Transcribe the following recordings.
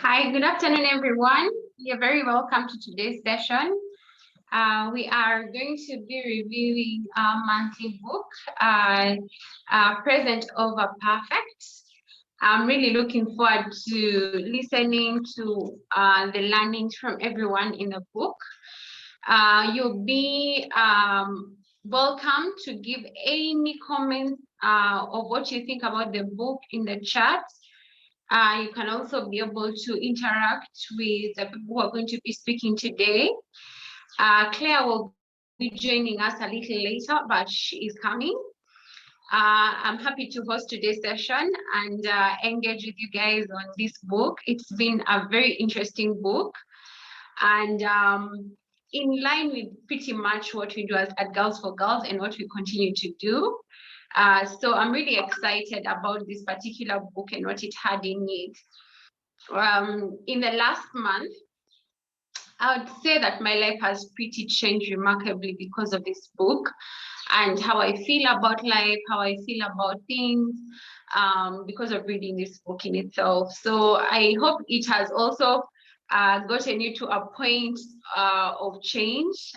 Hi, good afternoon, everyone. You're very welcome to today's session. We are going to be reviewing our monthly book, Present Over Perfect. I'm really looking forward to listening to the learnings from everyone in the book. You'll be welcome to give any comments of what you think about the book in the chat. You can also be able to interact with the people who are going to be speaking today. Claire will be joining us a little later, but she is coming. I'm happy to host today's session and engage with you guys on this book. It's been a very interesting book, and in line with pretty much what we do at Girls for Girls and what we continue to do. So I'm really excited about this particular book and what it had in it. In the last month, I would say that my life has pretty changed remarkably because of this book and how I feel about life, how I feel about things, because of reading this book in itself. So I hope it has also gotten you to a point of change,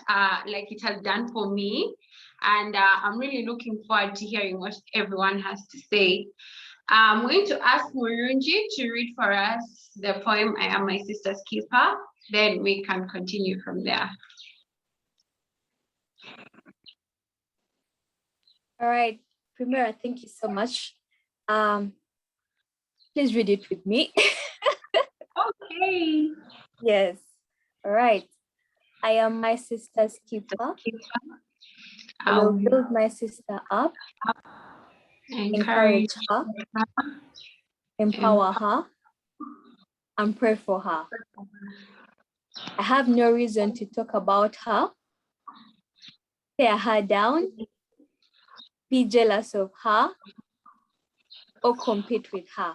like it has done for me. And I'm really looking forward to hearing what everyone has to say. I'm going to ask Murunji to read for us the poem, I Am My Sister's Keeper. Then we can continue from there. All right, Primera, thank you so much. Please read it with me. Okay. Yes. All right. I am my sister's keeper. I will build my sister up, encourage her, empower her, and pray for her. I have no reason to talk about her, tear her down, be jealous of her, or compete with her.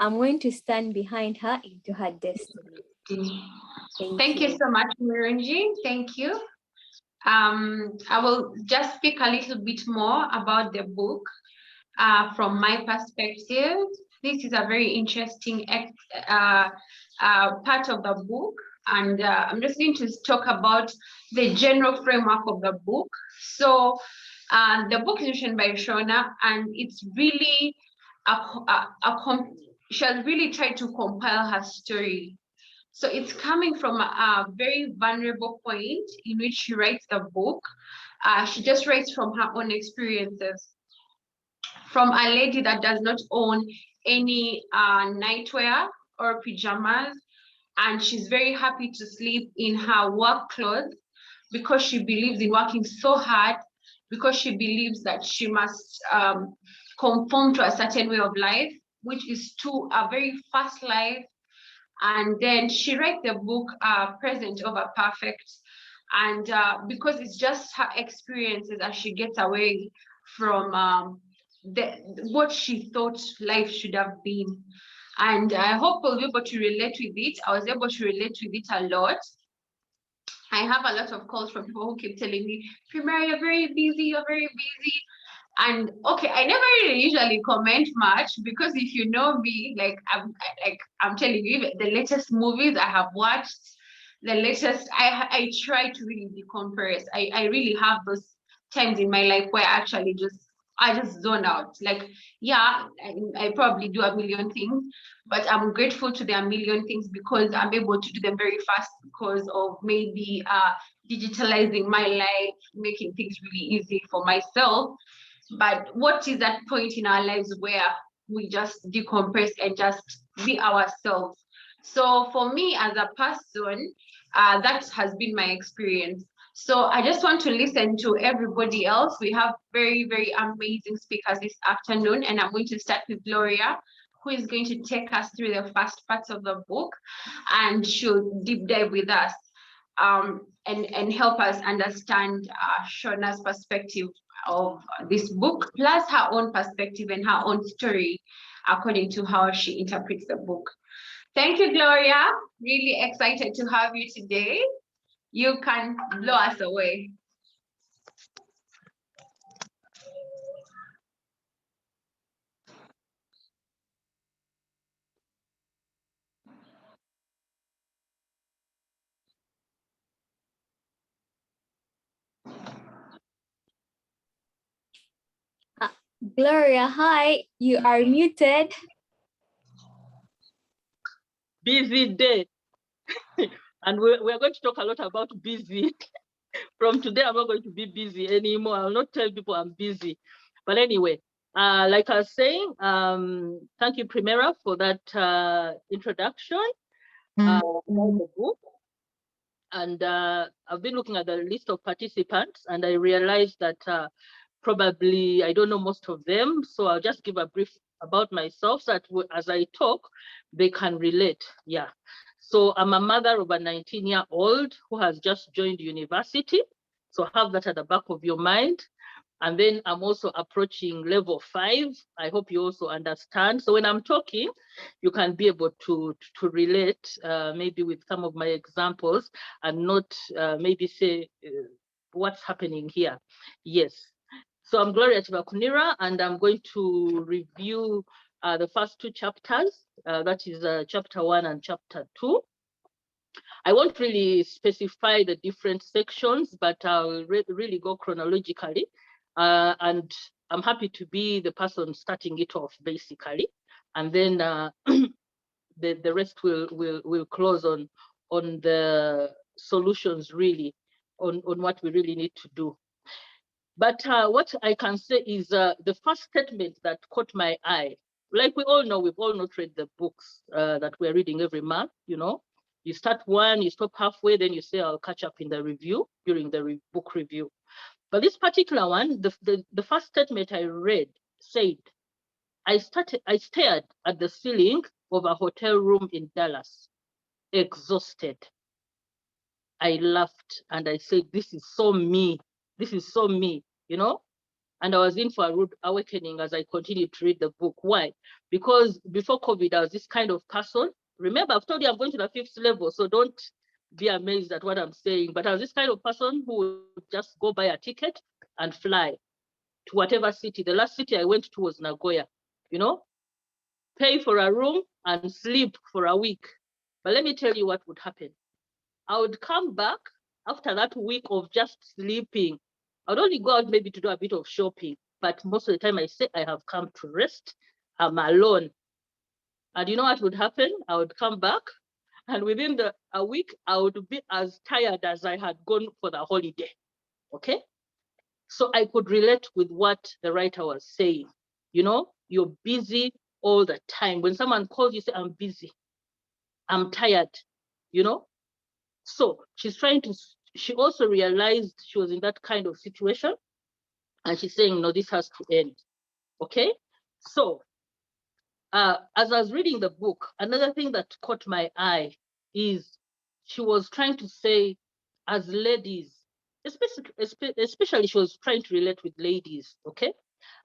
I'm going to stand behind her into her destiny. Thank you so much, Murunji. Thank you. I will just speak a little bit more about the book from my perspective. This is a very interesting part of the book, and I'm just going to talk about the general framework of the book. So the book is written by Shauna, and it's really she has really tried to compile her story. So it's coming from a very vulnerable point in which she writes the book. She just writes from her own experiences. From a lady that does not own any nightwear or pajamas, and she's very happy to sleep in her work clothes because she believes in working so hard, because she believes that she must conform to a certain way of life, which is to a very fast life. And then she writes the book Present Over Perfect, and because it's just her experiences as she gets away from what she thought life should have been. And I hope we'll be able to relate with it. I was able to relate with it a lot. I have a lot of calls from people who keep telling me, Primera, you're very busy, you're very busy. And okay, I never really usually comment much because if you know me, like I'm telling you, the latest movies I have watched, the latest, I try to really decompress. I really have those times in my life where I just zone out. Like, yeah, I probably do a million things, but I'm grateful to the a million things because I'm able to do them very fast because of maybe digitalizing my life, making things really easy for myself. But what is that point in our lives where we just decompress and just be ourselves? So for me as a person, that has been my experience. So I just want to listen to everybody else. We have very, very amazing speakers this afternoon, and I'm going to start with Gloria, who is going to take us through the first parts of the book, and she'll deep dive with us and help us understand Shauna's perspective of this book, plus her own perspective and her own story according to how she interprets the book. Thank you, Gloria. Really excited to have you today. You can blow us away. Gloria, hi. You are muted. Busy day. And we're going to talk a lot about busy. From today, I'm not going to be busy anymore. I'll not tell people I'm busy. But anyway, like I was saying, thank you, Primera, for that introduction about the book. And I've been looking at the list of participants, and I realized that probably I don't know most of them. So I'll just give a brief about myself so that as I talk, they can relate. Yeah. So I'm a mother of a 19-year-old who has just joined university. So have that at the back of your mind. And then I'm also approaching level 5. I hope you also understand. So when I'm talking, you can be able to relate maybe with some of my examples and not maybe say what's happening here. Yes. So I'm Gloria Chibakunira, and I'm going to review the first 2 chapters. That is chapter 1 and chapter 2. I won't really specify the different sections, but I'll really go chronologically. And I'm happy to be the person starting it off, basically. And then the rest will close on the solutions, really, on what we really need to do. But what I can say is the first statement that caught my eye. Like we all know, we've all not read the books that we're reading every month, you know. You start one, you stop halfway, then you say, I'll catch up in the review, during the book review. But this particular one, the first statement I read said, I stared at the ceiling of a hotel room in Dallas, exhausted. I laughed and I said, this is so me. This is so me, you know? And I was in for a rude awakening as I continued to read the book. Why? Because before COVID, I was this kind of person. Remember, I've told you I'm going to the 5th level, so don't be amazed at what I'm saying. But I was this kind of person who would just go buy a ticket and fly to whatever city. The last city I went to was Nagoya, you know, pay for a room and sleep for a week. But let me tell you what would happen. I would come back after that week of just sleeping. I'd only go out maybe to do a bit of shopping, but most of the time I say I have come to rest. I'm alone. And you know what would happen? I would come back, and within a week, I would be as tired as I had gone for the holiday. Okay? So I could relate with what the writer was saying. You know, you're busy all the time. When someone calls you, say, I'm busy. I'm tired. You know? So she's trying to, she also realized she was in that kind of situation. And she's saying, no, this has to end. Okay? So as I was reading the book, another thing that caught my eye is she was trying to say, as ladies, especially she was trying to relate with ladies, okay?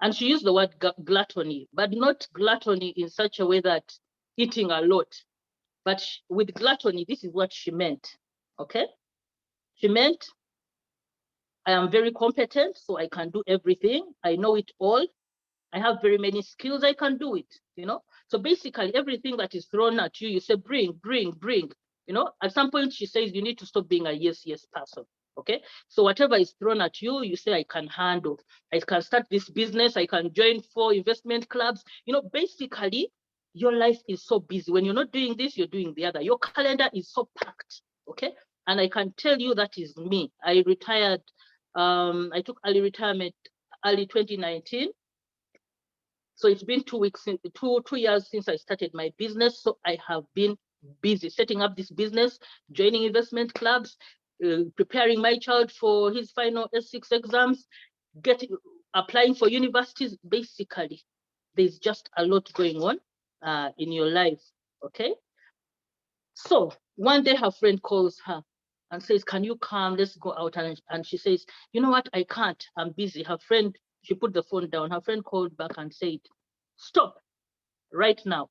And she used the word gluttony, but not gluttony in such a way that eating a lot. But with gluttony, this is what she meant, okay? She meant, I am very competent, so I can do everything. I know it all. I have very many skills, I can do it, you know? So basically everything that is thrown at you, you say, bring, bring, bring, you know? At some point she says, you need to stop being a yes, yes person, okay? So whatever is thrown at you, you say, I can handle. I can start this business, I can join 4 investment clubs. You know, basically your life is so busy. When you're not doing this, you're doing the other. Your calendar is so packed, okay? And I can tell you that is me. I retired, I took early retirement early 2019. So it's been 2 weeks, 2 years since I started my business. So I have been busy setting up this business, joining investment clubs, preparing my child for his final S6 exams, applying for universities. Basically, there's just a lot going on in your life, okay? So one day her friend calls her and says, can you come, let's go out. And she says, you know what, I can't, I'm busy. Her friend, she put the phone down. Her friend called back and said, stop right now.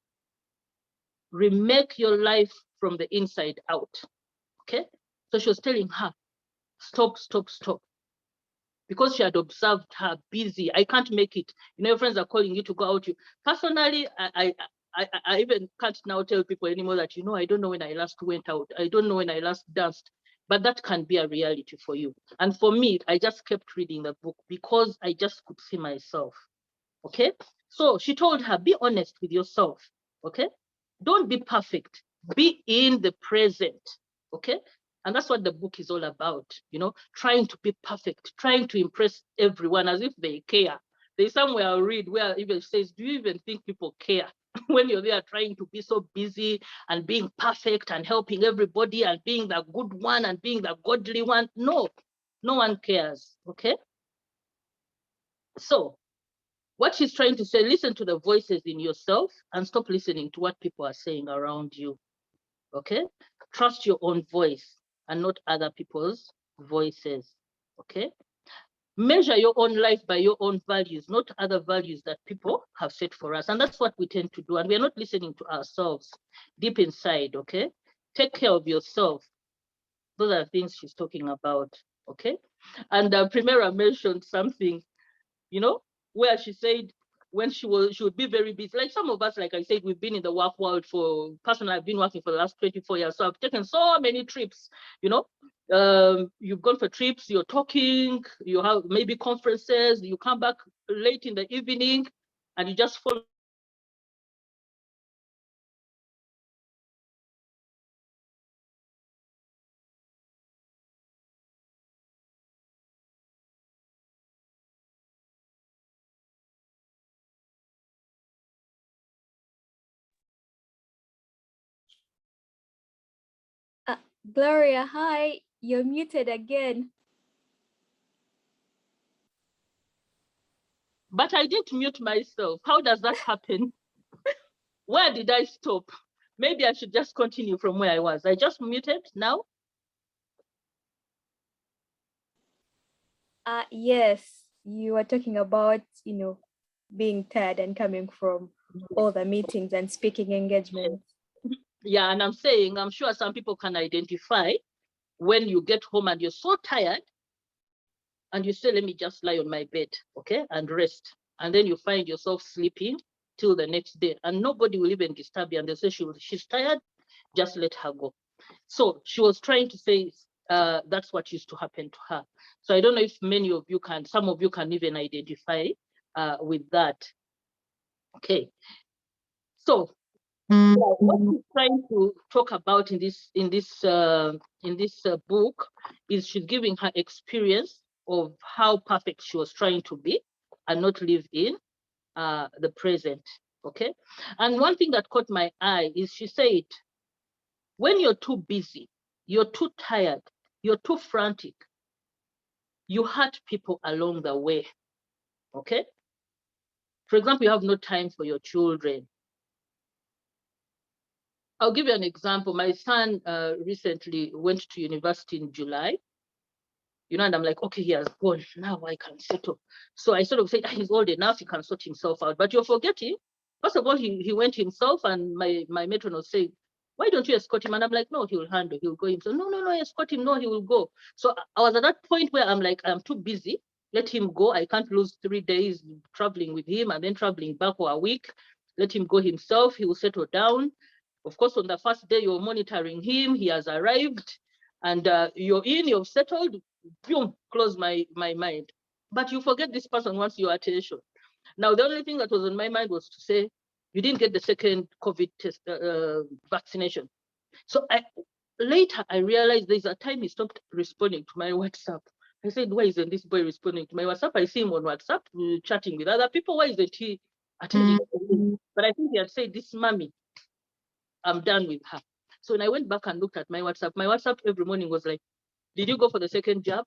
Remake your life from the inside out, okay? So she was telling her, stop, stop, stop. Because she had observed her busy. I can't make it. You know, your friends are calling you to go out. Personally, I even can't now tell people anymore that, you know, I don't know when I last went out. I don't know when I last danced. But that can be a reality for you. And for me, I just kept reading the book because I just could see myself. Okay, so she told her, be honest with yourself. Okay, don't be perfect, be in the present. Okay, and that's what the book is all about, you know, trying to be perfect, trying to impress everyone as if they care. There's somewhere I'll read where it even says, do you even think people care when you're there trying to be so busy and being perfect and helping everybody and being the good one and being the godly one? No, no one cares. Okay, so what she's trying to say, listen to the voices in yourself and stop listening to what people are saying around you. Okay, trust your own voice and not other people's voices. Okay, measure your own life by your own values, not other values that people have set for us. And that's what we tend to do. And we're not listening to ourselves deep inside. Okay, take care of yourself. Those are things she's talking about. Okay, and Primera mentioned something, you know, where she said when she would be very busy. Like some of us, like I said, we've been in the work world for, personally, I've been working for the last 24 years. So I've taken so many trips, you know. You've gone for trips, you're talking, you have maybe conferences, you come back late in the evening and you just fall. Gloria, hi. You're muted again. But I didn't mute myself. How does that happen? Where did I stop? Maybe I should just continue from where I was. I just muted now. Yes, you were talking about, you know, being tired and coming from all the meetings and speaking engagements. Yeah, and I'm saying, I'm sure some people can identify when you get home and you're so tired and you say, let me just lie on my bed, okay, and rest. And then you find yourself sleeping till the next day and nobody will even disturb you. And they say she's tired, just let her go. So she was trying to say that's what used to happen to her. So I don't know if many of you can, some of you can even identify with that. Okay. So what she's trying to talk about in this book is she's giving her experience of how perfect she was trying to be and not live in the present. Okay, and one thing that caught my eye is she said, when you're too busy, you're too tired, you're too frantic, you hurt people along the way. Okay, for example, you have no time for your children. I'll give you an example. My son recently went to university in July, you know, and I'm like, okay, he has gone, now I can settle. So I sort of said, he's old enough, he can sort himself out. But you're forgetting, first of all, he went himself, and my matron was saying, why don't you escort him? And I'm like, no, he'll handle, he'll go himself. No, escort him, no, he will go. So I was at that point where I'm like, I'm too busy, let him go. I can't lose 3 days traveling with him and then traveling back for a week. Let him go himself, he will settle down. Of course, on the first day, you're monitoring him, he has arrived, and you're in, you've settled, boom, close my mind. But you forget this person wants your attention. Now, the only thing that was on my mind was to say, you didn't get the second COVID test vaccination. So later, I realized there's a time he stopped responding to my WhatsApp. I said, why isn't this boy responding to my WhatsApp? I see him on WhatsApp chatting with other people. Why isn't he attending? But I think he had said, this mommy, I'm done with her. So when I went back and looked at my WhatsApp every morning was like, did you go for the second jab?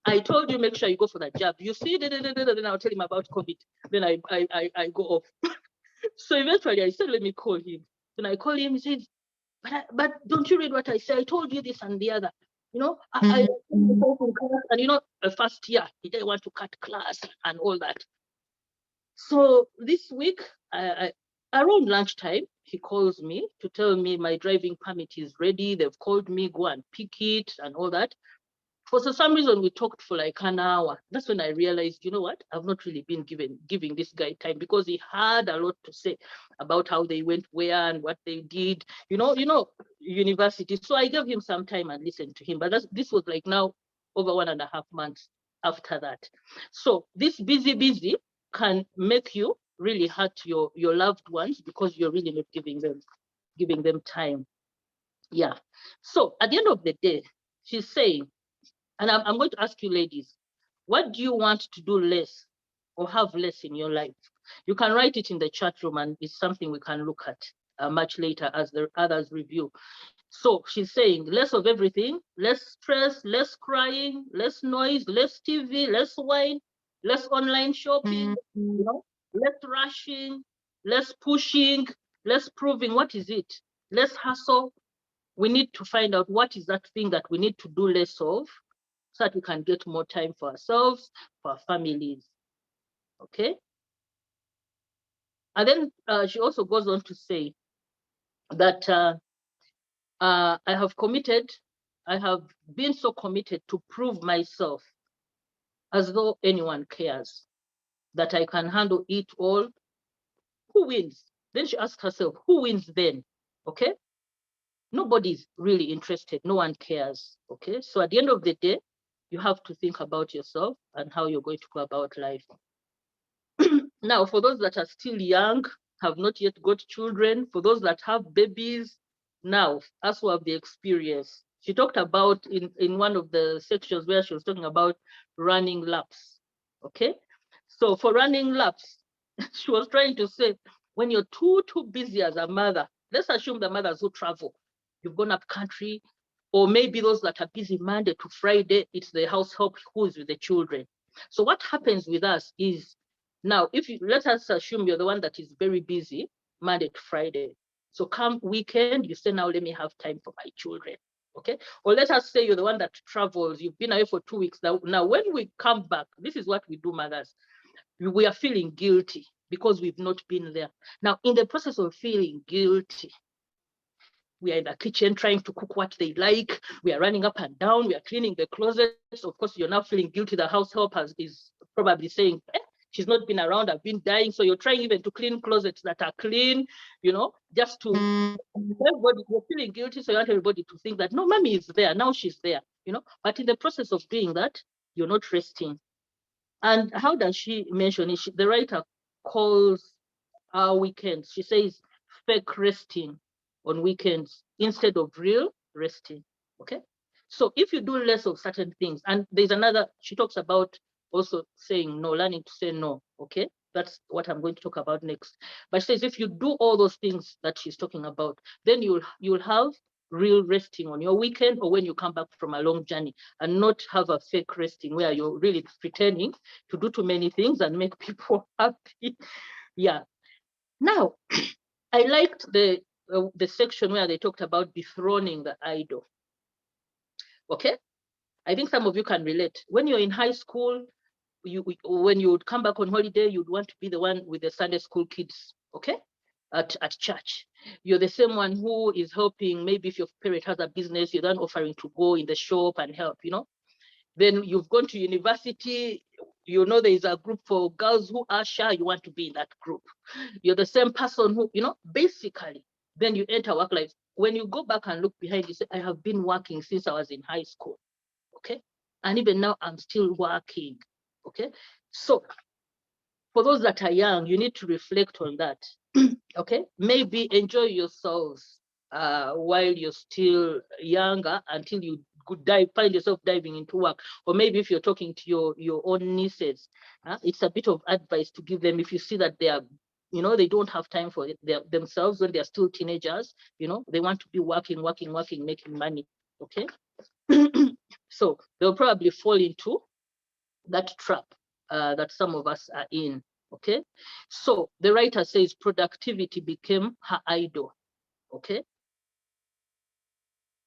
I told you, make sure you go for that jab. You see, then I'll tell him about COVID. Then I go off. So eventually I said, let me call him. Then I call him, he says, but don't you read what I said? I told you this and the other. You know, and you know, the first year, he didn't want to cut class and all that. So this week, around lunchtime, he calls me to tell me my driving permit is ready. They've called me, go and pick it and all that. For some reason, we talked for like an hour. That's when I realized, you know what? I've not really been giving this guy time, because he had a lot to say about how they went where and what they did, you know, university. So I gave him some time and listened to him. But this was like now over 1.5 months after that. So this busy can make you really hurt your loved ones because you're really not giving them time. Yeah. So at the end of the day, she's saying, and I'm going to ask you ladies, what do you want to do less or have less in your life? You can write it in the chat room, and it's something we can look at much later as the others review. So she's saying less of everything, less stress, less crying, less noise, less TV, less wine, less online shopping, you know, less rushing, less pushing, less proving. What is it? Less hustle. We need to find out what is that thing that we need to do less of, so that we can get more time for ourselves, for our families. Okay. And then she also goes on to say that I have been so committed to prove myself as though anyone cares, that I can handle it all. Who wins? Then she asks herself, who wins then? Okay. Nobody's really interested. No one cares. Okay. So at the end of the day, you have to think about yourself and how you're going to go about life. Now, for those that are still young, have not yet got children, for those that have babies, now, as who have the experience. She talked about in one of the sections where she was talking about running laps. Okay. So for running laps, she was trying to say, when you're too busy as a mother, let's assume the mothers who travel, you've gone up country, or maybe those that are busy Monday to Friday, it's the house help who is with the children. So what happens with us is, now, let us assume you're the one that is very busy Monday to Friday. So come weekend, you say, now let me have time for my children. Okay. Or let us say you're the one that travels, you've been away for 2 weeks. Now when we come back, this is what we do, mothers. We are feeling guilty because we've not been there. Now, in the process of feeling guilty, we are in the kitchen trying to cook what they like. We are running up and down. We are cleaning the closets. Of course, you're now feeling guilty. The house help is probably saying, she's not been around. I've been dying. So you're trying even to clean closets that are clean, you know, just to everybody. You're feeling guilty. So you want everybody to think that, no, mommy is there. Now she's there, you know. But in the process of doing that, you're not resting. And how does she mention it? The writer calls our weekends. She says fake resting on weekends instead of real resting. Okay. So if you do less of certain things, and there's another, she talks about also saying no, learning to say no. Okay. That's what I'm going to talk about next. But she says if you do all those things that she's talking about, then you'll have real resting on your weekend or when you come back from a long journey, and not have a fake resting where you're really pretending to do too many things and make people happy. Yeah. Now, I liked the section where they talked about dethroning the idol. Okay. I think some of you can relate. When you're in high school, when you would come back on holiday, you'd want to be the one with the Sunday school kids. Okay. At church, you're the same one who is helping. Maybe if your parent has a business, you're then offering to go in the shop and help, you know. Then you've gone to university, you know, there is a group for girls who are shy, you want to be in that group. You're the same person who, you know, basically, then you enter work life. When you go back and look behind, you say, I have been working since I was in high school. Okay. And even now I'm still working. Okay. So for those that are young, you need to reflect on that. Okay, maybe enjoy yourselves while you're still younger until you could find yourself diving into work. Or maybe if you're talking to your own nieces, it's a bit of advice to give them if you see that they are, you know, they don't have time for themselves when they're still teenagers, you know, they want to be working, making money. Okay. So they'll probably fall into that trap that some of us are in. Okay. So the writer says productivity became her idol. Okay.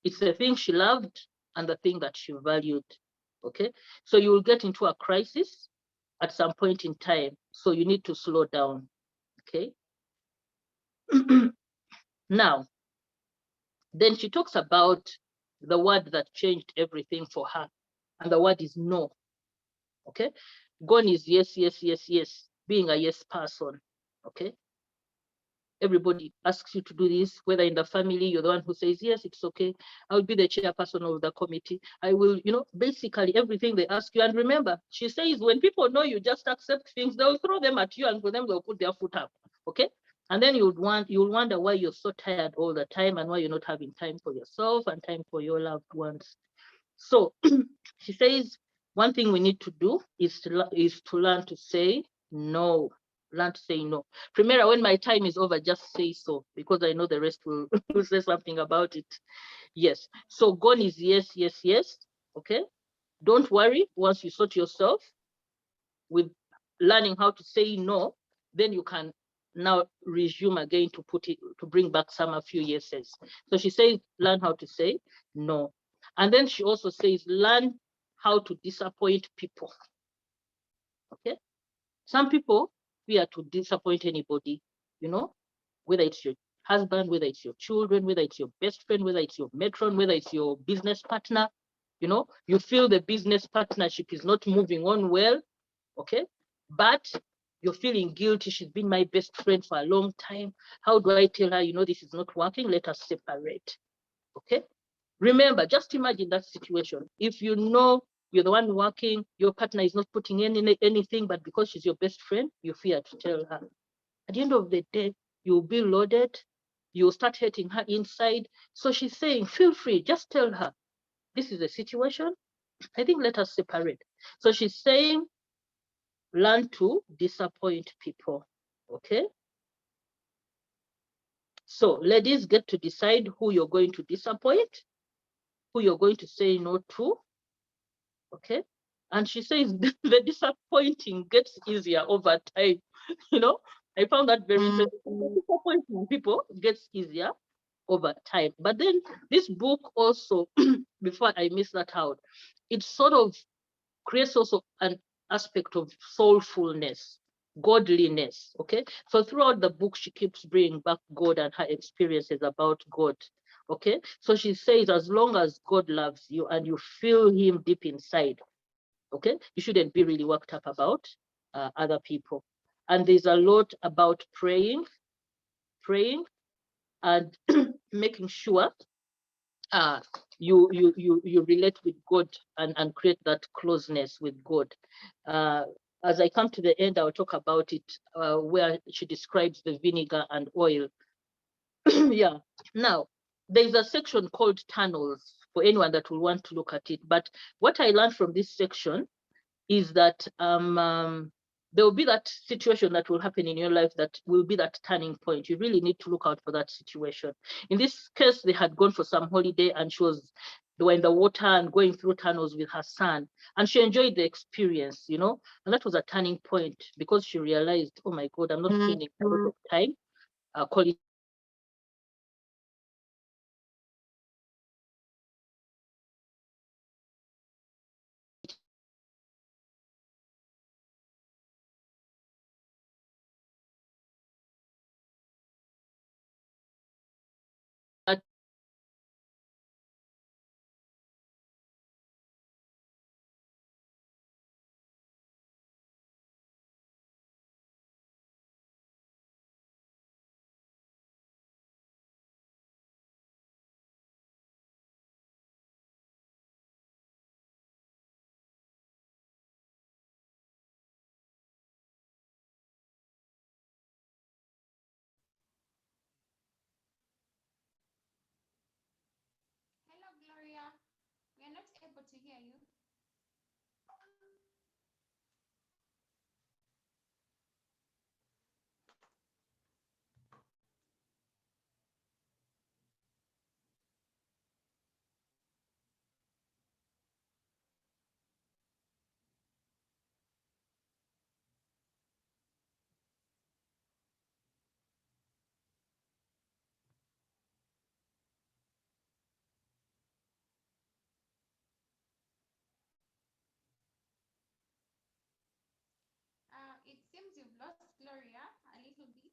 It's the thing she loved and the thing that she valued. Okay. So you will get into a crisis at some point in time. So you need to slow down. Okay. Now, then she talks about the word that changed everything for her. And the word is no. Okay. Gone is yes, yes, yes, yes. Being a yes person. Okay. everybody asks you to do this, whether in the family, you're the one who says, yes, it's okay. I'll be the chairperson of the committee. I will, basically everything they ask you. And remember, she says, when people know you just accept things, they'll throw them at you, and for them, they'll put their foot up. Okay. And then you'll wonder why you're so tired all the time and why you're not having time for yourself and time for your loved ones. So she says, one thing we need to do is to learn to say no. Learn to say no. Primera, when my time is over, just say so, because I know the rest will, will say something about it. Yes. So gone is yes, yes, yes. Okay. Don't worry. Once you sort yourself with learning how to say no, then you can now resume again to bring back a few yeses. So she says, learn how to say no. And then she also says, learn how to disappoint people. Okay. Some people fear to disappoint anybody, whether it's your husband, whether it's your children, whether it's your best friend, whether it's your matron, whether it's your business partner. You feel the business partnership is not moving on well, okay? But you're feeling guilty. She's been my best friend for a long time. How do I tell her, this is not working? Let us separate, okay? Remember, just imagine that situation. If you know you're the one working, your partner is not putting in anything, but because she's your best friend, you fear to tell her. At the end of the day, you'll be loaded. You'll start hurting her inside. So she's saying, feel free, just tell her, this is the situation. I think let us separate. So she's saying, learn to disappoint people, okay? So ladies get to decide who you're going to disappoint, who you're going to say no to, okay? And she says the disappointing gets easier over time. I found that very interesting. Disappointing people gets easier over time. But then this book also, before I miss that out, it sort of creates also an aspect of soulfulness, godliness, okay? So throughout the book, she keeps bringing back God and her experiences about God, okay? So she says, as long as God loves you and you feel him deep inside, okay, you shouldn't be really worked up about other people. And there's a lot about praying and making sure you relate with God and create that closeness with God. As I come to the end, I'll talk about it where she describes the vinegar and oil. Yeah. Now, there's a section called tunnels for anyone that will want to look at it. But what I learned from this section is that there will be that situation that will happen in your life that will be that turning point. You really need to look out for that situation. In this case, they had gone for some holiday and they were in the water and going through tunnels with her son. And she enjoyed the experience, and that was a turning point because she realized, oh my God, I'm not spending a lot of time quality Hello, Gloria. We are not able to hear you. It seems you've lost Gloria a little bit.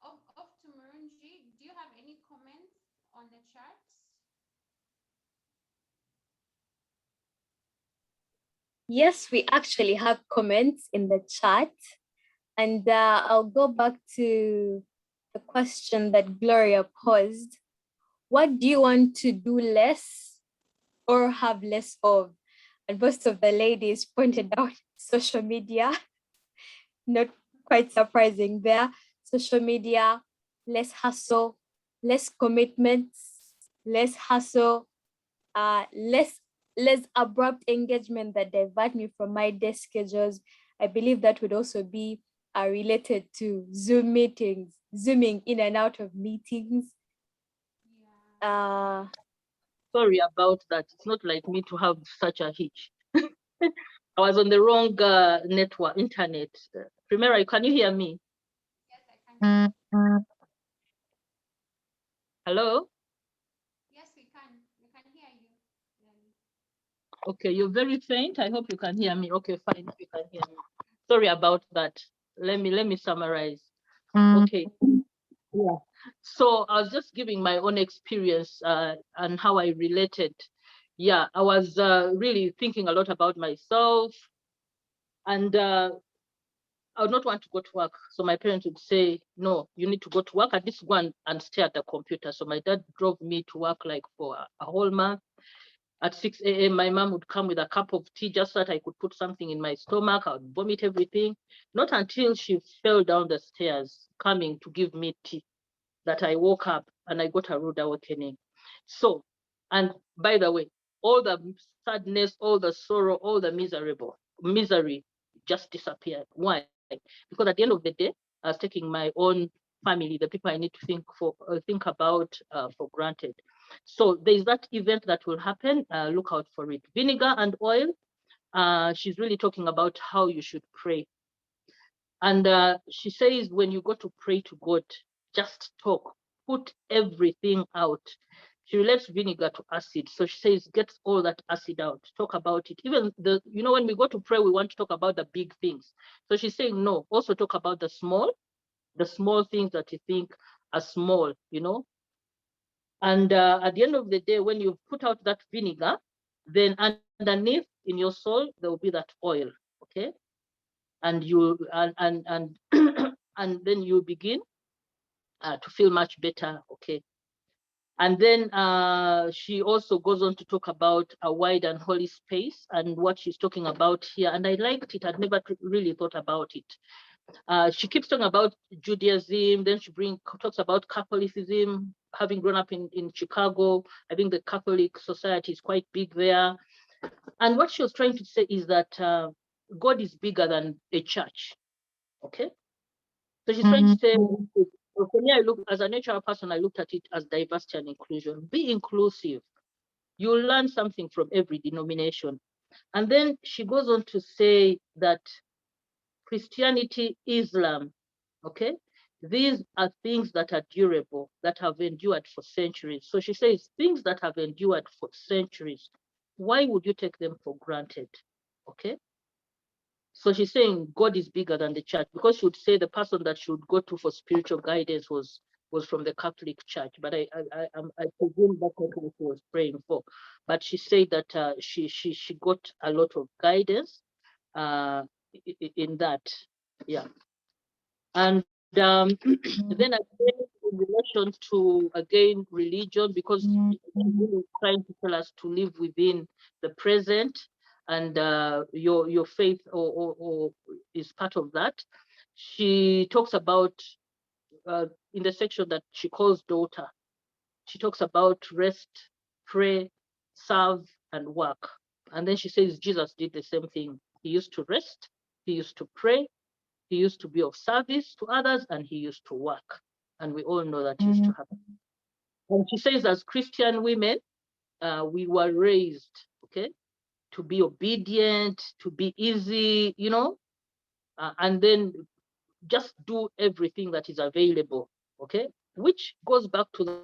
Off to Murunji. Do you have any comments on the chat? Yes, we actually have comments in the chat. And I'll go back to the question that Gloria posed. What do you want to do less or have less of? And most of the ladies pointed out social media. Not quite surprising there. Social media, less hustle, less commitments, less hustle, less abrupt engagement that divert me from my day schedules. I believe that would also be related to Zoom meetings, zooming in and out of meetings. Sorry about that. It's not like me to have such a hitch. I was on the wrong network, internet. Primera, can you hear me? Yes, I can. Hello? Yes, we can. We can hear you. Okay, you're very faint. I hope you can hear me. Okay, fine, you can hear me. Sorry about that. Let me summarize. Okay. Yeah. So I was just giving my own experience and how I related. Yeah, I was really thinking a lot about myself, and I would not want to go to work. So my parents would say, no, you need to go to work, at least go and stay at the computer. So my dad drove me to work like for a whole month. At 6 a.m., my mom would come with a cup of tea just so that I could put something in my stomach. I would vomit everything. Not until she fell down the stairs coming to give me tea that I woke up and I got a rude awakening. So, and by the way, all the sadness, all the sorrow, all the misery just disappeared. Why? Because at the end of the day, I was taking my own family, the people I need to think about for granted. So there is that event that will happen. Look out for it. Vinegar and oil. She's really talking about how you should pray. And she says, when you go to pray to God, just talk, put everything out. She relates vinegar to acid. So she says, get all that acid out, talk about it. Even when we go to pray, we want to talk about the big things. So she's saying, no, also talk about the small things that you think are small, And at the end of the day, when you put out that vinegar, then underneath in your soul, there will be that oil, okay? And you and and then you begin to feel much better, okay? And then she also goes on to talk about a wide and holy space and what she's talking about here. And I liked it. I'd never really thought about it. She keeps talking about Judaism, then she talks about Catholicism. Having grown up in Chicago, I think the Catholic society is quite big there. And what she was trying to say is that God is bigger than a church, okay? So she's trying to say, for me, as a natural person, I looked at it as diversity and inclusion. Be inclusive. You'll learn something from every denomination. And then she goes on to say that Christianity, Islam, okay? These are things that are durable, that have endured for centuries. So she says, things that have endured for centuries, why would you take them for granted, okay? So she's saying God is bigger than the church, because she would say the person that she would go to for spiritual guidance was from the Catholic Church. But I presume that's not what she was praying for. But she said that she got a lot of guidance in that, yeah. And then again, in relation to religion, because she's really trying to tell us to live within the present, and your faith or is part of that. She talks about in the section that she calls daughter. She talks about rest, pray, serve, and work. And then she says Jesus did the same thing. He used to rest, he used to pray, he used to be of service to others, and he used to work. And we all know that used to happen. And she says, as Christian women, we were raised, okay, to be obedient, to be easy, and then just do everything that is available, okay, which goes back to the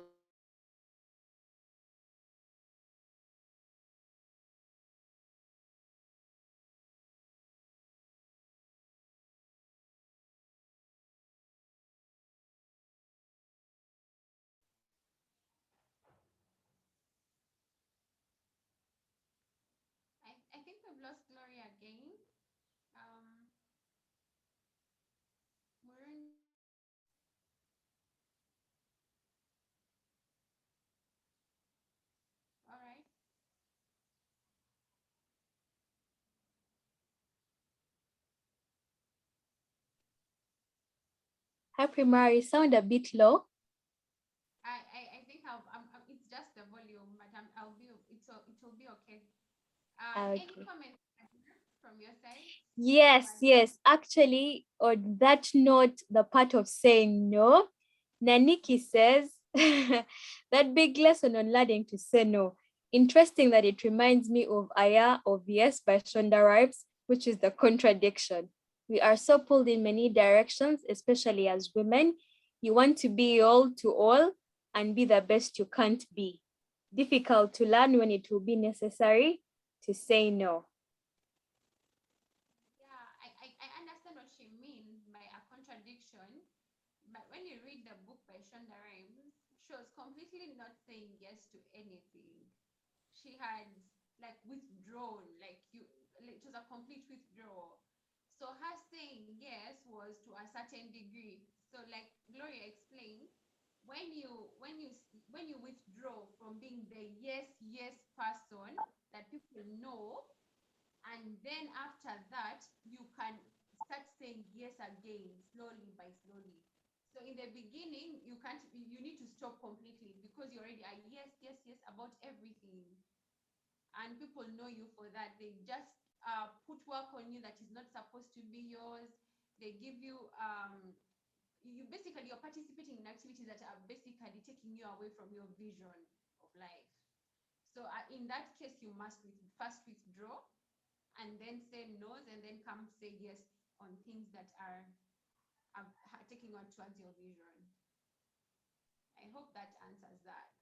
I think we've lost Gloria again. Hi, Primary. Sound a bit low. I think it's just the volume, but I'll be it will be okay. Okay. Any comments from your side? Yes. Actually, on that note, the part of saying no, Naniki says that big lesson on learning to say no. Interesting that it reminds me of Aya of Yes by Shonda Rhimes, which is the contradiction. We are so pulled in many directions, especially as women. You want to be all to all and be the best you can't be. Difficult to learn when it will be necessary to say no. Yeah, I understand what she means by a contradiction, but when you read the book by Shonda Rhimes, she was completely not saying yes to anything. She had like withdrawn, it was a complete withdrawal. So her saying yes was to a certain degree. So like Gloria explained, when you withdraw from being the yes person that people know, and then after that you can start saying yes again, slowly. So in the beginning you need to stop completely because you already are yes about everything, and people know you for that. They just put work on you that is not supposed to be yours. They give you you're participating in activities that are basically taking you away from your vision of life. So in that case you must first withdraw and then say no's, and then come say yes on things that are taking on towards your vision. I hope that answers that.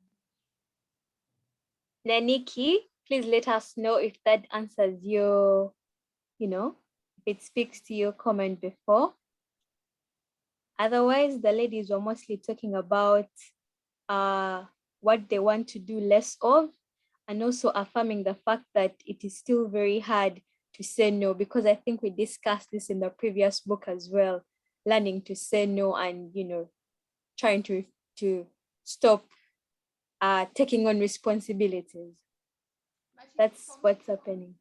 Naniki, please let us know if that answers your, if it speaks to your comment before. Otherwise, the ladies were mostly talking about what they want to do less of, and also affirming the fact that it is still very hard to say no, because I think we discussed this in the previous book as well, learning to say no and, trying to stop taking on responsibilities. That's what's happening.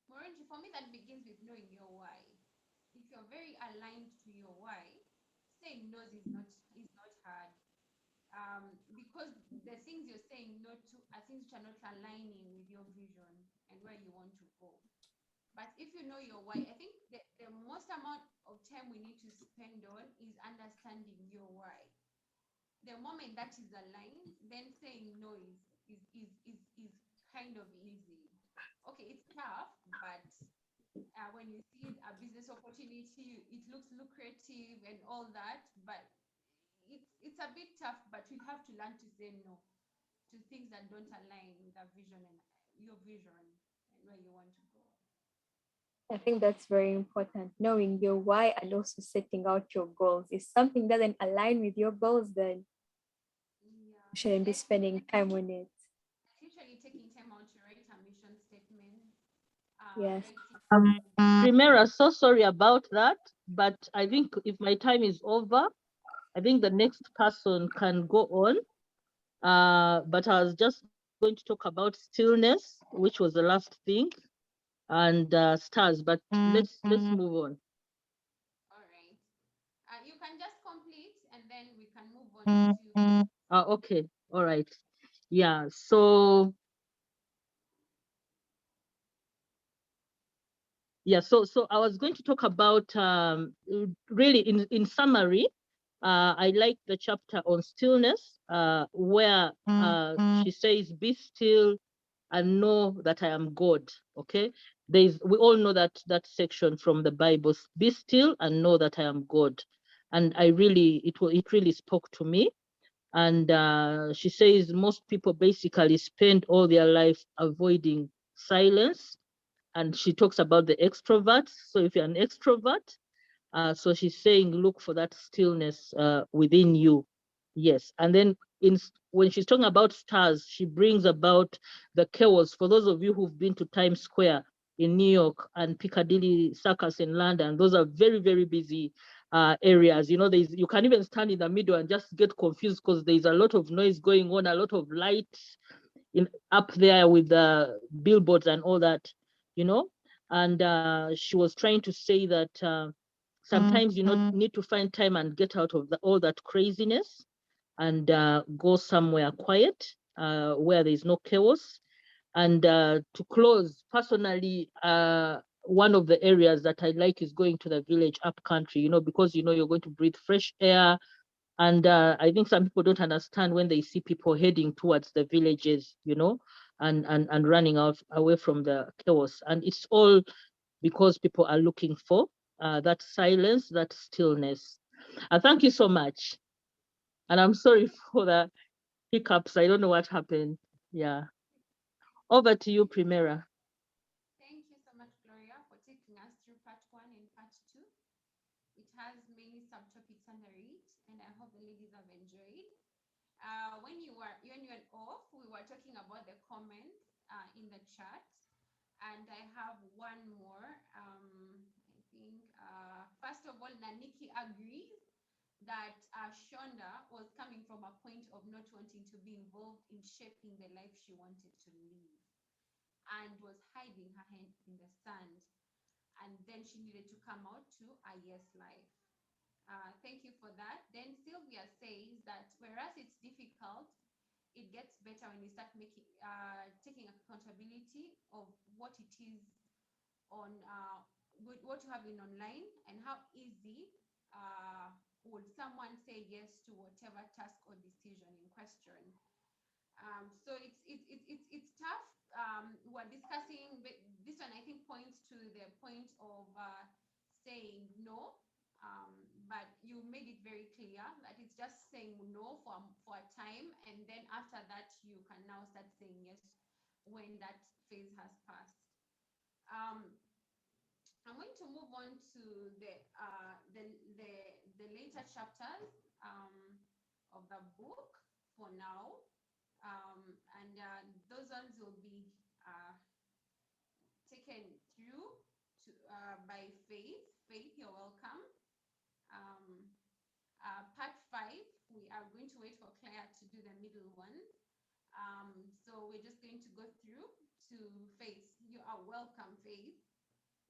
Morenji, for me, that begins with knowing your why. If you're very aligned to your why, saying no is not hard. Because the things you're saying no to are things which are not aligning with your vision and where you want to go. But if you know your why, I think the most amount of time we need to spend on is understanding your why. The moment that is aligned, then saying no is kind of easy. Okay, it's tough, but when you see a business opportunity, it looks lucrative and all that, but it's a bit tough. But you have to learn to say no to things that don't align with our vision and your vision and where you want to go. I think that's very important. Knowing your why and also setting out your goals. If something doesn't align with your goals, then you shouldn't be spending time on it. Literally taking time out to write a mission statement. Yes. Primera, so sorry about that, but I think if my time is over, I think the next person can go on. But I was just going to talk about stillness, which was the last thing, and stars. But let's move on. All right. You can just complete, and then we can move on to. Okay. All right. Yeah. So. Yeah, so I was going to talk about really in summary, I like the chapter on stillness, where she says, "Be still and know that I am God." Okay, we all know that section from the Bible. Be still and know that I am God, and it really spoke to me. And she says most people basically spend all their life avoiding silence, and she talks about the extroverts. So if you're an extrovert, so she's saying look for that stillness within you. Yes. And then when she's talking about stars, she brings about the chaos. For those of you who've been to Times Square in New York and Piccadilly Circus in London, those are very, very busy areas. You can even stand in the middle and just get confused because there's a lot of noise going on, a lot of lights up there with the billboards and all that. And she was trying to say that sometimes you need to find time and get out of all that craziness and go somewhere quiet where there is no chaos. And to close, personally, one of the areas that I like is going to the village up country, because you're going to breathe fresh air. And I think some people don't understand when they see people heading towards the villages, and running away from the chaos. And it's all because people are looking for that silence, that stillness. Thank you so much. And I'm sorry for the hiccups. I don't know what happened. Yeah. Over to you, Primera. Thank you so much, Gloria, for taking us through part 1 and part 2. It has many subtopics under it, and I hope the ladies have enjoyed. When you were off, we were talking about the comments in the chat, and I have one more. I think first of all, Naniki agrees that Shauna was coming from a point of not wanting to be involved in shaping the life she wanted to live, and was hiding her hand in the sand, and then she needed to come out to a yes life. Thank you for that. Then Sylvia says that whereas it's difficult, it gets better when you start taking accountability of what it is on what you have been online, and how easy would someone say yes to whatever task or decision in question. So it's tough. We're discussing, but this one I think points to the point of saying no. But you made it very clear that it's just saying no for a time, and then after that you can now start saying yes when that phase has passed. I'm going to move on to the later chapters of the book for now, and those ones will be taken through by Faith. Faith, you're welcome. Part 5, we are going to wait for Claire to do the middle one. So we're just going to go through to Faith. You are welcome, Faith,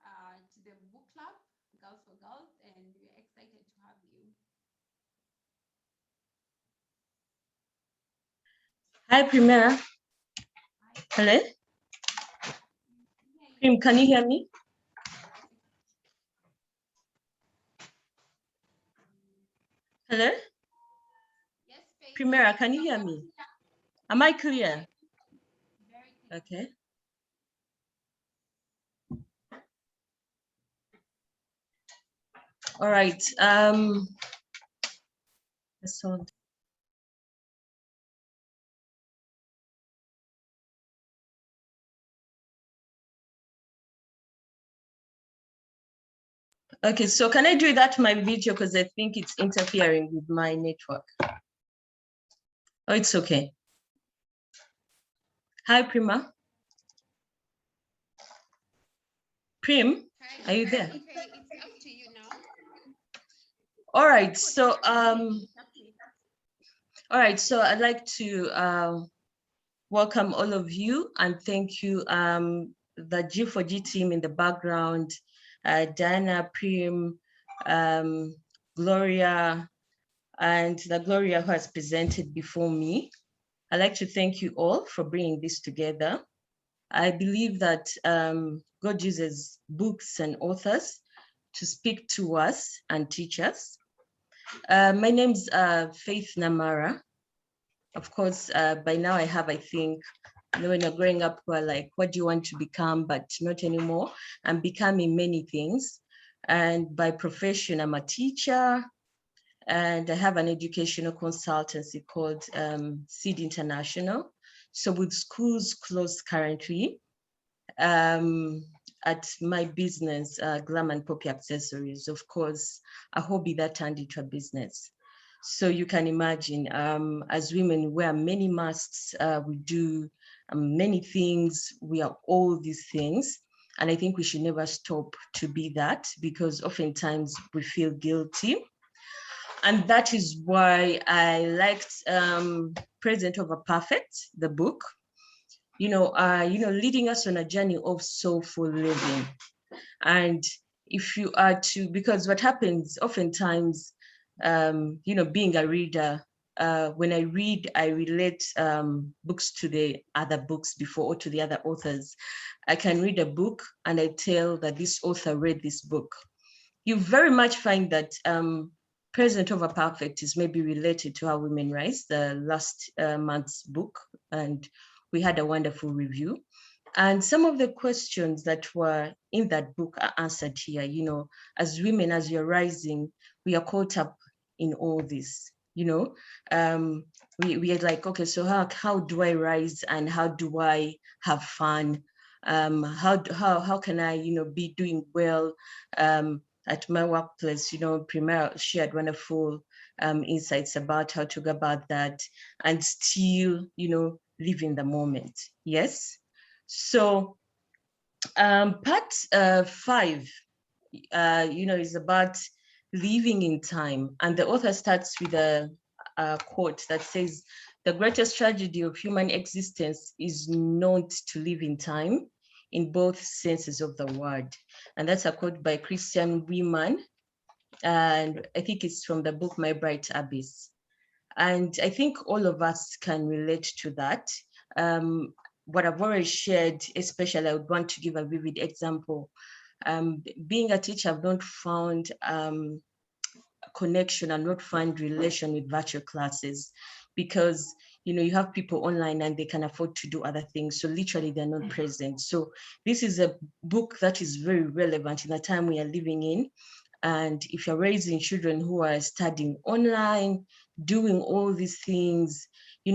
to the book club, Girls for Girls, and we're excited to have you. Hi, Primera. Hello? Prim, can you hear me? Hello? Yes, Faith. Primera, can you hear me? Am I clear? Very clear. Okay. All right. So okay, so can I do that to my video, because I think it's interfering with my network? Oh, it's okay. Hi, Prima. Prim, are you there? Okay, it's up to you now. All right, so I'd like to welcome all of you and thank you, the G4G team in the background, Diana, Prim, Gloria, and the Gloria who has presented before me. I'd like to thank you all for bringing this together. I believe that God uses books and authors to speak to us and teach us. My name's Faith Namara. Of course, by now I have, I think, when you're growing up, we're like, what do you want to become? But not anymore. I'm becoming many things. And by profession, I'm a teacher, and I have an educational consultancy called Seed International. So with schools closed currently, at my business, Glam and Poppy Accessories, of course, a hobby that turned into a business. So you can imagine, as women, we wear many masks, we do many things, we are all these things. And I think we should never stop to be that, because oftentimes we feel guilty. And that is why I liked Present Over Perfect, the book, leading us on a journey of soulful living. And if you are to, because what happens oftentimes, being a reader, when I read, I relate books to the other books before, or to the other authors. I can read a book and I tell that this author read this book. You very much find that Present Over Perfect is maybe related to How Women Rise, the last month's book, and we had a wonderful review. And some of the questions that were in that book are answered here. As women, as you're rising, we are caught up in all this. We are like, okay, so how do I rise, and how do I have fun? How can I, be doing well at my workplace? Premier shared wonderful insights about how to go about that and still, live in the moment. Yes. So part 5, is about living in time. And the author starts with a quote that says, "The greatest tragedy of human existence is not to live in time in both senses of the word." And that's a quote by Christian Wiman. And I think it's from the book, My Bright Abyss. And I think all of us can relate to that. What I've already shared, especially, I would want to give a vivid example. Being a teacher, I've not found connection and not found relation with virtual classes, because you have people online and they can afford to do other things, so literally they're not present. So this is a book that is very relevant in the time we are living in. And if you're raising children who are studying online, doing all these things,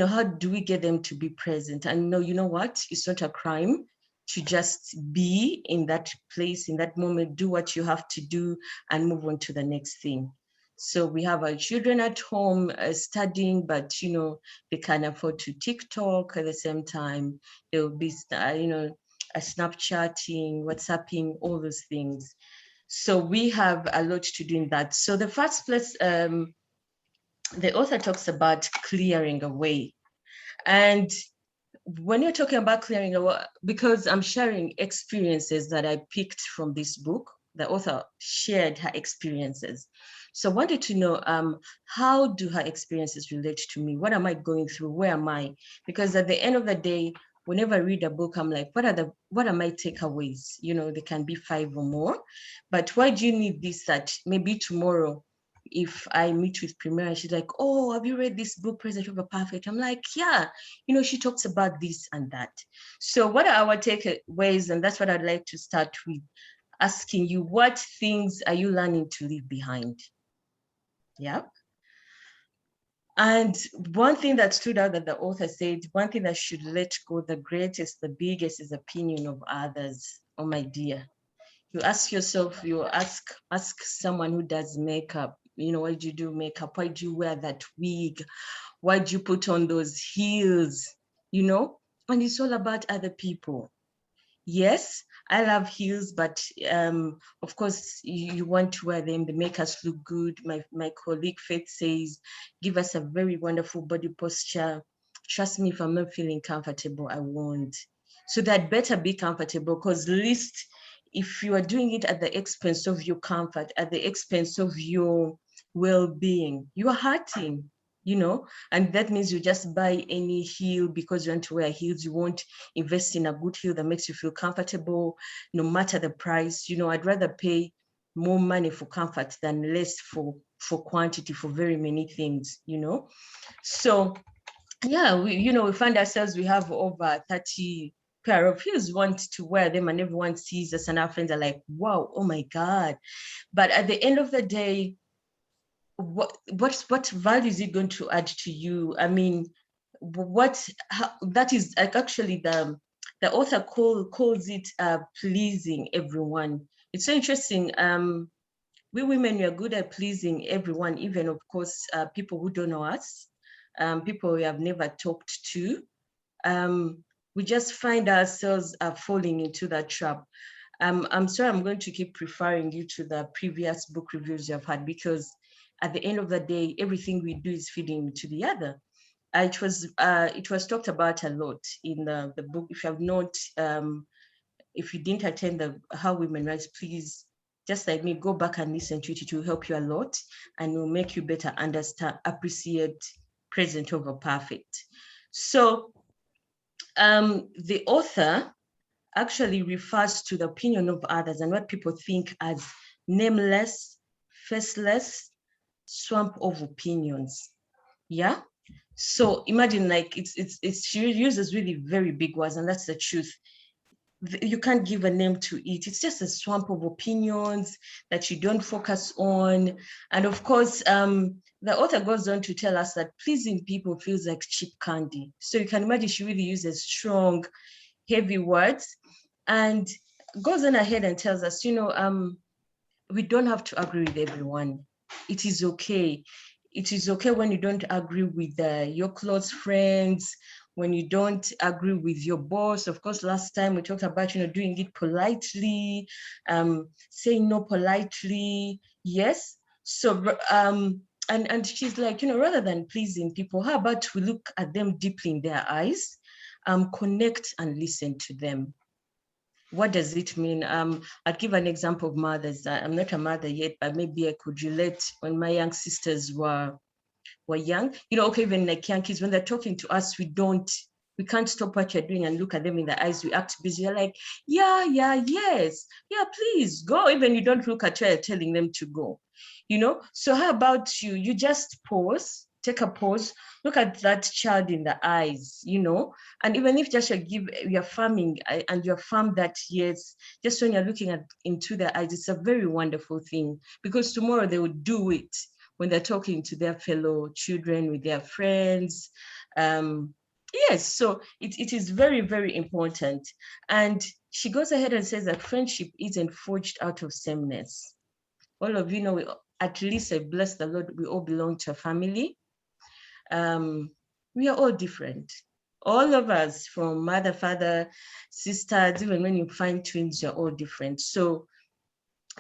how do we get them to be present? And you know what? It's not a crime to just be in that place, in that moment, do what you have to do and move on to the next thing. So we have our children at home studying, but, they can afford to TikTok at the same time. They'll be, Snapchatting, WhatsApping, all those things. So we have a lot to do in that. So the first place, the author talks about clearing away. And when you're talking about clearing away, because I'm sharing experiences that I picked from this book, the author shared her experiences. So I wanted to know, how do her experiences relate to me? What am I going through? Where am I? Because at the end of the day, whenever I read a book, I'm like, what are my takeaways? They can be 5 or more, but why do you need this? That maybe tomorrow, if I meet with Premier and she's like, "Oh, have you read this book, Present Over Perfect?" I'm like, yeah, she talks about this and that. So what are our takeaways? And that's what I'd like to start with, asking you, what things are you learning to leave behind? Yeah. And one thing that stood out that the author said, one thing that should let go, the greatest, the biggest, is opinion of others. Oh my dear. You ask yourself, you ask someone who does makeup, why do you do makeup? Why do you wear that wig? Why do you put on those heels? And it's all about other people. Yes, I love heels, but of course you want to wear them. They make us look good. My colleague Faith says, give us a very wonderful body posture. Trust me, if I'm not feeling comfortable, I won't. So that better be comfortable, because at least if you are doing it at the expense of your comfort, at the expense of your well-being, you are hurting. And that means you just buy any heel because you want to wear heels. You won't invest in a good heel that makes you feel comfortable, no matter the price. I'd rather pay more money for comfort than less for quantity for very many things, So yeah, we find ourselves, we have over 30 pair of heels. We want to wear them and everyone sees us and our friends are like, wow, oh my God. But at the end of the day, what value is it going to add to you? I mean, that is actually the author calls it pleasing everyone. It's so interesting. We women, we are good at pleasing everyone, even of course people who don't know us, people we have never talked to. We just find ourselves falling into that trap. I'm sorry, I'm going to keep referring you to the previous book reviews you've had, because at the end of the day, everything we do is feeding into the other. It was talked about a lot in the book. If you have not, if you didn't attend the How Women Rise, please just like me, go back and listen to it. It will help you a lot and will make you better understand, appreciate present over perfect. So the author actually refers to the opinion of others and what people think as nameless, faceless swamp of opinions. Yeah. So imagine, like, she uses really very big words, and that's the truth. You can't give a name to it. It's just a swamp of opinions that you don't focus on. And of course, the author goes on to tell us that pleasing people feels like cheap candy. So you can imagine she really uses strong, heavy words, and goes on ahead and tells us, we don't have to agree with everyone. It is okay. It is okay when you don't agree with your close friends, when you don't agree with your boss. Of course, last time we talked about, doing it politely, saying no politely. Yes. So, and she's like, rather than pleasing people, how about we look at them deeply in their eyes, connect and listen to them. What does it mean? I'd give an example of mothers. I'm not a mother yet, but maybe I could relate when my young sisters were young. Okay, even like young kids, when they're talking to us, we can't stop what you're doing and look at them in the eyes. We act busy. You're like, yeah, yes, yeah, please go. Even you don't look at where you're telling them to go. So how about you just pause, take a pause, look at that child in the eyes, and even if just you're farming and you affirm that, yes, just when you're looking into their eyes, it's a very wonderful thing, because tomorrow they will do it when they're talking to their fellow children, with their friends. Yes, so it is very, very important. And she goes ahead and says that friendship isn't forged out of sameness. All of you know, at least I bless the Lord, we all belong to a family. We are all different. All of us, from mother, father, sisters, even when you find twins, you're all different. So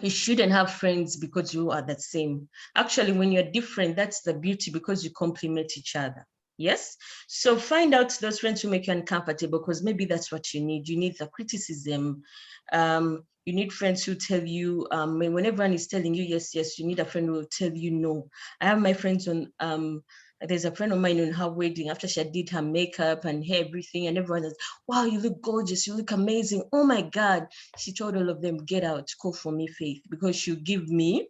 you shouldn't have friends because you are the same. Actually, when you're different, that's the beauty, because you complement each other. Yes. So find out those friends who make you uncomfortable, because maybe that's what you need. You need the criticism. You need friends who tell you, when everyone is telling you yes, you need a friend who will tell you no. I have my friends on, there's a friend of mine on her wedding, after she did her makeup and hair, everything, and everyone says, wow, you look gorgeous, you look amazing. Oh my God. She told all of them, get out, call for me, Faith, because she'll give me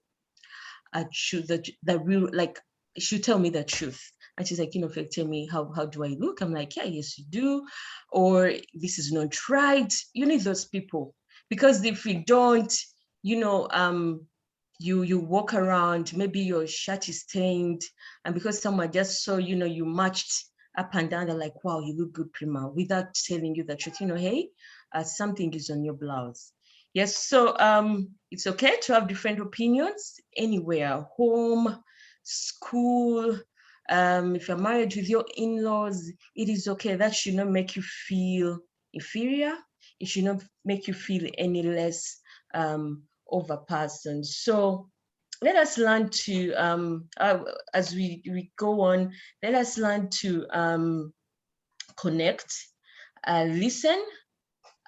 a truth, the real, like, she'll tell me the truth. And she's like, Faith, tell me, how do I look? I'm like, yeah, yes, you do. Or this is not right. You need those people, because if you don't, you walk around, maybe your shirt is stained, and because someone just saw, you matched up and down, they're like, wow, you look good, Prima, without telling you the truth, hey, something is on your blouse. Yes, so it's okay to have different opinions anywhere, home, school, if you're married with your in-laws, it is okay. That should not make you feel inferior. It should not make you feel any less of a person. So let us learn to, as we go on, let us learn to connect, listen,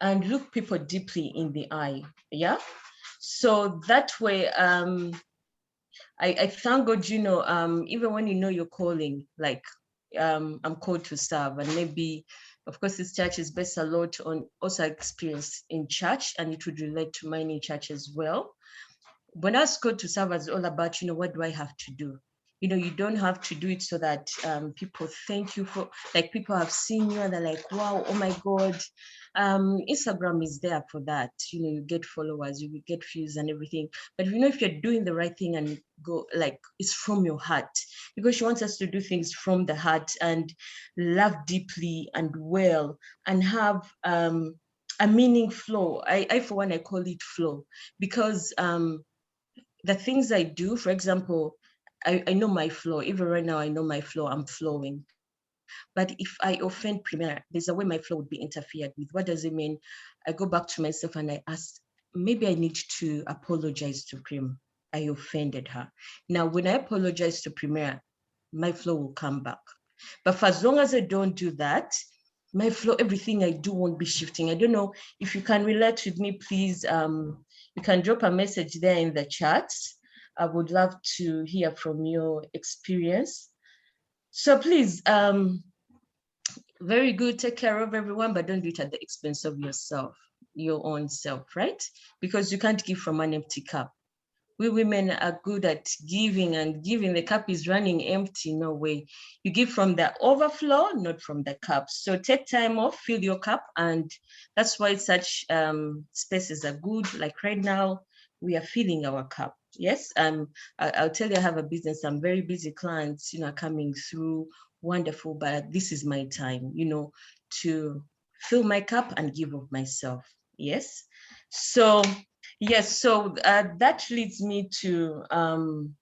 and look people deeply in the eye. Yeah. So that way, I thank God, even when you're calling, like, I'm called to serve, and maybe, of course, this church is based a lot on also experience in church, and it would relate to mine in church as well. When I was called to serve, it's all about, what do I have to do? You don't have to do it so that people thank you for, like, people have seen you and they're like, wow, oh my God. Instagram is there for that. You get followers, you get views and everything. But if you're doing the right thing and go, like, it's from your heart, because she wants us to do things from the heart and love deeply and well and have a meaning flow. I for one, I call it flow, because the things I do, for example, I know my flow. Even right now, I know my flow, I'm flowing. But if I offend Premier, there's a way my flow would be interfered with. What does it mean? I go back to myself and I ask, maybe I need to apologize to Prim. I offended her. Now, when I apologize to Premier, my flow will come back. But for as long as I don't do that, my flow, everything I do won't be shifting. I don't know if you can relate with me, please. You can drop a message there in the chat. I would love to hear from your experience. So please, very good, take care of everyone, but don't do it at the expense of yourself, your own self, right? Because you can't give from an empty cup. We women are good at giving, and giving, the cup is running empty. No way. You give from the overflow, not from the cup. So take time off, fill your cup, and that's why such spaces are good. Like right now, we are filling our cup. Yes, I'll tell you, I have a business. I'm very busy, clients, coming through, wonderful, but this is my time, to fill my cup and give of myself. Yes, so yes, so that leads me to, and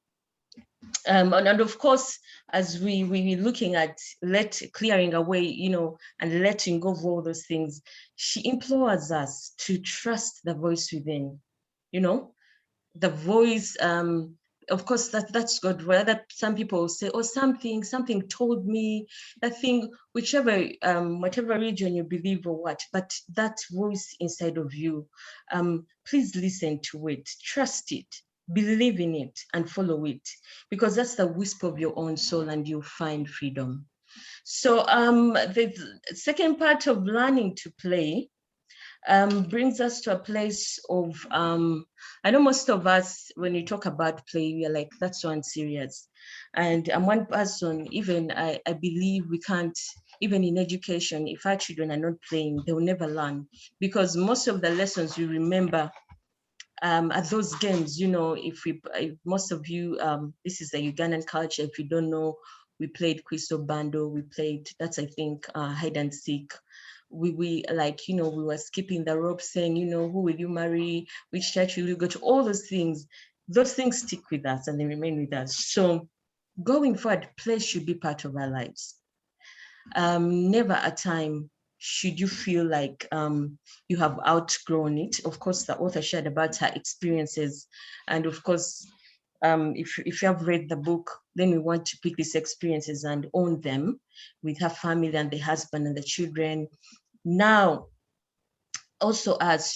of course, as we looking at clearing away, and letting go of all those things, she implores us to trust the voice within, the voice, of course, that's God. Whether some people say, oh, something told me, that thing, whichever, whatever religion you believe or what, but that voice inside of you, please listen to it, trust it, believe in it, and follow it, because that's the whisper of your own soul, and you'll find freedom. So the second part of learning to play brings us to a place of, I know most of us, when you talk about play, we are like, that's so unserious. And I'm one person, even I believe we can't, even in education, if our children are not playing, they will never learn, because most of the lessons you remember at those games, if most of you, this is the Ugandan culture, if you don't know, we played Crystal Bando, we played, that's I think, hide and seek. We like, we were skipping the rope, saying, who will you marry, which church will you go to, all those things stick with us and they remain with us. So going forward, play should be part of our lives. Never a time should you feel like you have outgrown it. Of course, the author shared about her experiences, and of course, if you have read the book, then we want to pick these experiences and own them with her family and the husband and the children. Now, also as,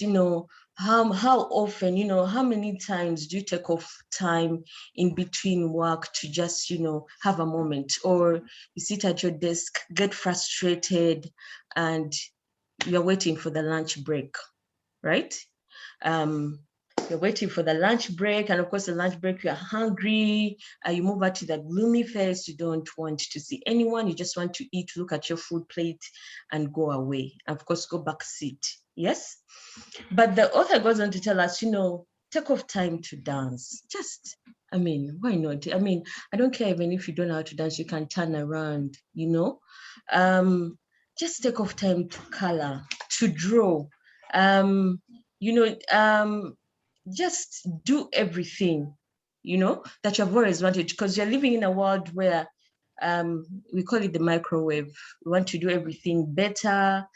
how often, how many times do you take off time in between work to just, have a moment, or you sit at your desk, get frustrated, and you're waiting for the lunch break, right? You're waiting for the lunch break, and of course the lunch break, you're hungry, you move out to that gloomy face, you don't want to see anyone, you just want to eat, look at your food plate and go away, and of course go back sit. Yes, but the author goes on to tell us, take off time to dance. Just, why not? I don't care even if you don't know how to dance, you can turn around, just take off time to color, to draw, just do everything, that you've always wanted, because you're living in a world where we call it the microwave. We want to do everything better,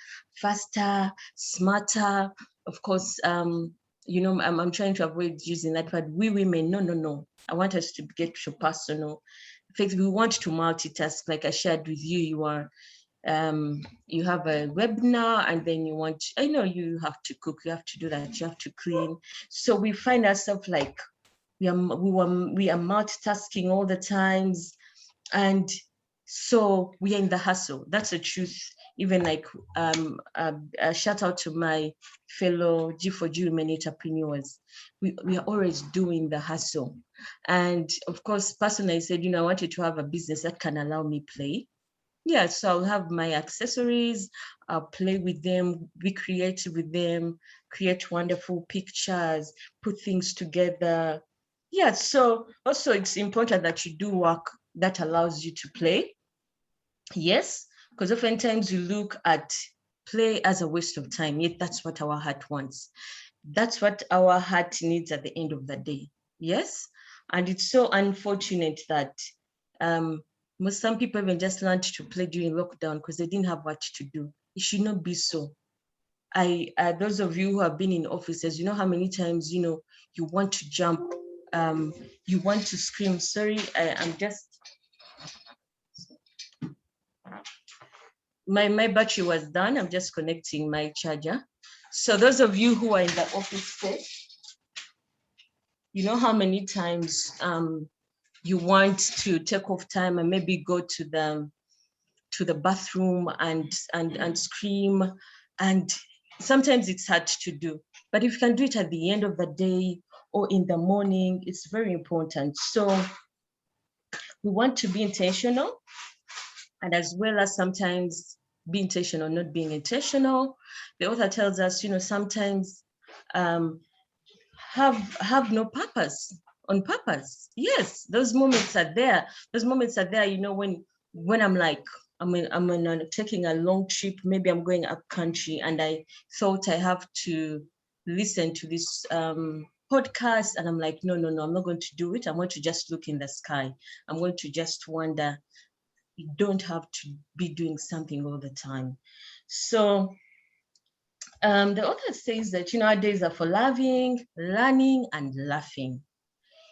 faster, smarter. Of course, I'm trying to avoid using that word. We women, no. I want us to get to personal. In fact, we want to multitask. Like I shared with you, you have a webinar, and then you have to cook, you have to do that, you have to clean. So we find ourselves like we are multitasking all the times, and so we are in the hustle. That's the truth. Even like a shout out to my fellow G4G women entrepreneurs. We are always doing the hustle. And of course, personally, I said, I wanted to have a business that can allow me play. Yeah, so I'll have my accessories, I'll play with them, be creative with them, create wonderful pictures, put things together. Yeah, so also it's important that you do work that allows you to play. Yes, because oftentimes you look at play as a waste of time, yet that's what our heart wants. That's what our heart needs at the end of the day. Yes, and it's so unfortunate that some people even just learned to play during lockdown because they didn't have what to do. It should not be so. Those of you who have been in offices, you know how many times, you want to jump, you want to scream. Sorry, I'm just, my battery was done. I'm just connecting my charger. So those of you who are in the office space, You know how many times you want to take off time and maybe go to the bathroom and scream, and sometimes it's hard to do. But if you can do it at the end of the day or in the morning, it's very important. So we want to be intentional, and as well as sometimes be intentional, not being intentional. The author tells us, sometimes have no purpose on purpose. Yes, those moments are there. Those moments are there, when I'm like, I'm taking a long trip, maybe I'm going up country, and I thought I have to listen to this podcast, and I'm like, no, I'm not going to do it. I'm going to just look in the sky. I'm going to just wonder. You don't have to be doing something all the time. So the author says that, our days are for loving, learning, and laughing.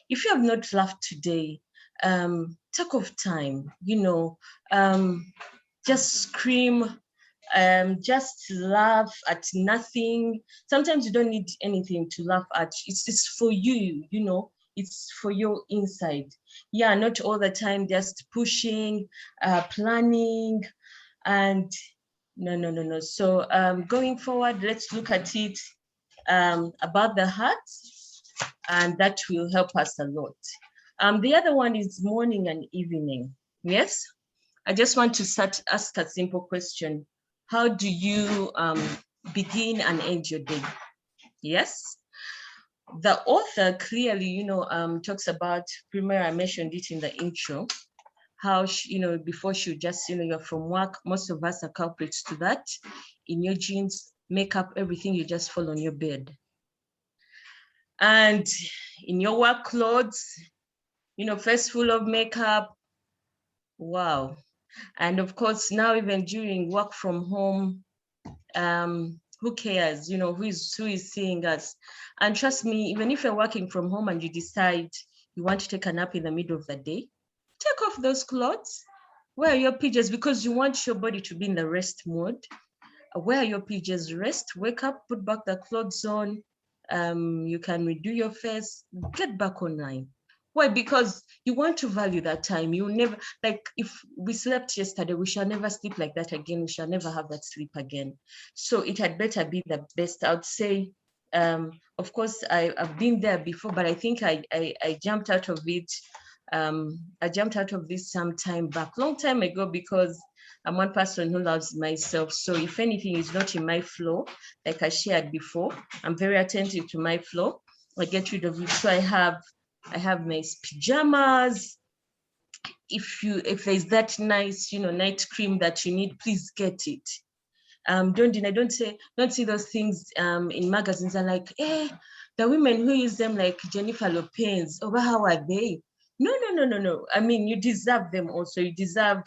If you have not laughed today, take off time, just scream, just laugh at nothing. Sometimes you don't need anything to laugh at. It's for you, it's for your inside. Yeah, not all the time just pushing, planning, and no. So going forward, let's look at it about the heart, and that will help us a lot. The other one is morning and evening. Yes, I just want to ask a simple question. How do you begin and end your day? Yes. The author clearly, talks about, Primera, I mentioned it in the intro, how, before she just, you're from work, most of us are culprits to that. In your jeans, makeup, everything, you just fall on your bed. And in your work clothes, face full of makeup. Wow. And of course, now even during work from home, who cares, who is seeing us? And trust me, even if you're working from home and you decide you want to take a nap in the middle of the day, take off those clothes, wear your PJs, because you want your body to be in the rest mode. Wear your PJs, rest, wake up, put back the clothes on. You can redo your face, get back online. Why? Because you want to value that time. You never, like, if we slept yesterday, we shall never sleep like that again. We shall never have that sleep again. So it had better be the best. I would say, of course, I've been there before, but I think I jumped out of it. I jumped out of this some time back, long time ago, because I'm one person who loves myself. So if anything is not in my flow, like I shared before, I'm very attentive to my flow. I get rid of it. So I have nice pajamas. If there's that nice, night cream that you need, please get it. Don't see those things in magazines and like, the women who use them, like Jennifer Lopez, how are they? No. I mean, you deserve them also. You deserve,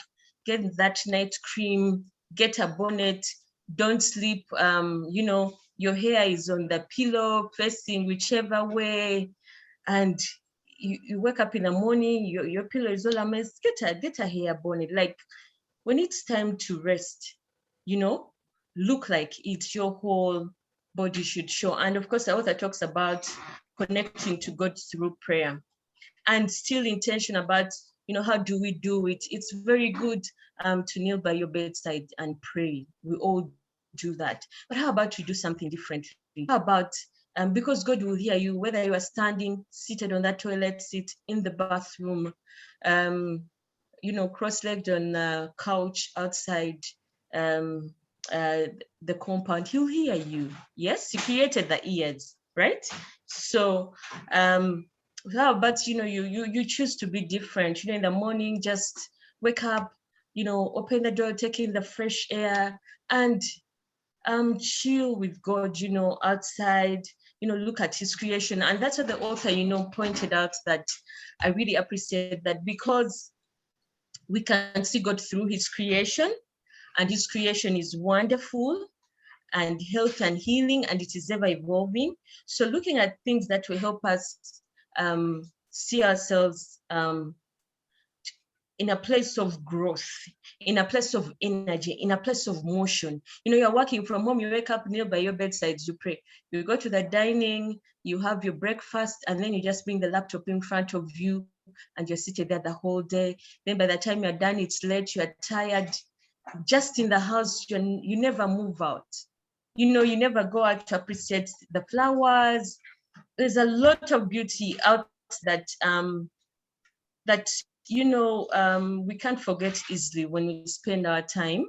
get that night cream, get a bonnet, don't sleep, your hair is on the pillow, facing whichever way, and you wake up in the morning, your pillow is all a mess. Get a hair bonnet. Like, when it's time to rest, look like it, your whole body should show. And of course, the author talks about connecting to God through prayer, and still intention about, how do we do it? It's very good to kneel by your bedside and pray. We all do that. But how about you do something differently? How about, because God will hear you, whether you are standing, seated on that toilet seat, in the bathroom, cross-legged on the couch outside the compound, he'll hear you. Yes, he created the ears, right? So how about, you choose to be different, in the morning, just wake up, open the door, take in the fresh air, and chill with God, outside, look at his creation. And that's what the author, pointed out, that I really appreciate that, because we can see God through his creation, and his creation is wonderful and health and healing, and it is ever evolving. So looking at things that will help us see ourselves in a place of growth, in a place of energy, in a place of motion. You're working from home, you wake up nearby your bedside, you pray. You go to the dining, you have your breakfast, and then you just bring the laptop in front of you and you're seated there the whole day. Then by the time you're done, it's late, you're tired. Just in the house, you never move out. You never go out to appreciate the flowers. There's a lot of beauty out that we can't forget easily when we spend our time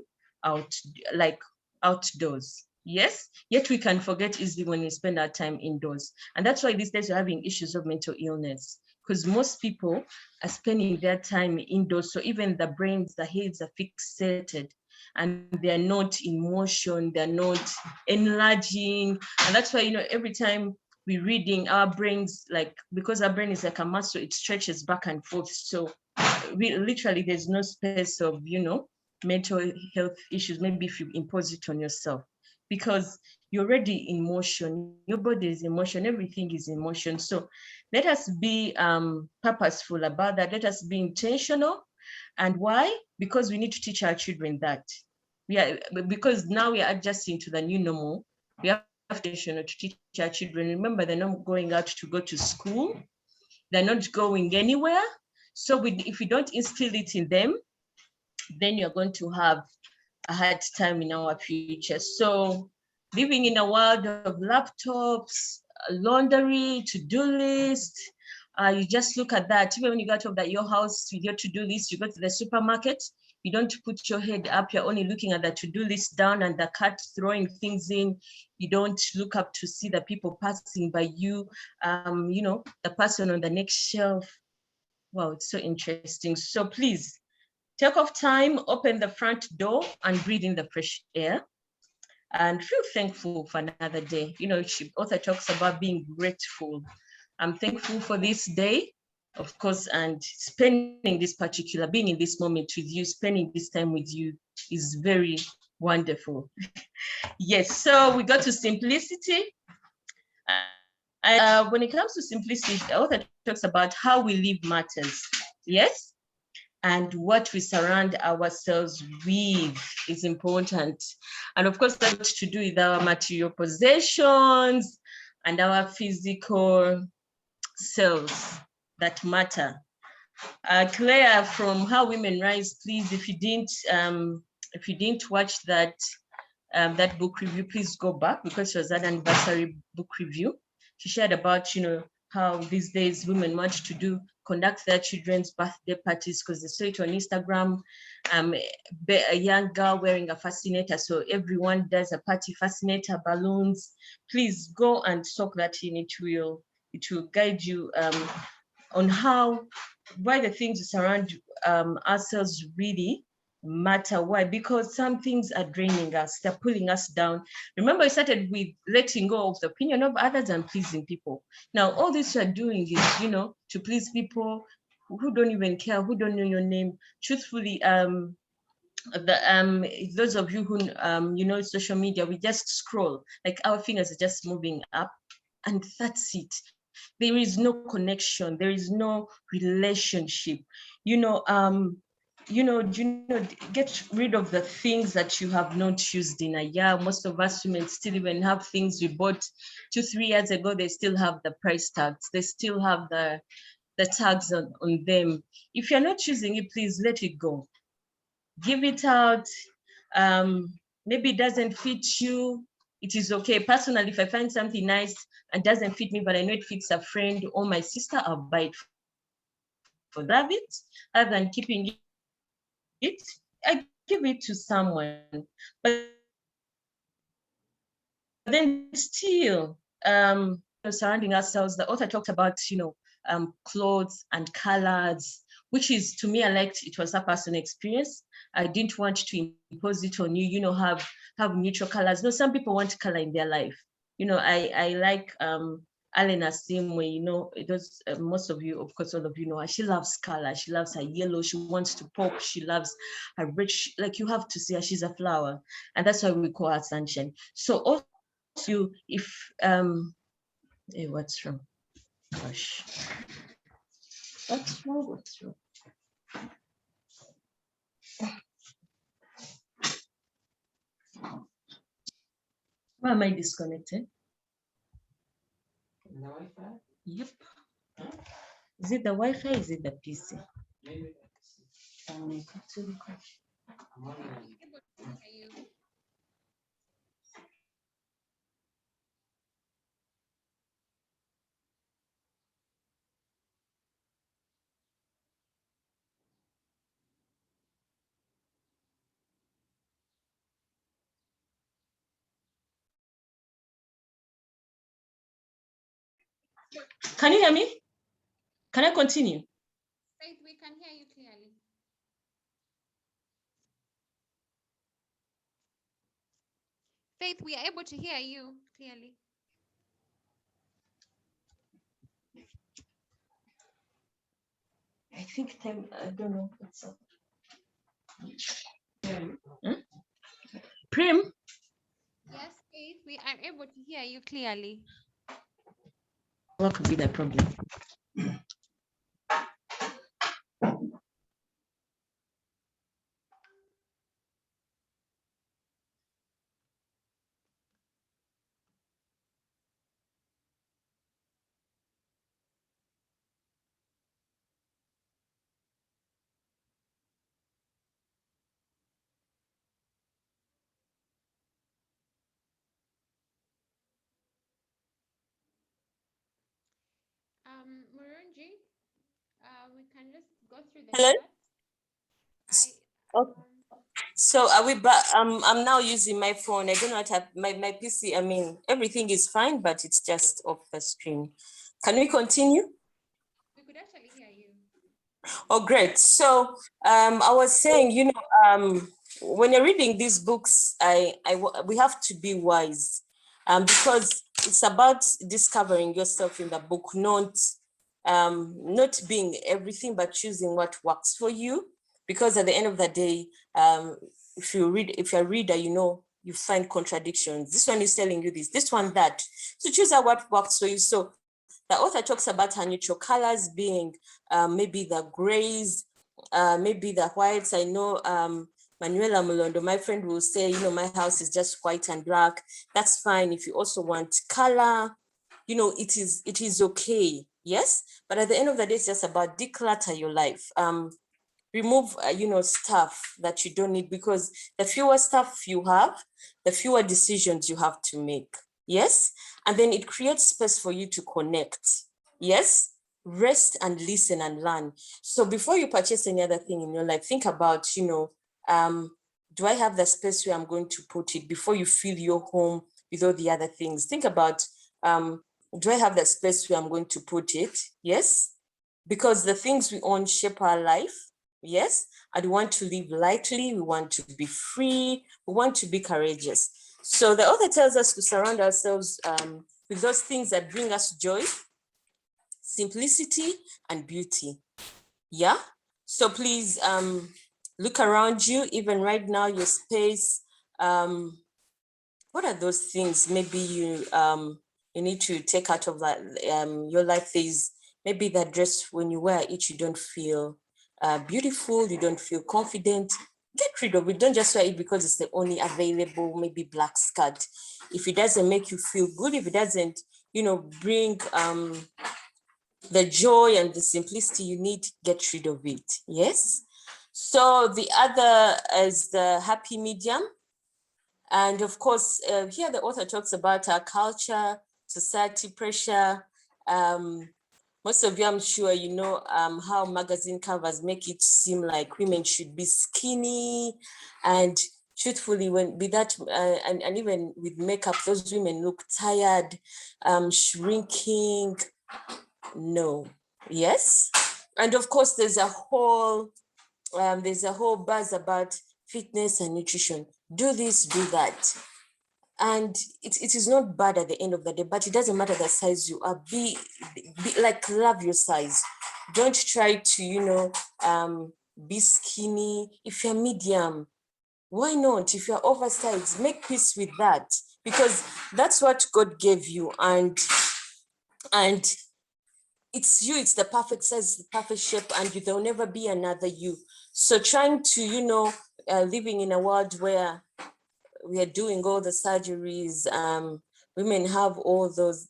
outdoors. Yes, yet we can forget easily when we spend our time indoors. And that's why these days we're having issues of mental illness, because most people are spending their time indoors. So even the brains, the heads are fixated and they're not in motion, they're not enlarging. And that's why, every time we're reading, our brains, because our brain is like a muscle, it stretches back and forth. So there's no space of, mental health issues, maybe if you impose it on yourself, because you're already in motion, your body is in motion, everything is in motion. So let us be purposeful about that. Let us be intentional. And why? Because we need to teach our children that. Because now we are adjusting to the new normal. We have to teach our children. Remember, they're not going out to go to school. They're not going anywhere. So if we don't instill it in them, then you're going to have a hard time in our future. So living in a world of laptops, laundry, to-do list, you just look at that. Even when you go out of your house with your to-do list, you go to the supermarket, you don't put your head up, you're only looking at the to-do list down and the cart throwing things in. You don't look up to see the people passing by you, the person on the next shelf. Wow, it's so interesting. So please, take off time, open the front door and breathe in the fresh air and feel thankful for another day. She also talks about being grateful. I'm thankful for this day, of course, and being in this moment with you, spending this time with you is very wonderful. Yes, so we got to simplicity. When it comes to simplicity, the author talks about how we live matters. Yes? And what we surround ourselves with is important. And of course, that's to do with our material possessions and our physical selves that matter. Claire from How Women Rise, please, if you didn't watch that book review, please go back, because it was an anniversary book review. She shared about, how these days women want to conduct their children's birthday parties because they saw it on Instagram. A young girl wearing a fascinator, so everyone does a party, fascinator, balloons. Please go and soak that in. It will guide you on why the things we surround ourselves really matter. Why? Because some things are draining us, they're pulling us down. Remember, I started with letting go of the opinion of others and pleasing people. Now all this you're doing is to please people who don't even care, who don't know your name. Truthfully, those of you who social media, we just scroll, like our fingers are just moving up and that's it. There is no connection, there is no relationship. Get rid of the things that you have not used in a year. Most of us women still even have things we bought 2-3 years ago. They still have the price tags. They still have the tags on them. If you're not choosing it, please let it go. Give it out. Maybe it doesn't fit you. It is okay. Personally, if I find something nice and doesn't fit me, but I know it fits a friend or my sister, I'll buy it for that bit, other than keeping it. I give it to someone. But then still, surrounding ourselves, the author talked about, clothes and colors, which is, to me, I liked. It was a personal experience. I didn't want to impose it on you, have neutral colors. No, some people want color in their life. I like Alena Simwe, it does, most of you, of course, all of you know her. She loves color. She loves her yellow. She wants to pop. She loves her rich, like you have to see her. She's a flower. And that's why we call her sunshine. So also, if, hey, what's wrong? Gosh. What's wrong? Why am I disconnected? The Wi-Fi? Yep. Is it the Wi-Fi? Is it the PC? Maybe. I'm wondering. Can you hear me? Can I continue? Faith, we can hear you clearly. Faith, we are able to hear you clearly. I think time, I don't know what's up. Prim? Yes, Faith, we are able to hear you clearly. What could be the problem? Murunji, we can just go through the Hello? chat. Okay. So are we back? I'm now using my phone. I don't know what my PC. I mean, everything is fine, but it's just off the screen. Can we continue? We could actually hear you. Oh, great. So I was saying, when you're reading these books, we have to be wise, because it's about discovering yourself in the book, not being everything, but choosing what works for you. Because at the end of the day, if you're a reader, you find contradictions. This one is telling you this one that. So choose what works for you. So the author talks about her neutral colors being maybe the grays, maybe the whites. I know Manuela Mulondo, my friend, will say, my house is just white and black. That's fine. If you also want color, it is okay. Yes. But at the end of the day, it's just about declutter your life. Remove, stuff that you don't need, because the fewer stuff you have, the fewer decisions you have to make. Yes. And then it creates space for you to connect. Yes. Rest and listen and learn. So before you purchase any other thing in your life, think about, do I have the space where I'm going to put it before you fill your home with all the other things? Think about, do I have the space where I'm going to put it? Yes. Because the things we own shape our life. Yes. And we want to live lightly. We want to be free. We want to be courageous. So the author tells us to surround ourselves with those things that bring us joy, simplicity, and beauty. Yeah. So please look around you, even right now, your space. What are those things maybe you need to take out of your life? Is maybe that dress, when you wear it, you don't feel beautiful, you don't feel confident. Get rid of it. Don't just wear it because it's the only available, maybe black skirt. If it doesn't make you feel good, if it doesn't, bring the joy and the simplicity you need, get rid of it. Yes. So the other is the happy medium. And of course, here the author talks about our culture, society pressure. Most of you, I'm sure, how magazine covers make it seem like women should be skinny. And truthfully, and even with makeup, those women look tired, shrinking. No. Yes. And of course, there's a whole buzz about fitness and nutrition. Do this, do that. And it is not bad at the end of the day, but it doesn't matter the size you are. Be like, love your size. Don't try to, be skinny. If you're medium, why not? If you're oversized, make peace with that, because that's what God gave you. And it's you, it's the perfect size, the perfect shape, and there'll never be another you. So trying to, living in a world where we are doing all the surgeries, women have all those,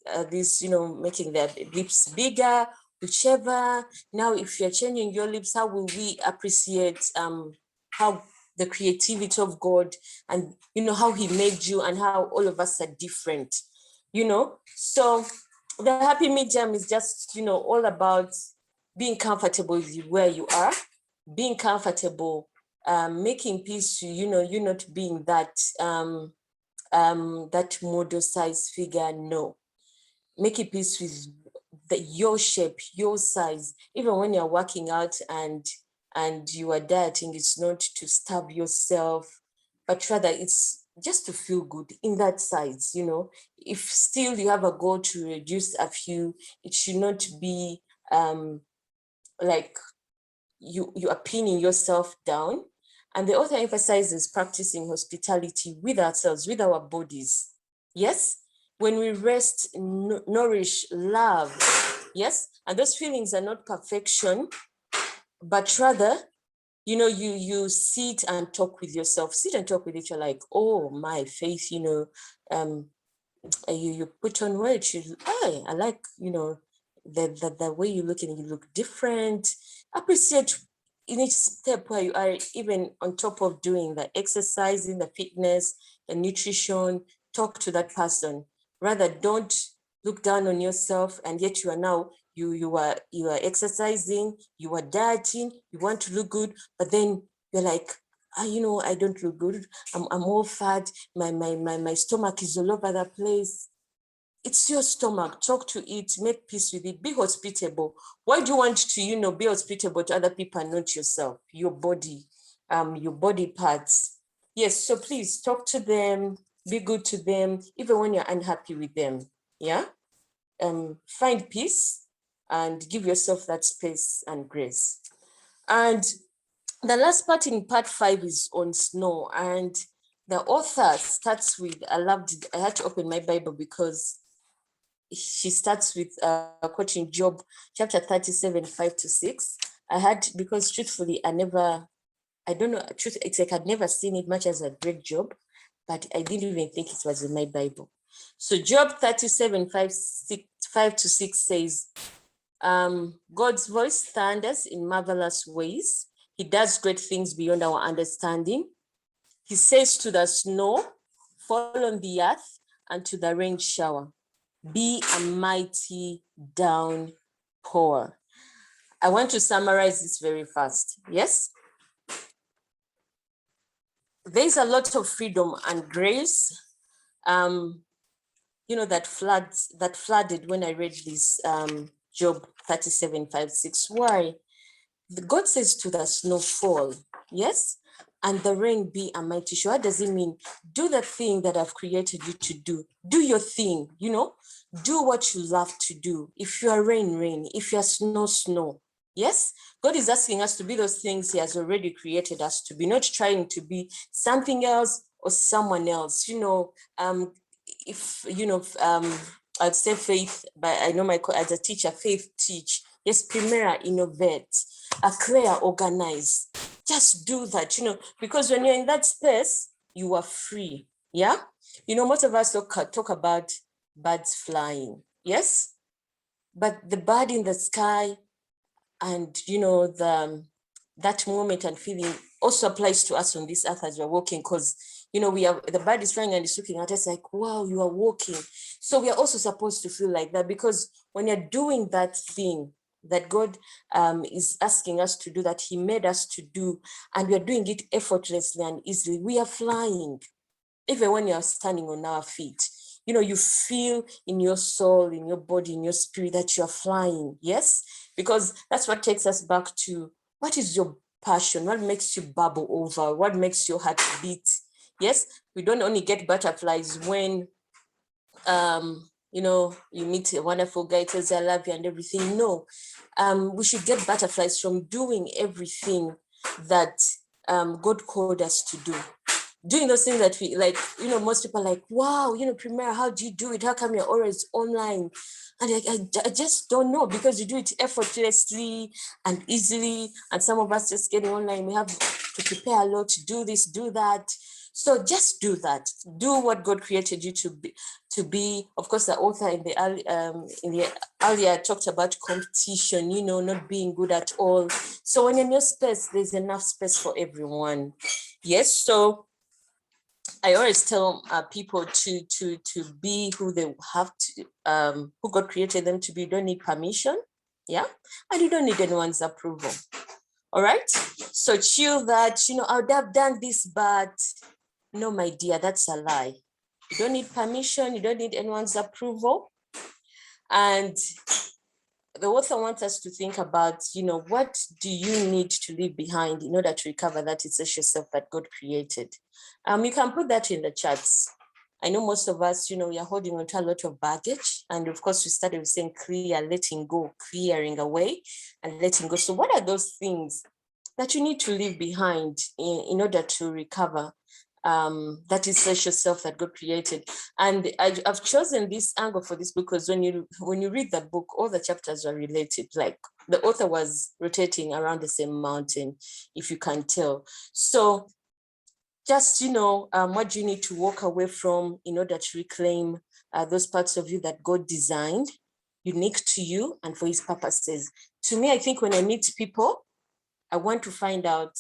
making their lips bigger, whichever. Now, if you're changing your lips, how will we appreciate how the creativity of God and, how he made you and how all of us are different, So the happy medium is just, all about being comfortable with where you are, being comfortable, making peace to, you not being that that model size figure. No, making peace with your shape, your size. Even when you're working out and you are dieting, it's not to starve yourself, but rather it's just to feel good in that size. If still you have a goal to reduce a few, it should not be like you are pinning yourself down. And the author emphasizes practicing hospitality with ourselves, with our bodies. Yes, when we rest, nourish, love. Yes, and those feelings are not perfection, but rather, you sit and talk with yourself, sit and talk with each other like, oh, my faith, you put on weight, I like, the way you look and you look different. Appreciate in each step where you are, even on top of doing the exercising, the fitness, the nutrition. Talk to that person. Rather, don't look down on yourself, and yet you are now, you are exercising, you are dieting, you want to look good, but then you're like, I don't look good. I'm all fat. My stomach is all over the place. It's your stomach. Talk to it, make peace with it, be hospitable. Why do you want to, be hospitable to other people and not yourself, your body parts? Yes, so please talk to them, be good to them, even when you're unhappy with them. Yeah. Find peace and give yourself that space and grace. And the last part in part 5 is on snow. And the author starts with, I had to open my Bible because she starts with quoting Job chapter 37, 5-6. Because truthfully, I don't know, it's like I'd never seen it much as a great Job, but I didn't even think it was in my Bible. So Job 37, 5-6 says, God's voice thunders in marvelous ways. He does great things beyond our understanding. He says to the snow, fall on the earth, and to the rain shower, be a mighty downpour. I want to summarize this very fast. Yes? There's a lot of freedom and grace, that flooded when I read this Job 37, 5-6. Why? God says to the snow, fall, yes? And the rain, be a mighty shower. What does it mean? Do the thing that I've created you to do. Do your thing, do what you love to do. If you are rain, rain. If you are snow, snow. Yes? God is asking us to be those things he has already created us to be, not trying to be something else or someone else. I'd say faith, but I know as a teacher, faith teach. Yes, primera, innovate. Clear, organize. Just do that, because when you're in that space, you are free. Yeah. Most of us talk about birds flying. Yes. But the bird in the sky and, that moment and feeling also applies to us on this earth as we're walking, because, the bird is flying and it's looking at us like, wow, you are walking. So we are also supposed to feel like that, because when you're doing that thing that God is asking us to do, that he made us to do, and we are doing it effortlessly and easily, we are flying. Even when you're standing on our feet, you feel in your soul, in your body, in your spirit that you're flying. Yes, because that's what takes us back to, what is your passion? What makes you bubble over? What makes your heart beat? Yes, we don't only get butterflies when you meet a wonderful guy, tells you I love you and everything. No, we should get butterflies from doing everything that God called us to do. doing those things that we like, most people are like, wow, Premier, how do you do it? How come you're always online? And I just don't know, because you do it effortlessly and easily. And some of us just getting online, we have to prepare a lot to do this, do that. So just do that. Do what God created you to be. Of course, the author in the earlier talked about competition, not being good at all. So when you're in your space, there's enough space for everyone. Yes. So I always tell people to be who they have to, who God created them to be. You don't need permission, yeah, and you don't need anyone's approval. All right, so chill that. I would have done this, but no, my dear, that's a lie. You don't need permission. You don't need anyone's approval, and the author wants us to think about, what do you need to leave behind in order to recover that essential self that God created? You can put that in the chats. I know most of us, we are holding on to a lot of baggage. And of course, we started with saying clear, letting go, clearing away and letting go. So what are those things that you need to leave behind in order to recover that essential self that God created? And I've chosen this angle for this book because when you read the book, all the chapters are related. Like the author was rotating around the same mountain, if you can tell. So just, what do you need to walk away from in order to reclaim those parts of you that God designed, unique to you and for his purposes? To me, I think when I meet people, I want to find out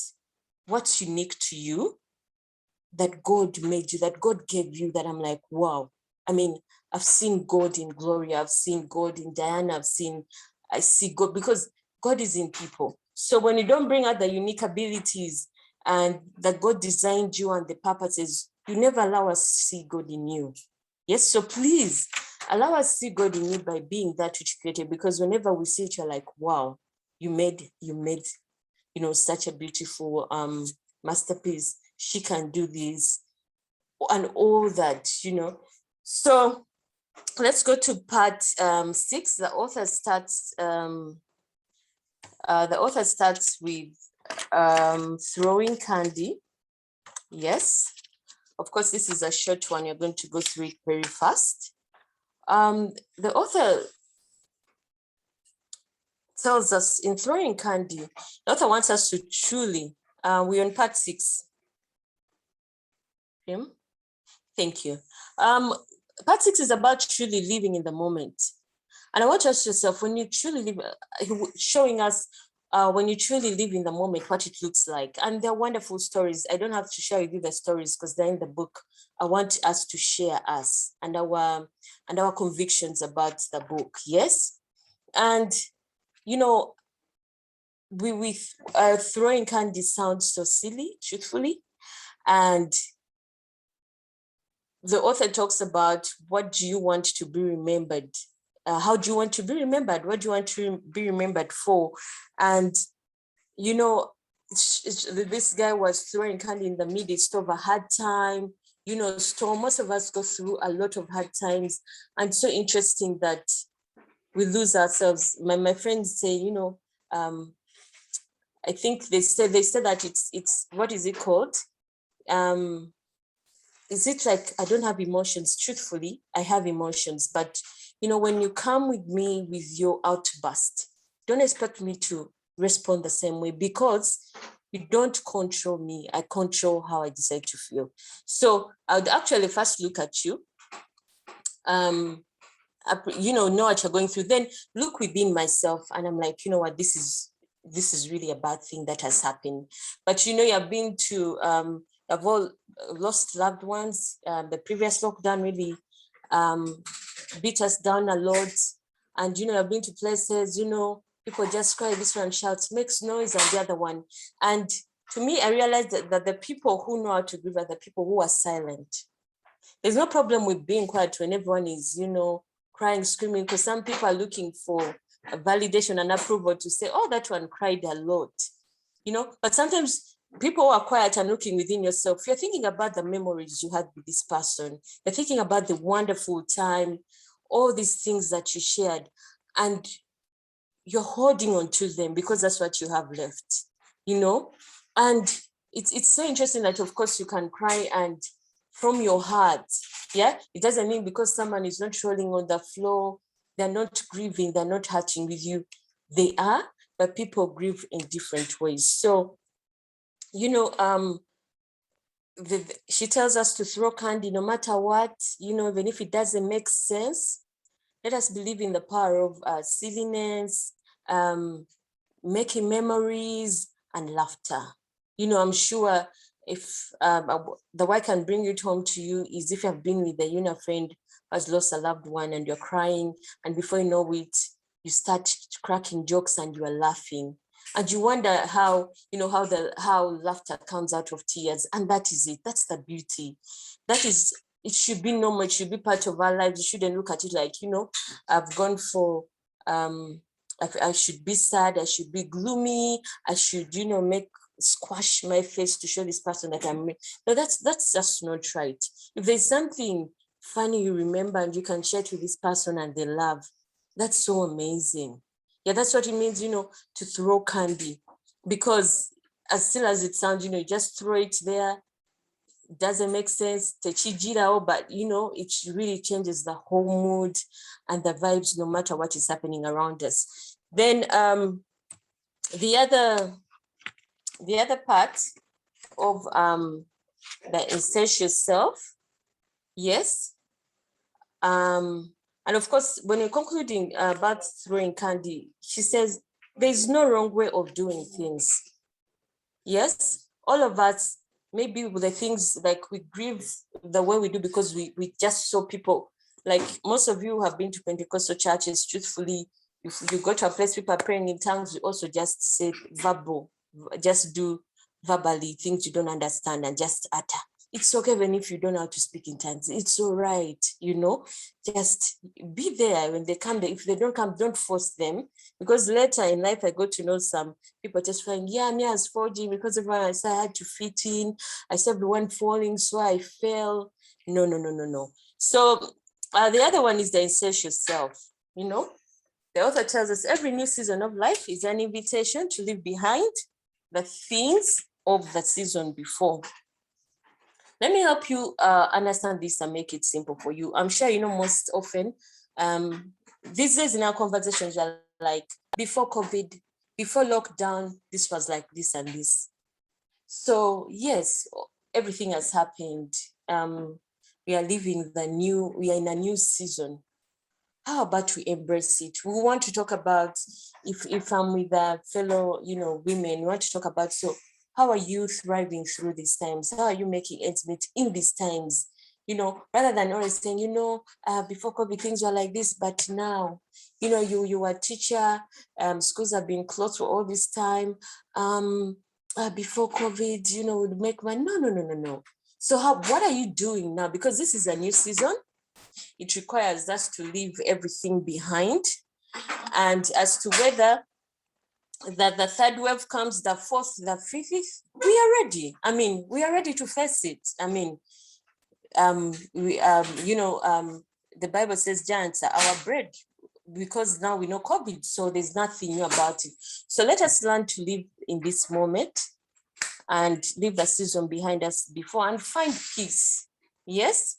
what's unique to you, that God made you, that God gave you, that I'm like, wow. I mean, I've seen God in Gloria, I've seen God in Diana, I see God, because God is in people. So when you don't bring out the unique abilities and that God designed you and the purposes, you never allow us to see God in you. Yes, so please allow us to see God in you by being that which created, because whenever we see it, you're like, wow, you made, such a beautiful masterpiece. She can do this and all that, So let's go to part 6. The author starts with throwing candy. Yes, of course, this is a short one. You're going to go through it very fast. The author tells us in throwing candy, the author wants us to truly, we're on part 6. Thank you. Part 6 is about truly living in the moment. And I want to ask yourself, when you truly live, showing us when you truly live in the moment, what it looks like. And they're wonderful stories. I don't have to share with you the stories because they're in the book. I want us to share us and our convictions about the book. Yes. And, throwing candy sounds so silly, truthfully. And the author talks about, what do you want to be remembered? How do you want to be remembered? What do you want to be remembered for? And, this guy was throwing candy in the midst of a hard time, storm. Most of us go through a lot of hard times. And so interesting that we lose ourselves. My friends say, I think they said that it's what is it called? Is it like, I don't have emotions? Truthfully, I have emotions, but when you come with me with your outburst, don't expect me to respond the same way, because you don't control me. I control how I decide to feel. So I would actually first look at you, know what you're going through, then look within myself, and I'm like, what, this is really a bad thing that has happened. But you've been to I've all lost loved ones. The previous lockdown really beat us down a lot. And, I've been to places, people just cry, this one shouts, makes noise, and the other one. And to me, I realized that the people who know how to grieve are the people who are silent. There's no problem with being quiet when everyone is, crying, screaming, because some people are looking for a validation and approval to say, oh, that one cried a lot, but sometimes people who are quiet and looking within yourself, you're thinking about the memories you had with this person. You're thinking about the wonderful time, all these things that you shared, and you're holding on to them because that's what you have left, And it's so interesting that, of course, you can cry and from your heart. Yeah, it doesn't mean because someone is not rolling on the floor, they're not grieving, they're not hurting with you. They are, but people grieve in different ways. So, you know, she tells us to throw candy no matter what, you know, even if it doesn't make sense. Let us believe in the power of silliness, making memories, and laughter. You know, I'm sure if the way I can bring it home to you is if you've been with a friend who has lost a loved one and you're crying, and before you know it, you start cracking jokes and you are laughing. And you wonder how, you know, how laughter comes out of tears. And that is it. That's the beauty. That is, it should be normal. It should be part of our lives. You shouldn't look at it like, you know, I've gone for, I should be sad. I should be gloomy. I should, you know, squash my face to show this person that I'm. No, that's just not right. If there's something funny you remember and you can share it with this person and they love, that's so amazing. Yeah, that's what it means, you know, to throw candy, because as silly as it sounds, you know, you just throw it there. It doesn't make sense, but you know, it really changes the whole mood and the vibes, no matter what is happening around us. Then the other part of the essential self, yes. And of course, when you're concluding about throwing candy, she says, there's no wrong way of doing things. Yes, all of us, maybe with the things like we grieve the way we do because we just saw people, like most of you have been to Pentecostal churches, truthfully, if you go to a place people are praying in tongues, we also just say just do verbally things you don't understand and just utter. It's okay even if you don't know how to speak in tongues. It's all right, you know, just be there when they come. If they don't come, don't force them, because later in life, I got to know some people just find, yeah, me as 4G because everyone I said I had to fit in. I said the one falling, so I fell. No. So the other one is the essential self, you know. The author tells us every new season of life is an invitation to leave behind the things of the season before. Let me help you understand this and make it simple for you. I'm sure you know most often, these days in our conversations are like, before COVID, before lockdown, this was like this and this. So yes, everything has happened. We are living we are in a new season. How about we embrace it? We want to talk about, if I'm with a fellow, you know, women, we want to talk about, so how are you thriving through these times? How are you making ends meet in these times? You know, rather than always saying, you know, before COVID things were like this, but now, you know, you were a teacher, schools have been closed for all this time. Before COVID, you know, would make money. No. So what are you doing now? Because this is a new season. It requires us to leave everything behind. And as to whether that the third wave comes, the fourth, the fifth, we are ready. I mean, we are ready to face it. I mean, the Bible says giants are our bread, because now we know COVID, so there's nothing new about it. So let us learn to live in this moment and leave the season behind us before and find peace. Yes.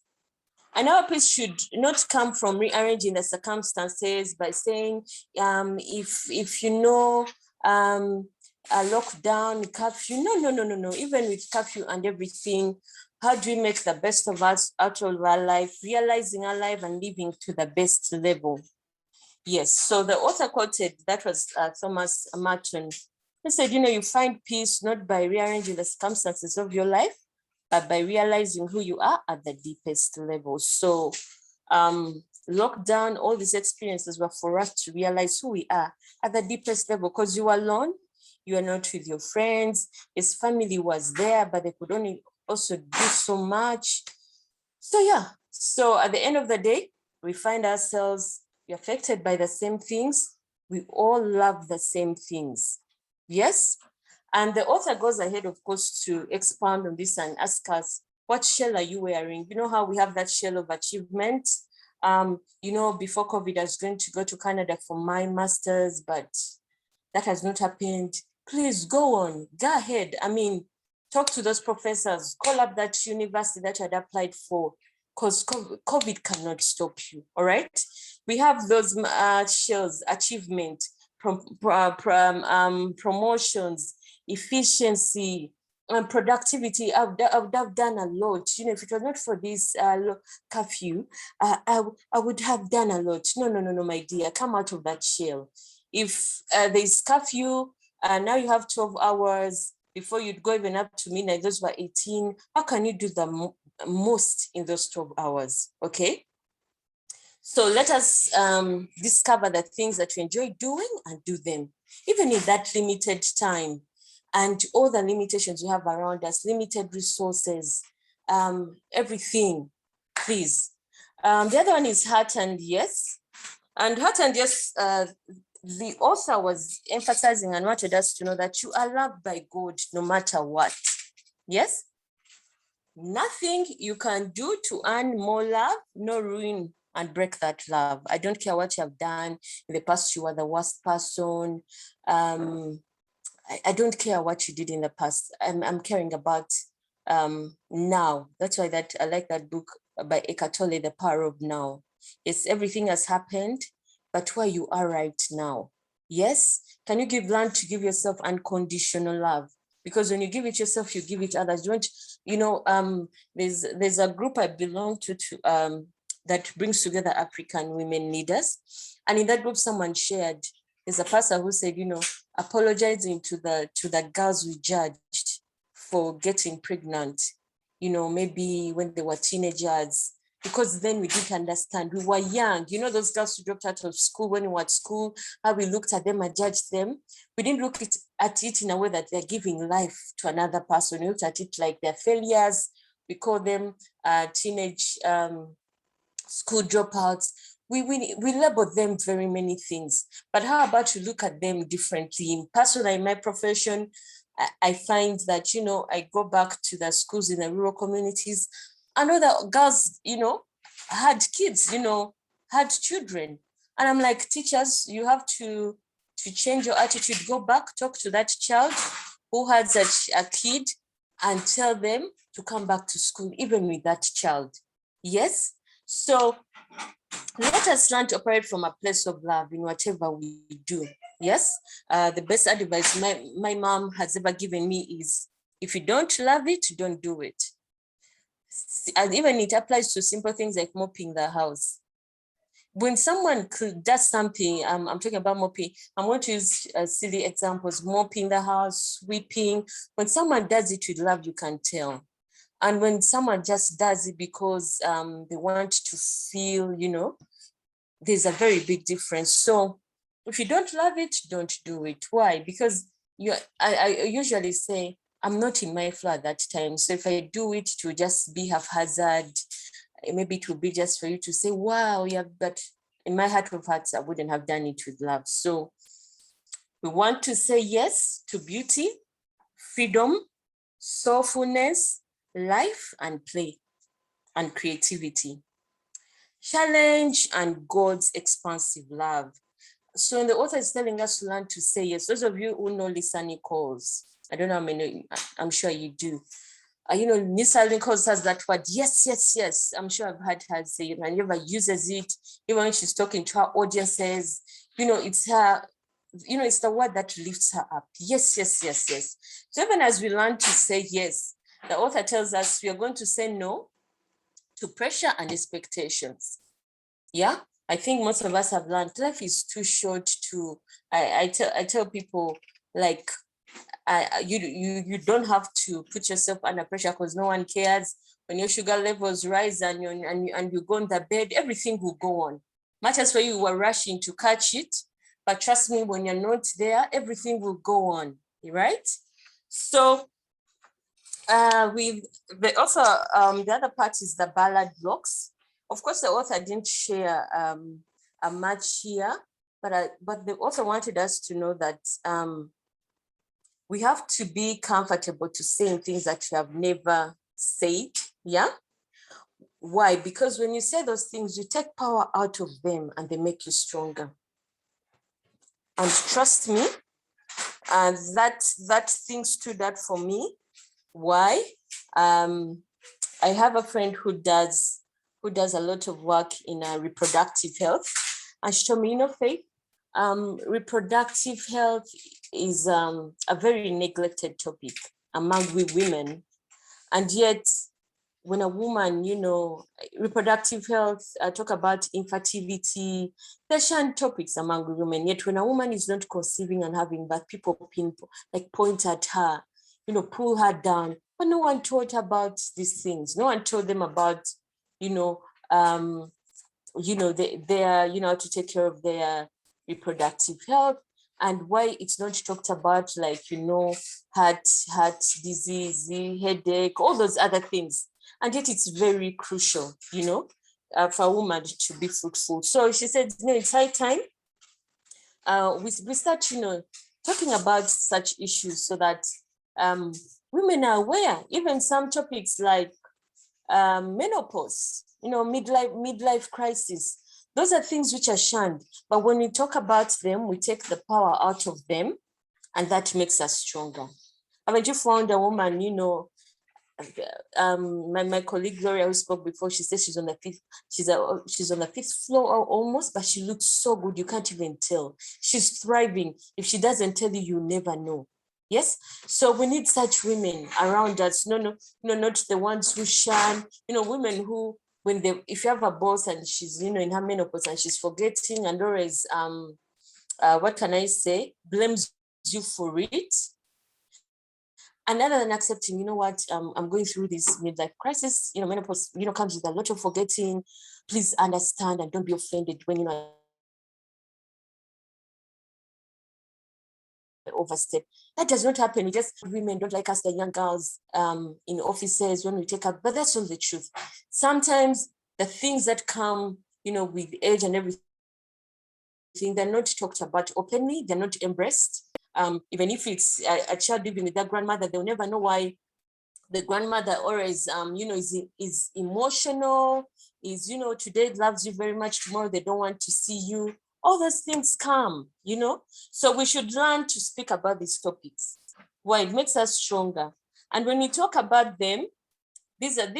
And our peace should not come from rearranging the circumstances by saying, if you know, a lockdown, curfew, no. Even with curfew and everything, how do we make the best of us out of our life, realizing our life and living to the best level? Yes, so the author quoted, that was Thomas Merton. He said, you know, you find peace not by rearranging the circumstances of your life, but by realizing who you are at the deepest level. So lockdown, all these experiences were for us to realize who we are at the deepest level, because you are alone, you are not with your friends. His family was there, but they could only also do so much. So yeah, so at the end of the day, we find ourselves affected by the same things. We all love the same things. Yes. And the author goes ahead, of course, to expand on this and ask us, what shell are you wearing? You know how we have that shell of achievement? You know, before COVID, I was going to go to Canada for my master's, but that has not happened. Please go on, go ahead. I mean, talk to those professors, call up that university that you had applied for, because COVID cannot stop you, all right? We have those shells, achievement, promotions, efficiency, and productivity. I would have done a lot. You know, if it was not for this curfew, I would have done a lot. No, my dear, come out of that shell. If there's curfew, now you have 12 hours before you'd go even up to midnight, those were 18. How can you do the most in those 12 hours, okay? So let us discover the things that you enjoy doing and do them, even in that limited time and all the limitations we have around us, limited resources, everything, please. The other one is Heart and Yes. And Heart and Yes, the author was emphasizing and wanted us to know that you are loved by God no matter what. Yes? Nothing you can do to earn more love, no ruin and break that love. I don't care what you have done. In the past, you were the worst person. I don't care what you did in the past. I'm caring about now. That's why I like that book by Eckhart Tolle, The Power of Now. Yes, everything has happened, but where you are right now. Yes, can you learn to give yourself unconditional love? Because when you give it yourself, you give it others. There's a group I belong to that brings together African women leaders. And in that group, someone shared, there's a pastor who said, apologizing to the girls we judged for getting pregnant, maybe when they were teenagers, because then we didn't understand. We were young. Those girls who dropped out of school when we were at school, how we looked at them and judged them. We didn't look at it in a way that they're giving life to another person. We looked at it like they're failures. We call them teenage school dropouts. We label them very many things. But how about you look at them differently? Personally, in my profession, I find that, I go back to the schools in the rural communities. I know that girls, had kids, had children. And I'm like, teachers, you have to change your attitude. Go back, talk to that child who has a kid and tell them to come back to school, even with that child. Yes? So let us learn to operate from a place of love in whatever we do. Yes? The best advice my mom has ever given me is, if you don't love it, don't do it. And even it applies to simple things like mopping the house. When someone does something, I'm talking about mopping, I'm going to use silly examples, mopping the house, sweeping. When someone does it with love, you can tell. And when someone just does it because they want to feel, there's a very big difference. So if you don't love it, don't do it. Why? Because I usually say, I'm not in my flow at that time. So if I do it to just be haphazard, maybe it will be just for you to say, wow, yeah, but in my heart of hearts, I wouldn't have done it with love. So we want to say yes to beauty, freedom, soulfulness, life and play, and creativity. Challenge and God's expansive love. So the author is telling us to learn to say yes. Those of you who know Lisa Nichols, I don't know how many, I'm sure you do. Lisa Nichols has that word, yes, yes, yes. I'm sure I've heard her say it, and never uses it, even when she's talking to her audiences. It's her, it's the word that lifts her up. Yes, yes, yes, yes. So even as we learn to say yes, the author tells us we are going to say no to pressure and expectations. Yeah, I think most of us have learned life is too short to, I tell people, like, you don't have to put yourself under pressure because no one cares. When your sugar levels rise and you go on the bed, everything will go on. Much as for you were rushing to catch it, but trust me, when you're not there, everything will go on, right? So with the author, the other part is the ballad blocks. Of course, the author didn't share a much here, but the author wanted us to know that we have to be comfortable to saying things that you have never said. Yeah. Why? Because when you say those things, you take power out of them and they make you stronger. And trust me, and that thing stood out for me. Why? I have a friend who does a lot of work in reproductive health, and she told me, you know, Faith, reproductive health is a very neglected topic among we women, and yet when a woman, you know, reproductive health, talk about infertility, they're shunned topics among women. Yet when a woman is not conceiving and having birth, people point at her, you know, pull her down. But no one taught about these things. No one told them about, you know, their, you know, how to take care of their reproductive health, and why it's not talked about, like, you know, heart disease, headache, all those other things. And yet it's very crucial, you know, for a woman to be fruitful. So she said, you know, it's high time we start, you know, talking about such issues so that women are aware. Even some topics like menopause, you know, midlife crisis. Those are things which are shunned. But when we talk about them, we take the power out of them, and that makes us stronger. Haven't you found a woman, you know, my colleague Gloria, who spoke before, she says she's on the fifth, she's on the fifth floor almost, but she looks so good, you can't even tell. She's thriving. If she doesn't tell you, you never know. Yes, so we need such women around us. No, not the ones who shun. You know, women who, if you have a boss and she's, you know, in her menopause and she's forgetting and always what can I say, blames you for it. And other than accepting, you know what, I'm going through this midlife crisis, you know, menopause, you know, comes with a lot of forgetting. Please understand and don't be offended when, you know, overstep. That does not happen. We just, women don't like us, the young girls in offices when we take up, but that's not the truth. Sometimes the things that come, you know, with age and everything, they're not talked about openly, they're not embraced. Even if it's a child living with their grandmother, they'll never know why the grandmother always, you know, is emotional, is, you know, today loves you very much, tomorrow they don't want to see you. All those things come, you know. So we should learn to speak about these topics. Why? It makes us stronger. And when we talk about them, these are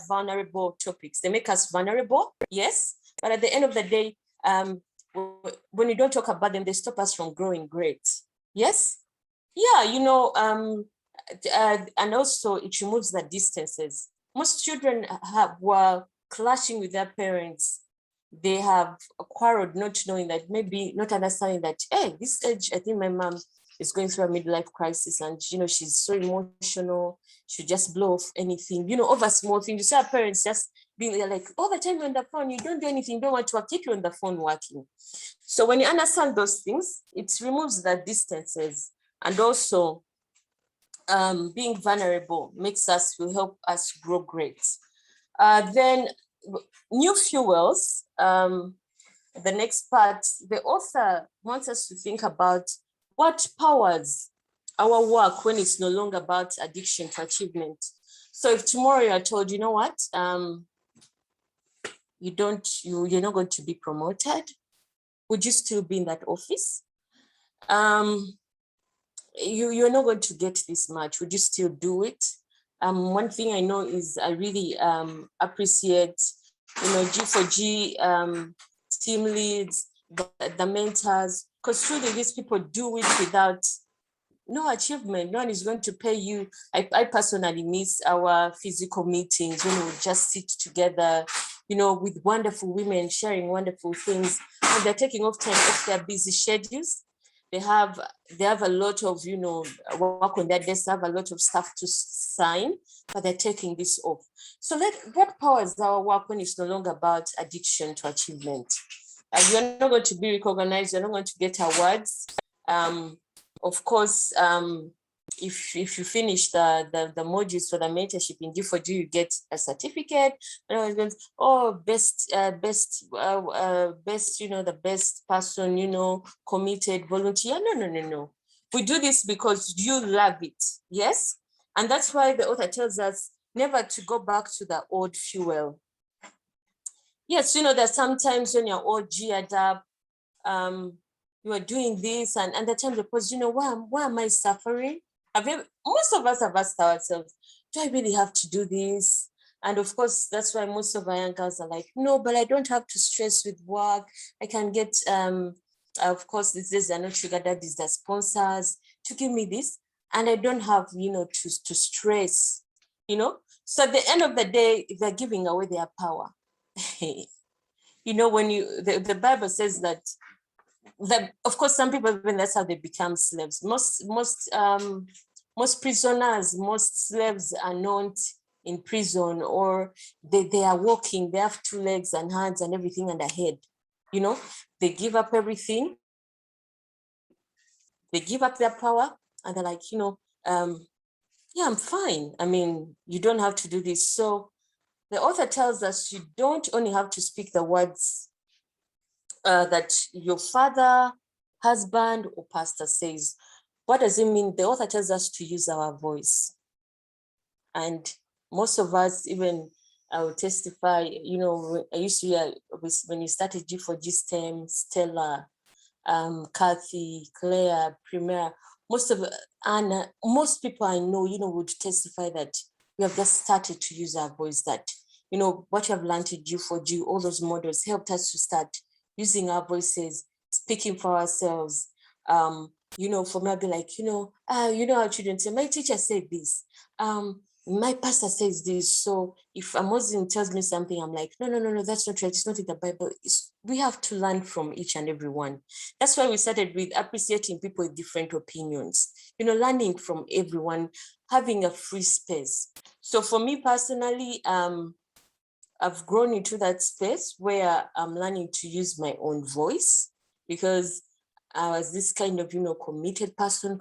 vulnerable topics. They make us vulnerable, yes. But at the end of the day, when you don't talk about them, they stop us from growing great. Yes? Yeah, you know, and also it removes the distances. Most children were clashing with their parents. They have quarreled, not knowing that, maybe not understanding that, hey, this age, I think my mom is going through a midlife crisis and, you know, she's so emotional. She just blow off anything, you know, over small things. You see our parents just being like, all the time you're on the phone, you don't do anything, you don't want to work, keep you on the phone working. So when you understand those things, it removes the distances. And also being vulnerable will help us grow great. Then new fuels, the next part, the author wants us to think about what powers our work when it's no longer about addiction to achievement. So if tomorrow you're told, you know what, you're not going to be promoted, would you still be in that office? You're not going to get this much, would you still do it? One thing I know is I really appreciate, you know, G4G team leads, the mentors, because truly these people do it without no achievement. No one is going to pay you. I personally miss our physical meetings when we would just sit together, you know, with wonderful women sharing wonderful things, and they're taking off time off their busy schedules. They have a lot of, you know, work on their desk, have a lot of stuff to sign, but they're taking this off. So what powers our work when it's no longer about addiction to achievement? You're not going to be recognized, you're not going to get awards. Of course, if you finish the modules for the mentorship in G4G, you get a certificate. Oh, best, you know, the best person, you know, committed volunteer. No. We do this because you love it, yes? And that's why the author tells us never to go back to the old fuel. Yes, you know, there's sometimes when you're all geared up, you are doing this, and the time the pause, you know, why am I suffering? Most of us have asked ourselves, do I really have to do this? And of course, that's why most of our young girls are like, no, but I don't have to stress with work. I can get, of course, these days are not sugar daddies, they're sponsors to give me this. And I don't have, to stress, So at the end of the day, they're giving away their power. When the Bible says that, of course, some people, even that's how they become slaves. Most prisoners, most slaves are not in prison, or they are walking, they have 2 legs and hands and everything and a head. They give up everything. They give up their power and they're like, yeah, I'm fine. I mean, you don't have to do this. So the author tells us you don't only have to speak the words that your father, husband, or pastor says. What does it mean? The author tells us to use our voice. And most of us, even I will testify, I used to hear when you started G4G STEM, Stella, Kathy, Claire, Premier, Anna, most people I know, would testify that we have just started to use our voice, that, what you have learned at G4G, all those models helped us to start using our voices, speaking for ourselves. For me, I'd be like, our children say, my teacher said this, my pastor says this. So if a Muslim tells me something, I'm like, no, that's not right. It's not in the Bible. We have to learn from each and every one. That's why we started with appreciating people with different opinions, learning from everyone, having a free space. So for me personally, I've grown into that space where I'm learning to use my own voice, because I was this kind of, committed person,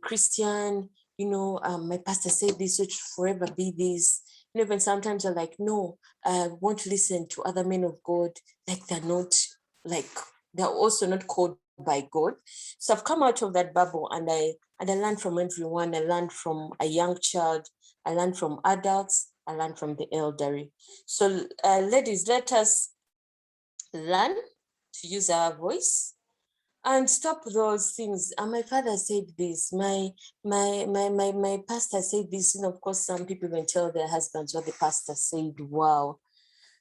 Christian, my pastor said this, it should forever be this. Even sometimes I'm like, no, I want to listen to other men of God, like they're also not called by God. So I've come out of that bubble and I learned from everyone. I learned from a young child, I learned from adults, I learned from the elderly. So ladies, let us learn to use our voice and stop those things. And my father said this, my pastor said this. And of course, some people even tell their husbands what the pastor said. Wow.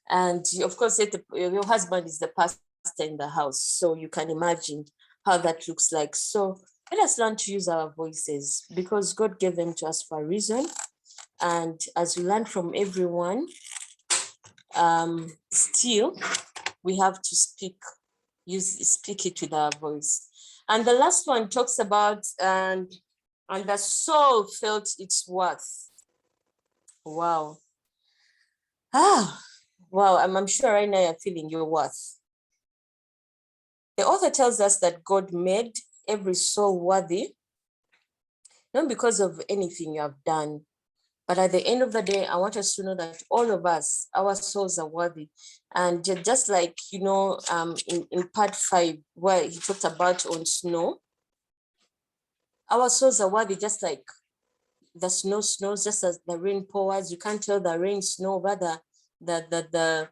And of course, your husband is the pastor in the house. So you can imagine how that looks like. So let us learn to use our voices, because God gave them to us for a reason. And as we learn from everyone, still we have to speak it with our voice. And the last one talks about and the soul felt its worth. Wow. Wow, I'm sure right now you're feeling your worth. The author tells us that God made every soul worthy, not because of anything you have done, but at the end of the day, I want us to know that all of us, our souls are worthy. And just like, in part 5, where he talked about on snow, our souls are worthy, just like the snow snows, just as the rain pours. You can't tell the rain snow, rather the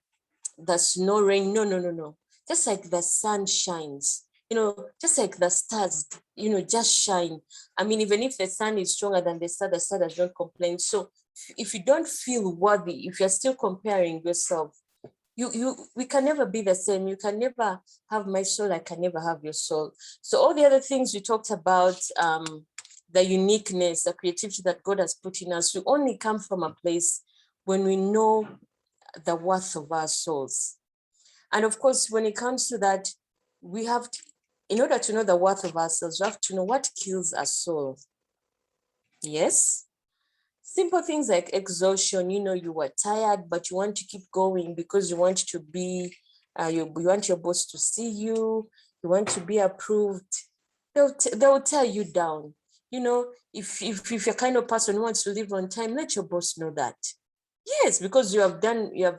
snow rain. No. Just like the sun shines, just like the stars, just shine. I mean, even if the sun is stronger than the star does not complain. So if you don't feel worthy, if you're still comparing yourself, we can never be the same. You can never have my soul, I can never have your soul. So all the other things we talked about, the uniqueness, the creativity that God has put in us, we only come from a place when we know the worth of our souls. And of course, when it comes to that, we have to, in order to know the worth of ourselves, we have to know what kills a soul. Yes. Simple things like exhaustion, you were tired, but you want to keep going because you want to be, you want your boss to see you, you want to be approved. They'll tear you down. If you're kind of person who wants to leave on time, let your boss know that. Yes, because you have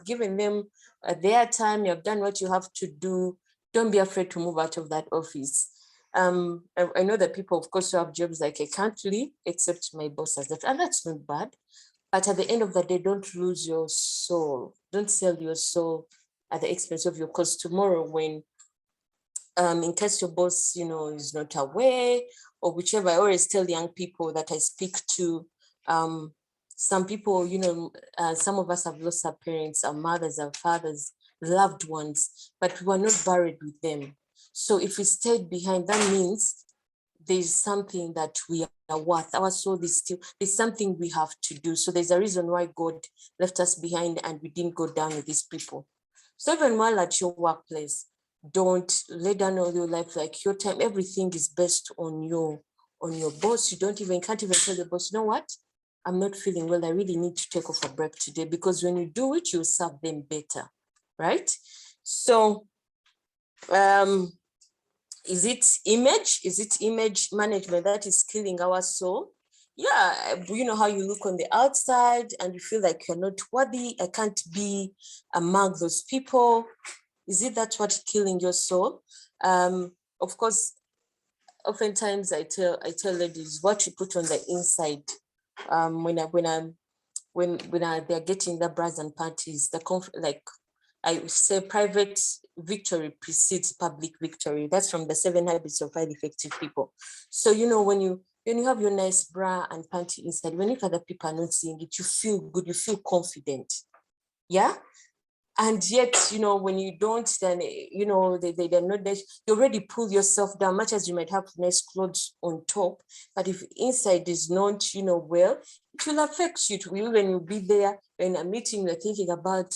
given them their time, you have done what you have to do. Don't be afraid to move out of that office. I know that people, of course, who have jobs like, I can't leave except my boss has left, and that's not bad. But at the end of the day, don't lose your soul. Don't sell your soul at the expense of your, because tomorrow when in case your boss, is not aware, or whichever. I always tell young people that I speak to, some people, some of us have lost our parents, our mothers, our fathers, loved ones, but we were not buried with them. So if we stayed behind, that means there's something that we are worth. Our soul is still, there's something we have to do. So there's a reason why God left us behind and we didn't go down with these people. So even while at your workplace, don't lay down all your life, like your time, everything is based on your boss. You can't even tell the boss, you know what? I'm not feeling well. I really need to take off a break today, because when you do it, you serve them better, right? So, is it image management that is killing our soul? Yeah, you know how you look on the outside and you feel like you're not worthy. I can't be among those people. Is it that's what killing your soul? Of course, oftentimes I tell ladies what you put on the inside. When they're getting the bras and panties, like I say, private victory precedes public victory. That's from the 7 Habits of Highly Effective People. So, when you have your nice bra and panty inside, when if other people are not seeing it, you feel good, you feel confident. Yeah. And yet, when you don't, then, they're not there. You already pull yourself down, much as you might have nice clothes on top. But if inside is not, well, it will affect you. When you'll be there in a meeting, you're thinking about,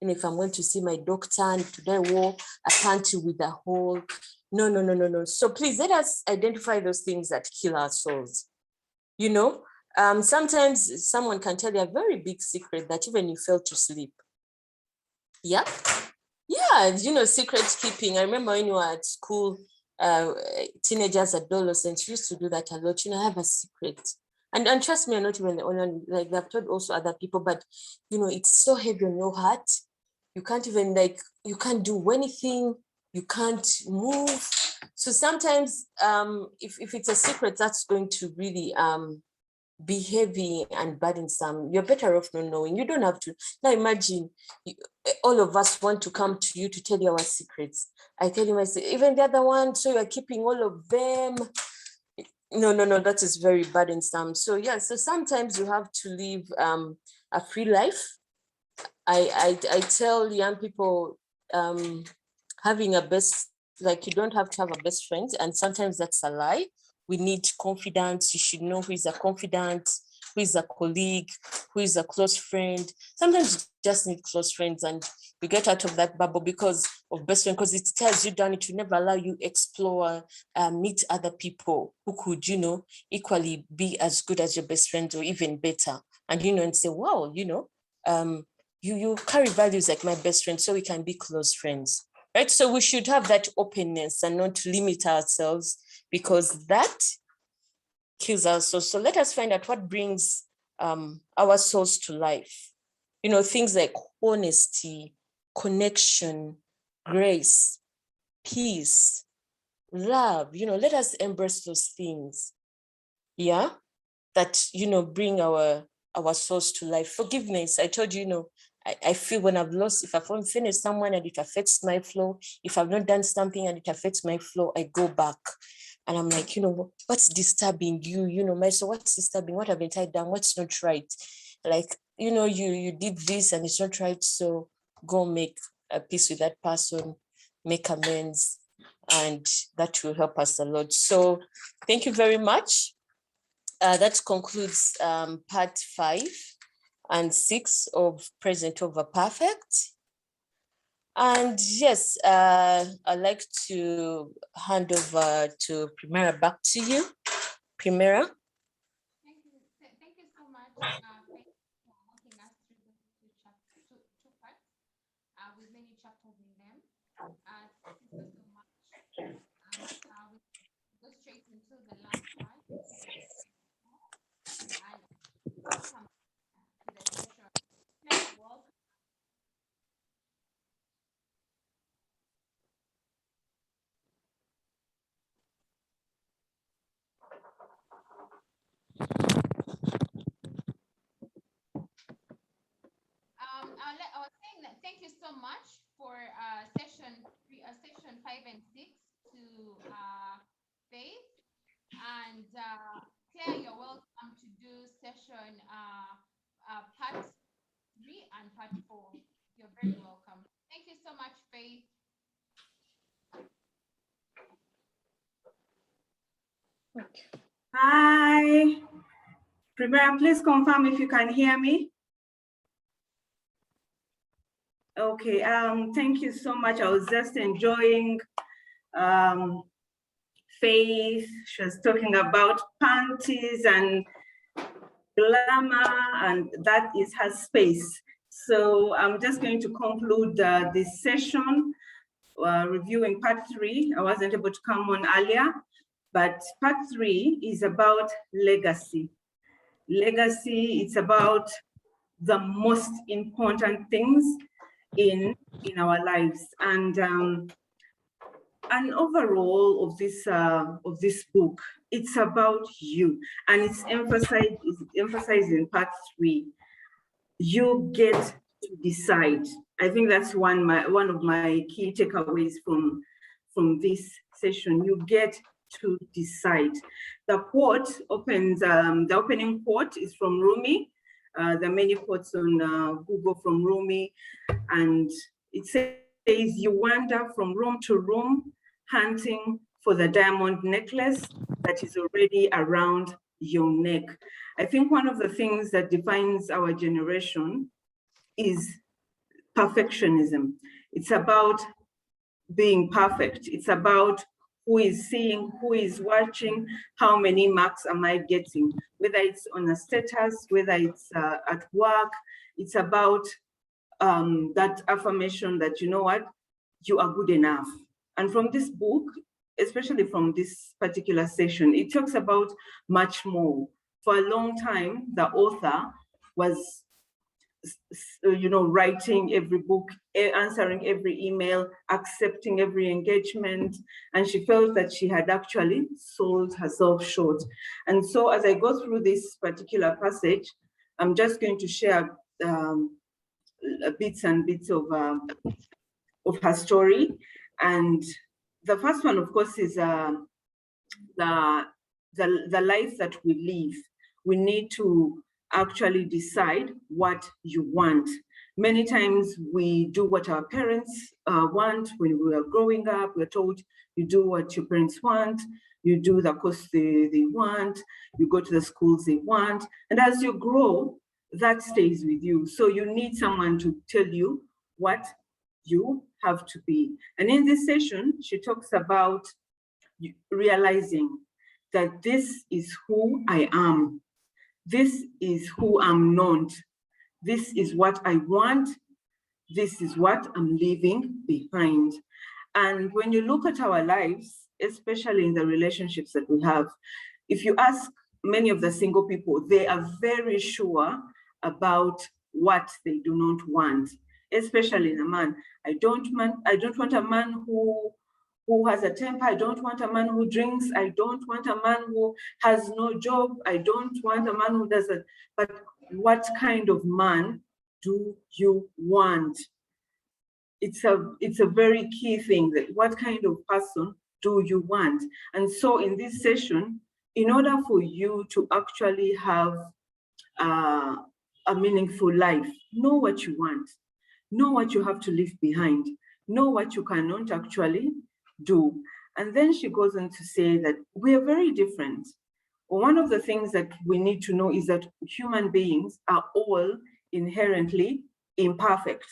if I'm going to see my doctor, and today I wore a panty with a hole. No. So please let us identify those things that kill our souls. Sometimes someone can tell you a very big secret that even you fail to sleep. Yeah, secret keeping. I remember when you were at school, teenagers, adolescents used to do that a lot. I have a secret. And trust me, I'm not even the only, like I've told also other people, but it's so heavy on your heart. You can't even you can't do anything, you can't move. So sometimes if it's a secret that's going to really be heavy and burdensome, you're better off not knowing. You don't have to. Now imagine all of us want to come to you to tell you our secrets. I tell you myself, even the other one, so you're keeping all of them. No, that is very burdensome. So yeah, so sometimes you have to live a free life. I tell young people, having a best, like you don't have to have a best friend, and sometimes that's a lie. We need confidence. You should know who is a confidant, who is a colleague, who is a close friend. Sometimes you just need close friends, and you get out of that bubble because of best friend, because it tells you down, it will never allow you explore, meet other people who could, equally be as good as your best friend or even better. And, and say, wow, you carry values like my best friend, so we can be close friends. Right, so we should have that openness and not limit ourselves, because that kills our souls. So let us find out what brings our souls to life. Things like honesty, connection, grace, peace, love. Let us embrace those things. Yeah, that bring our souls to life. Forgiveness. I told you, I feel when I've lost, if I've finished someone and it affects my flow, if I've not done something and it affects my flow, I go back. And I'm like, what's disturbing you? My soul, what's disturbing? What have I done? What's not right? Like, you did this and it's not right. So go make a peace with that person, make amends, and that will help us a lot. So thank you very much. That concludes part 5 and 6 of Present Over Perfect. And yes, I'd like to hand over to Primera, back to you. Primera. Thank you so much. Thank you for walking us through the two parts with many chapters in them. Thank you so much. We go straight into the last part. And welcome to the session. Welcome. I was saying that thank you so much for session 5 and 6 to Faith. Claire, you're welcome to do session part 3 and part 4. You're very welcome. Thank you so much, Faith. Hi. Primera, please confirm if you can hear me. Okay, thank you so much. I was just enjoying Faith. She was talking about panties and glamour, and that is her space. So I'm just going to conclude this session, reviewing part 3. I wasn't able to come on earlier, but part 3 is about legacy. Legacy, it's about the most important things in our lives. And overall of this book, it's about you, and it's emphasized in part 3. You get to decide. I think that's one of my key takeaways from this session. You get to decide. The quote opens. The opening quote is from Rumi. There are many quotes on Google from Rumi, and it says, "You wander from room to room, hunting for the diamond necklace that is already around your neck." I think one of the things that defines our generation is perfectionism. It's about being perfect. It's about who is seeing, who is watching, how many marks am I getting, whether it's on a status, whether it's at work. It's about that affirmation that, you know what, you are good enough. And from this book, especially from this particular session, it talks about much more. For a long time, the author was, writing every book, answering every email, accepting every engagement, and she felt that she had actually sold herself short. And so as I go through this particular passage, I'm just going to share bits and bits of her story. And the first one, of course, is the life that we live. We need to actually decide what you want. Many times we do what our parents want. When we were growing up, we're told you do what your parents want, you do the course they want, you go to the schools they want. And as you grow, that stays with you. So you need someone to tell you what you have to be. And in this session, she talks about realizing that this is who I am. This is who I'm not. This is what I want. This is what I'm leaving behind. And when you look at our lives, especially in the relationships that we have, if you ask many of the single people, they are very sure about what they do not want, especially in a man. I don't want a man who has a temper. I don't want a man who drinks. I don't want a man who has no job. I don't want a man who doesn't. But what kind of man do you want? It's a very key thing, that what kind of person do you want? And so in this session, in order for you to actually have a meaningful life, know what you want, know what you have to leave behind, know what you cannot actually do. And then she goes on to say that we are very different. One of the things that we need to know is that human beings are all inherently imperfect.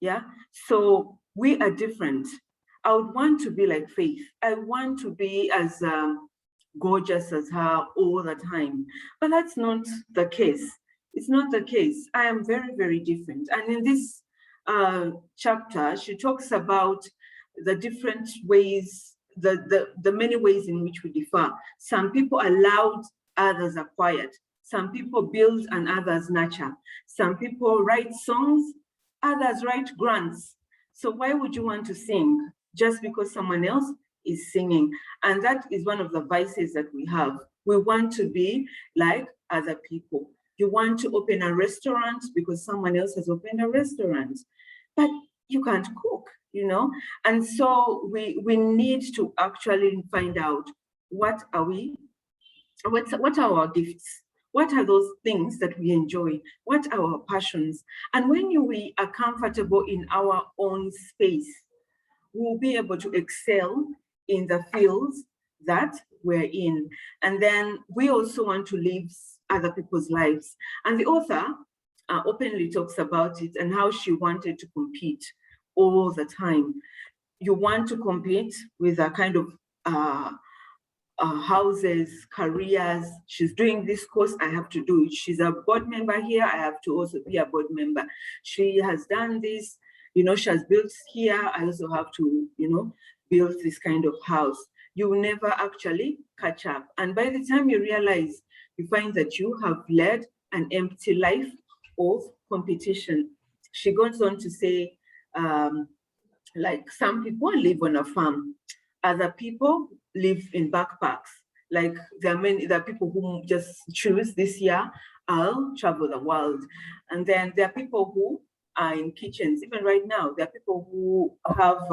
Yeah, so we are different. I would want to be like Faith. I want to be as gorgeous as her all the time, but that's not the case. It's not the case. I am very, very different. And in this chapter, she talks about the different ways, the many ways in which we differ. Some people are loud, others are quiet. Some people build and others nurture. Some people write songs, others write grants. So why would you want to sing just because someone else is singing? And that is one of the vices that we have. We want to be like other people. You want to open a restaurant because someone else has opened a restaurant, but you can't cook, you know? And so we need to actually find out, what are we what are our gifts? What are those things that we enjoy? What are our passions? And when we are comfortable in our own space, we'll be able to excel in the fields that we're in. And then we also want to live other people's lives. And the author openly talks about it and how she wanted to compete all the time. You want to compete with a kind of houses, careers. She's doing this course, I have to do it. She's a board member here, I have to also be a board member. She has done this, you know, she has built here, I also have to, you know, build this kind of house. You will never actually catch up. And by the time you realize, you find that you have led an empty life of competition. She goes on to say, like some people live on a farm, other people live in backpacks. Like there are people who just choose this year, I'll travel the world. And then there are people who are in kitchens. Even right now, there are people who have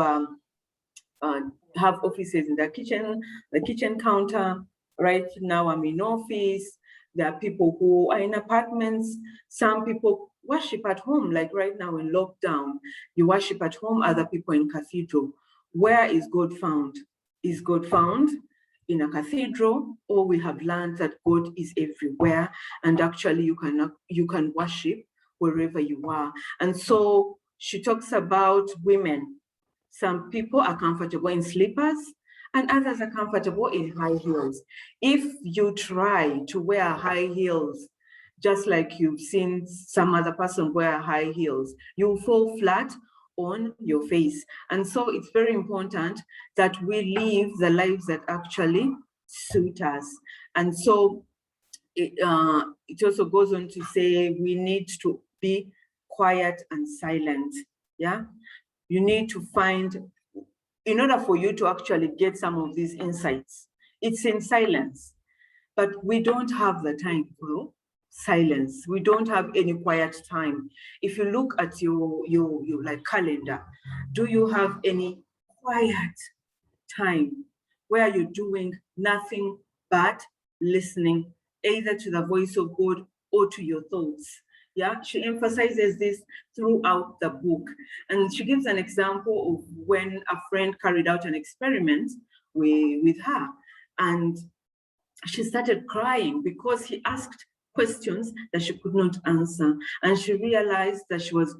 offices in the kitchen counter. Right now I'm in office. There are people who are in apartments. Some people worship at home, like right now in lockdown, you worship at home, other people in cathedral. Where is God found? Is God found in a cathedral, or we have learned that God is everywhere, and actually you can worship wherever you are. And so she talks about women. Some people are comfortable in slippers, and others are comfortable in high heels. If you try to wear high heels, just like you've seen some other person wear high heels, you'll fall flat on your face. And so it's very important that we live the lives that actually suit us. And so it also goes on to say we need to be quiet and silent. Yeah, you need to find, in order for you to actually get some of these insights, it's in silence. But we don't have the time for silence. We don't have any quiet time. If you look at your like calendar, do you have any quiet time where you're doing nothing but listening, either to the voice of God or to your thoughts? Yeah, she emphasizes this throughout the book. And she gives an example of when a friend carried out an experiment with her. And she started crying because he asked questions that she could not answer. And she realized that she was,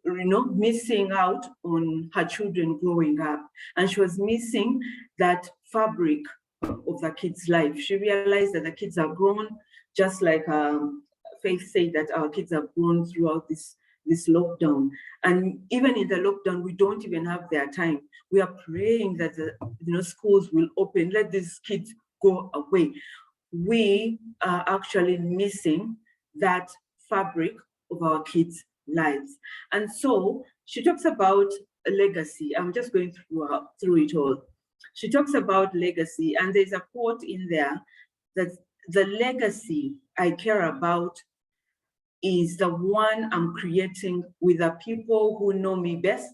you know, missing out on her children growing up. And she was missing that fabric of the kids' life. She realized that the kids are grown, just like Faith said that our kids have grown throughout this lockdown. And even in the lockdown, we don't even have their time. We are praying that the schools will open, let these kids go away. We are actually missing that fabric of our kids' lives. And so she talks about a legacy. I'm just going through it all. She talks about legacy, and there's a quote in there that the legacy I care about is the one I'm creating with the people who know me best,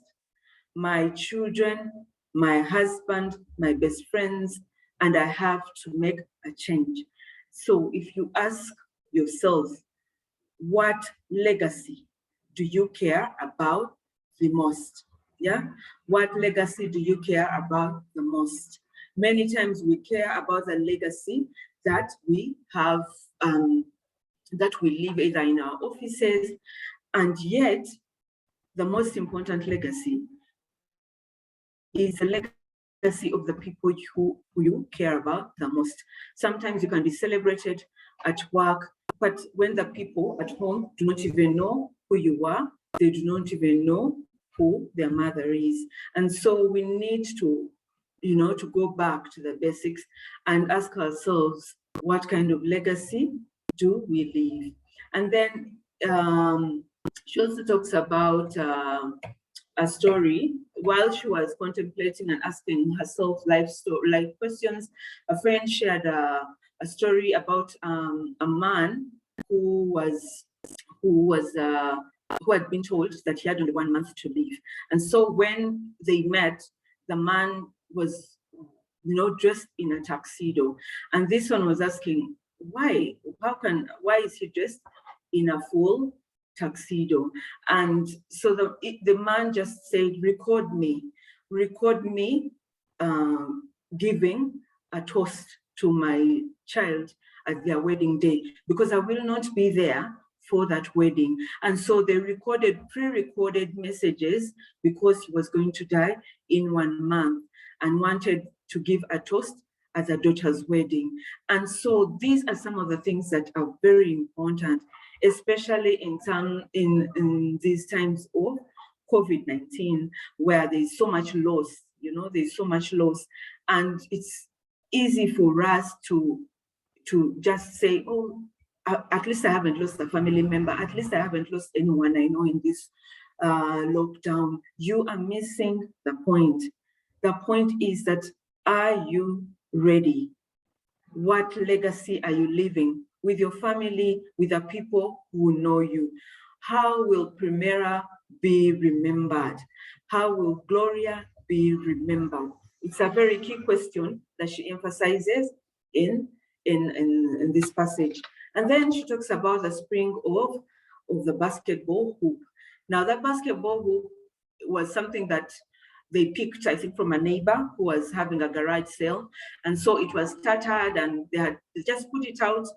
my children, my husband, my best friends, and I have to make a change. So if you ask yourself, what legacy do you care about the most? Yeah, what legacy do you care about the most? Many times we care about the legacy that we have, that we leave either in our offices, and yet the most important legacy is the legacy of the people who you care about the most. Sometimes you can be celebrated at work, but when the people at home do not even know who you are, they do not even know who their mother is. And so we need to, to go back to the basics and ask ourselves, what kind of legacy do we leave? And then she also talks about a story. While she was contemplating and asking herself life questions, a friend shared a story about a man who had been told that he had only 1 month to live. And so when they met, the man was dressed in a tuxedo. And this one was asking, why? Why is he dressed in a full tuxedo? And so the man just said, record me giving a toast to my child at their wedding day, because I will not be there for that wedding. And so they pre-recorded messages, because he was going to die in 1 month, and wanted to give a toast at their daughter's wedding. And so these are some of the things that are very important, especially in these times of COVID-19, where there's so much loss, there's so much loss. And it's easy for us to just say, oh, at least I haven't lost a family member. At least I haven't lost anyone I know in this lockdown. You are missing the point. The point is that, are you ready? What legacy are you leaving with your family, with the people who know you? How will Primera be remembered? How will Gloria be remembered? It's a very key question that she emphasizes in this passage. And then she talks about the spring of the basketball hoop. Now, that basketball hoop was something that they picked, I think, from a neighbor who was having a garage sale. And so it was tattered, and they just put it out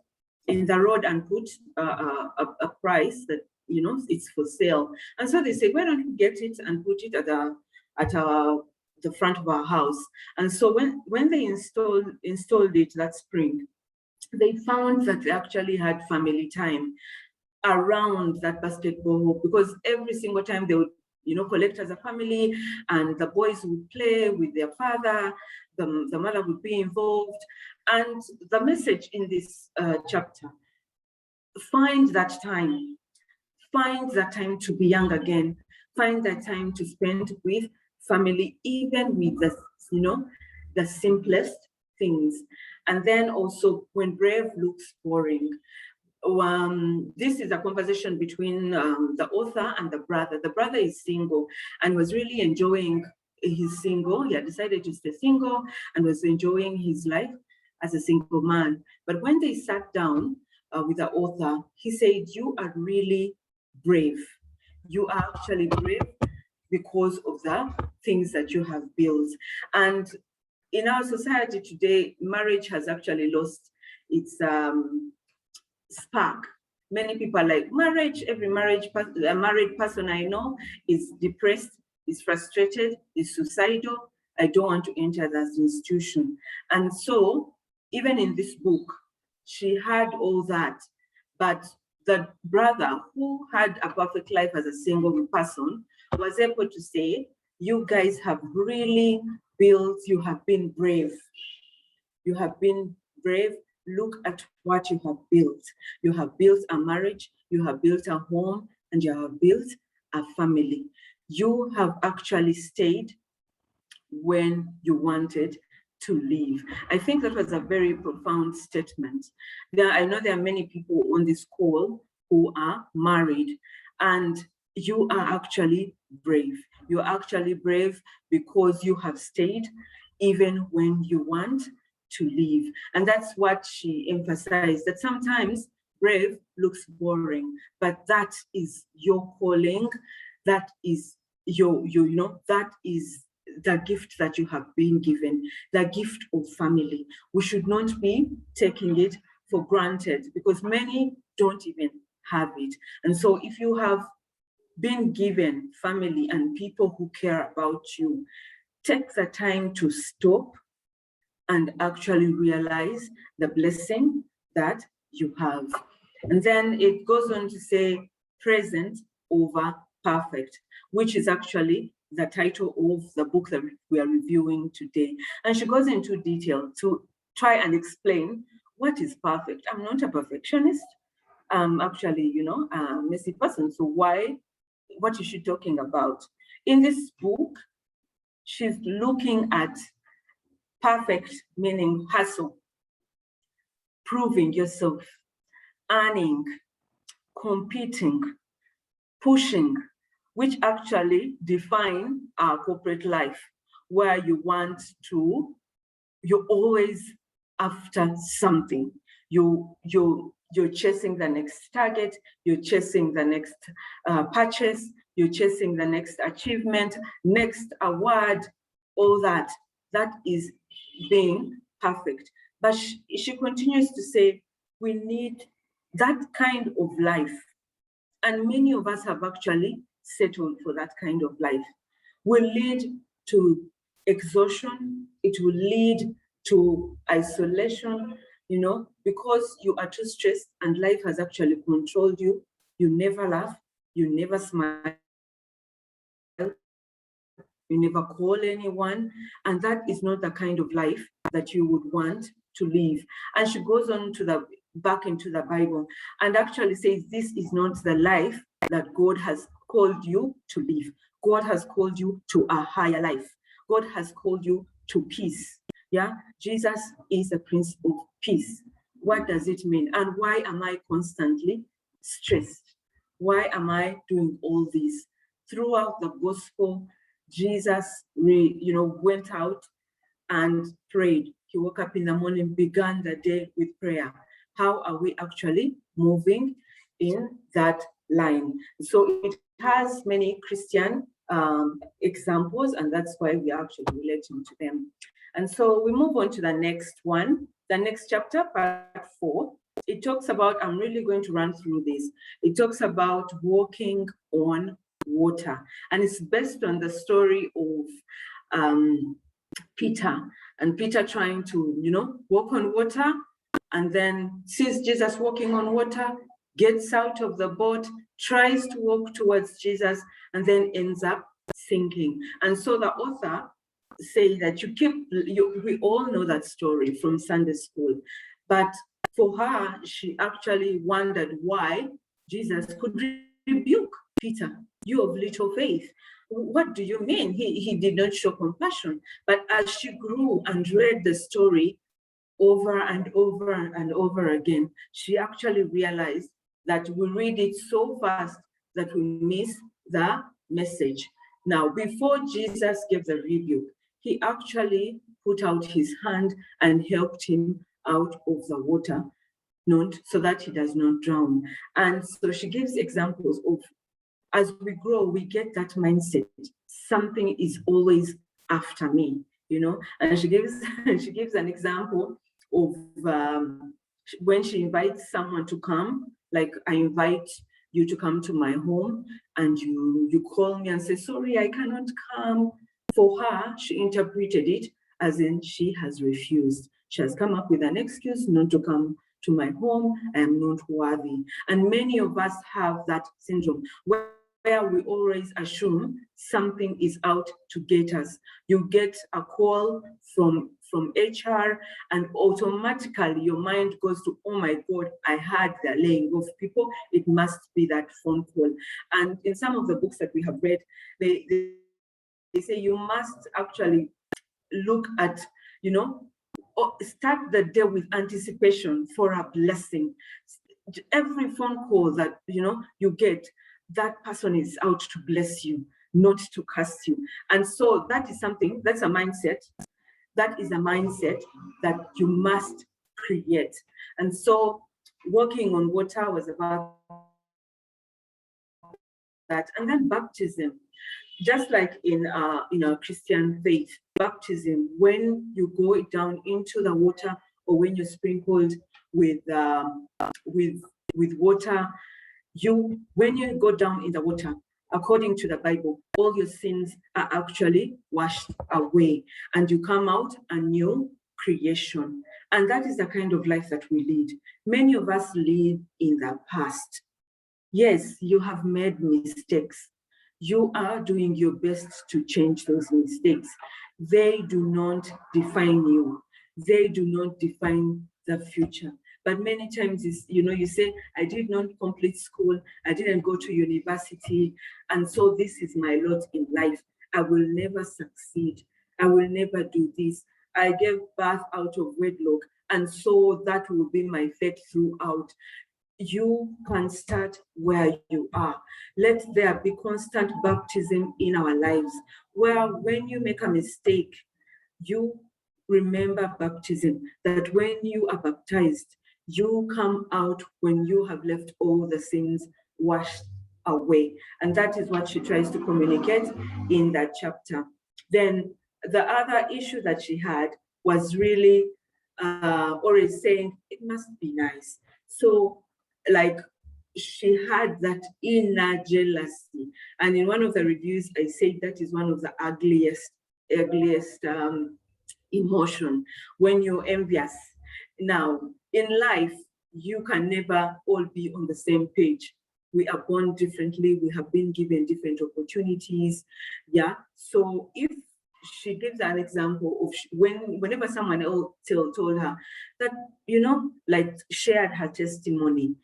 in the road and put a price that, it's for sale. And so they said, why don't we get it and put it at the front of our house? And so when they installed it that spring, they found that they actually had family time around that basketball hoop, because every single time they would, collect as a family, and the boys would play with their father, the mother would be involved. And the message in this chapter, find that time to be young again, find that time to spend with family, even with the simplest things. And then also, when brave looks boring, this is a conversation between the author and the brother. The brother is single and was really enjoying his single. He had decided to stay single and was enjoying his life as a single man. But when they sat down with the author, he said, you are really brave. You are actually brave because of the things that you have built. And in our society today, marriage has actually lost its spark. Many people are like, marriage, every married person I know is depressed, is frustrated, is suicidal. I don't want to enter that institution. And so, even in this book, she had all that, but the brother who had a perfect life as a single person was able to say, you guys have really built, you have been brave. You have been brave. Look at what you have built. You have built a marriage, you have built a home, and you have built a family. You have actually stayed when you wanted to leave. I think that was a very profound statement. I know there are many people on this call who are married, and you are actually brave. You're actually brave because you have stayed even when you want to leave. And that's what she emphasized, that sometimes brave looks boring, but that is your calling. That is that is the gift that you have been given, the gift of family. We should not be taking it for granted, because many don't even have it. And so if you have been given family and people who care about you, take the time to stop and actually realize the blessing that you have. And then it goes on to say present over perfect, which is actually the title of the book that we are reviewing today. And she goes into detail to try and explain what is perfect. I'm not a perfectionist. I'm actually, a messy person. So what is she talking about? In this book, she's looking at perfect, meaning hustle, proving yourself, earning, competing, pushing, which actually define our corporate life, where you want to you're always after something. You're chasing the next target, you're chasing the next purchase, you're chasing the next achievement, next award, all that. That is being perfect. But she continues to say, we need that kind of life. And many of us have actually settled for that kind of life. Will lead to exhaustion, it will lead to isolation, you know, because you are too stressed and life has actually controlled you. You never laugh, you never smile, you never call anyone, and that is not the kind of life that you would want to live. And she goes on to back into the Bible and actually says, this is not the life that God has called you to live. God has called you to a higher life. God has called you to peace. Yeah, Jesus is the Prince of Peace. What does it mean? And why am I constantly stressed? Why am I doing all this? Throughout the gospel, Jesus went out and prayed. He woke up in the morning, began the day with prayer. How are we actually moving in that line? So it has many Christian examples, and that's why we are actually relating to them. And so we move on to the next one, the next chapter, part 4. It talks about, I'm really going to run through this. It talks about walking on water, and it's based on the story of Peter, and Peter trying to, walk on water, and then sees Jesus walking on water, gets out of the boat, tries to walk towards Jesus, and then ends up sinking. And so the author say that we all know that story from Sunday school, but for her, she actually wondered why Jesus could rebuke Peter. You of little faith. What do you mean? He did not show compassion. But as she grew and read the story over and over and over again, she actually realized that we read it so fast that we miss the message. Now, before Jesus gave the rebuke, he actually put out his hand and helped him out of the water, so that he does not drown. And so she gives examples of, as we grow, we get that mindset. Something is always after me, And she gives an example of when she invites someone to come, like, I invite you to come to my home, and you call me and say, sorry, I cannot come. For her, she interpreted it as in she has refused. She has come up with an excuse not to come to my home. I am not worthy. And many of us have that syndrome where we always assume something is out to get us. You get a call from HR, and automatically your mind goes to, oh my God, I heard the laying of people. It must be that phone call. And in some of the books that we have read, they say you must actually look at, start the day with anticipation for a blessing. Every phone call that you get, that person is out to bless you, not to curse you. And so that is something, that's a mindset. That is a mindset that you must create. And so walking on water was about that. And then baptism, just like in our Christian faith, baptism, when you go down into the water, or when you're sprinkled with water, when you go down in the water, according to the Bible, all your sins are actually washed away, and you come out a new creation. And that is the kind of life that we lead. Many of us live in the past. Yes, you have made mistakes. You are doing your best to change those mistakes. They do not define you. They do not define the future. But many times, you say, I did not complete school, I didn't go to university, and so this is my lot in life. I will never succeed. I will never do this. I gave birth out of wedlock, and so that will be my fate throughout. You can start where you are. Let there be constant baptism in our lives, where when you make a mistake, you remember baptism, that when you are baptized, you come out when you have left all the sins washed away. And that is what she tries to communicate in that chapter. Then the other issue that she had was really always saying, it must be nice. So like she had that inner jealousy. And in one of the reviews, I said that is one of the ugliest emotion, when you're envious. Now, in life, you can never all be on the same page. We are born differently. We have been given different opportunities. Yeah. So if she gives an example of whenever someone else told her that, you know, like shared her testimony,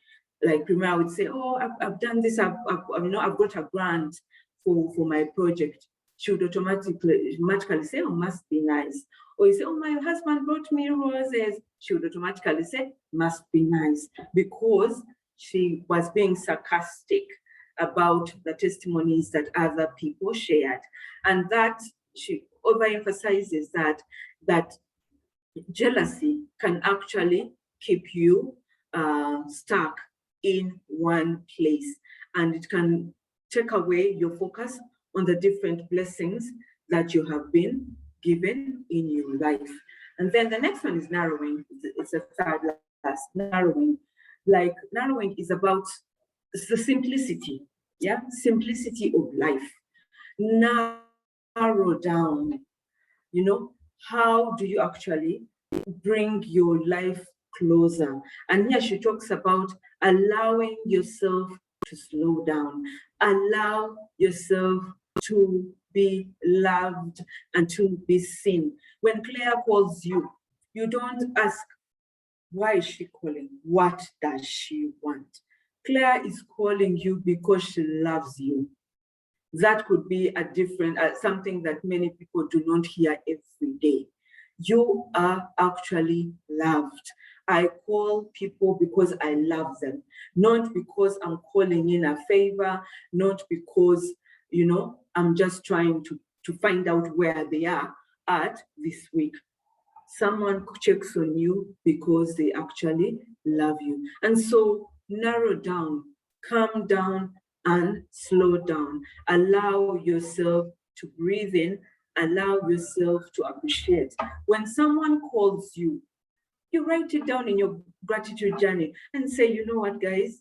like Primera would say, oh, I've done this, I've got a grant for my project. She would automatically say, oh, must be nice. Or you say, oh, my husband brought me roses. She would automatically say, must be nice, because she was being sarcastic about the testimonies that other people shared. And that she overemphasizes that jealousy can actually keep you stuck in one place, and it can take away your focus on the different blessings that you have been given in your life. And then the next one is narrowing. It's a third last, narrowing. Like narrowing is about the simplicity, yeah, simplicity of life. Narrow down, you know, how do you actually bring your life closer? And here she talks about allowing yourself to slow down, allow yourself to be loved and to be seen. When Claire calls you, you don't ask, why is she calling? What does she want? Claire is calling you because she loves you. That could be a different, something that many people do not hear every day. You are actually loved. I call people because I love them, not because I'm calling in a favor, not because, you know, I'm just trying to find out where they are at this week. Someone checks on you because they actually love you. And so narrow down, calm down, and slow down. Allow yourself to breathe in, allow yourself to appreciate. When someone calls you, you write it down in your gratitude journey and say, you know what, guys,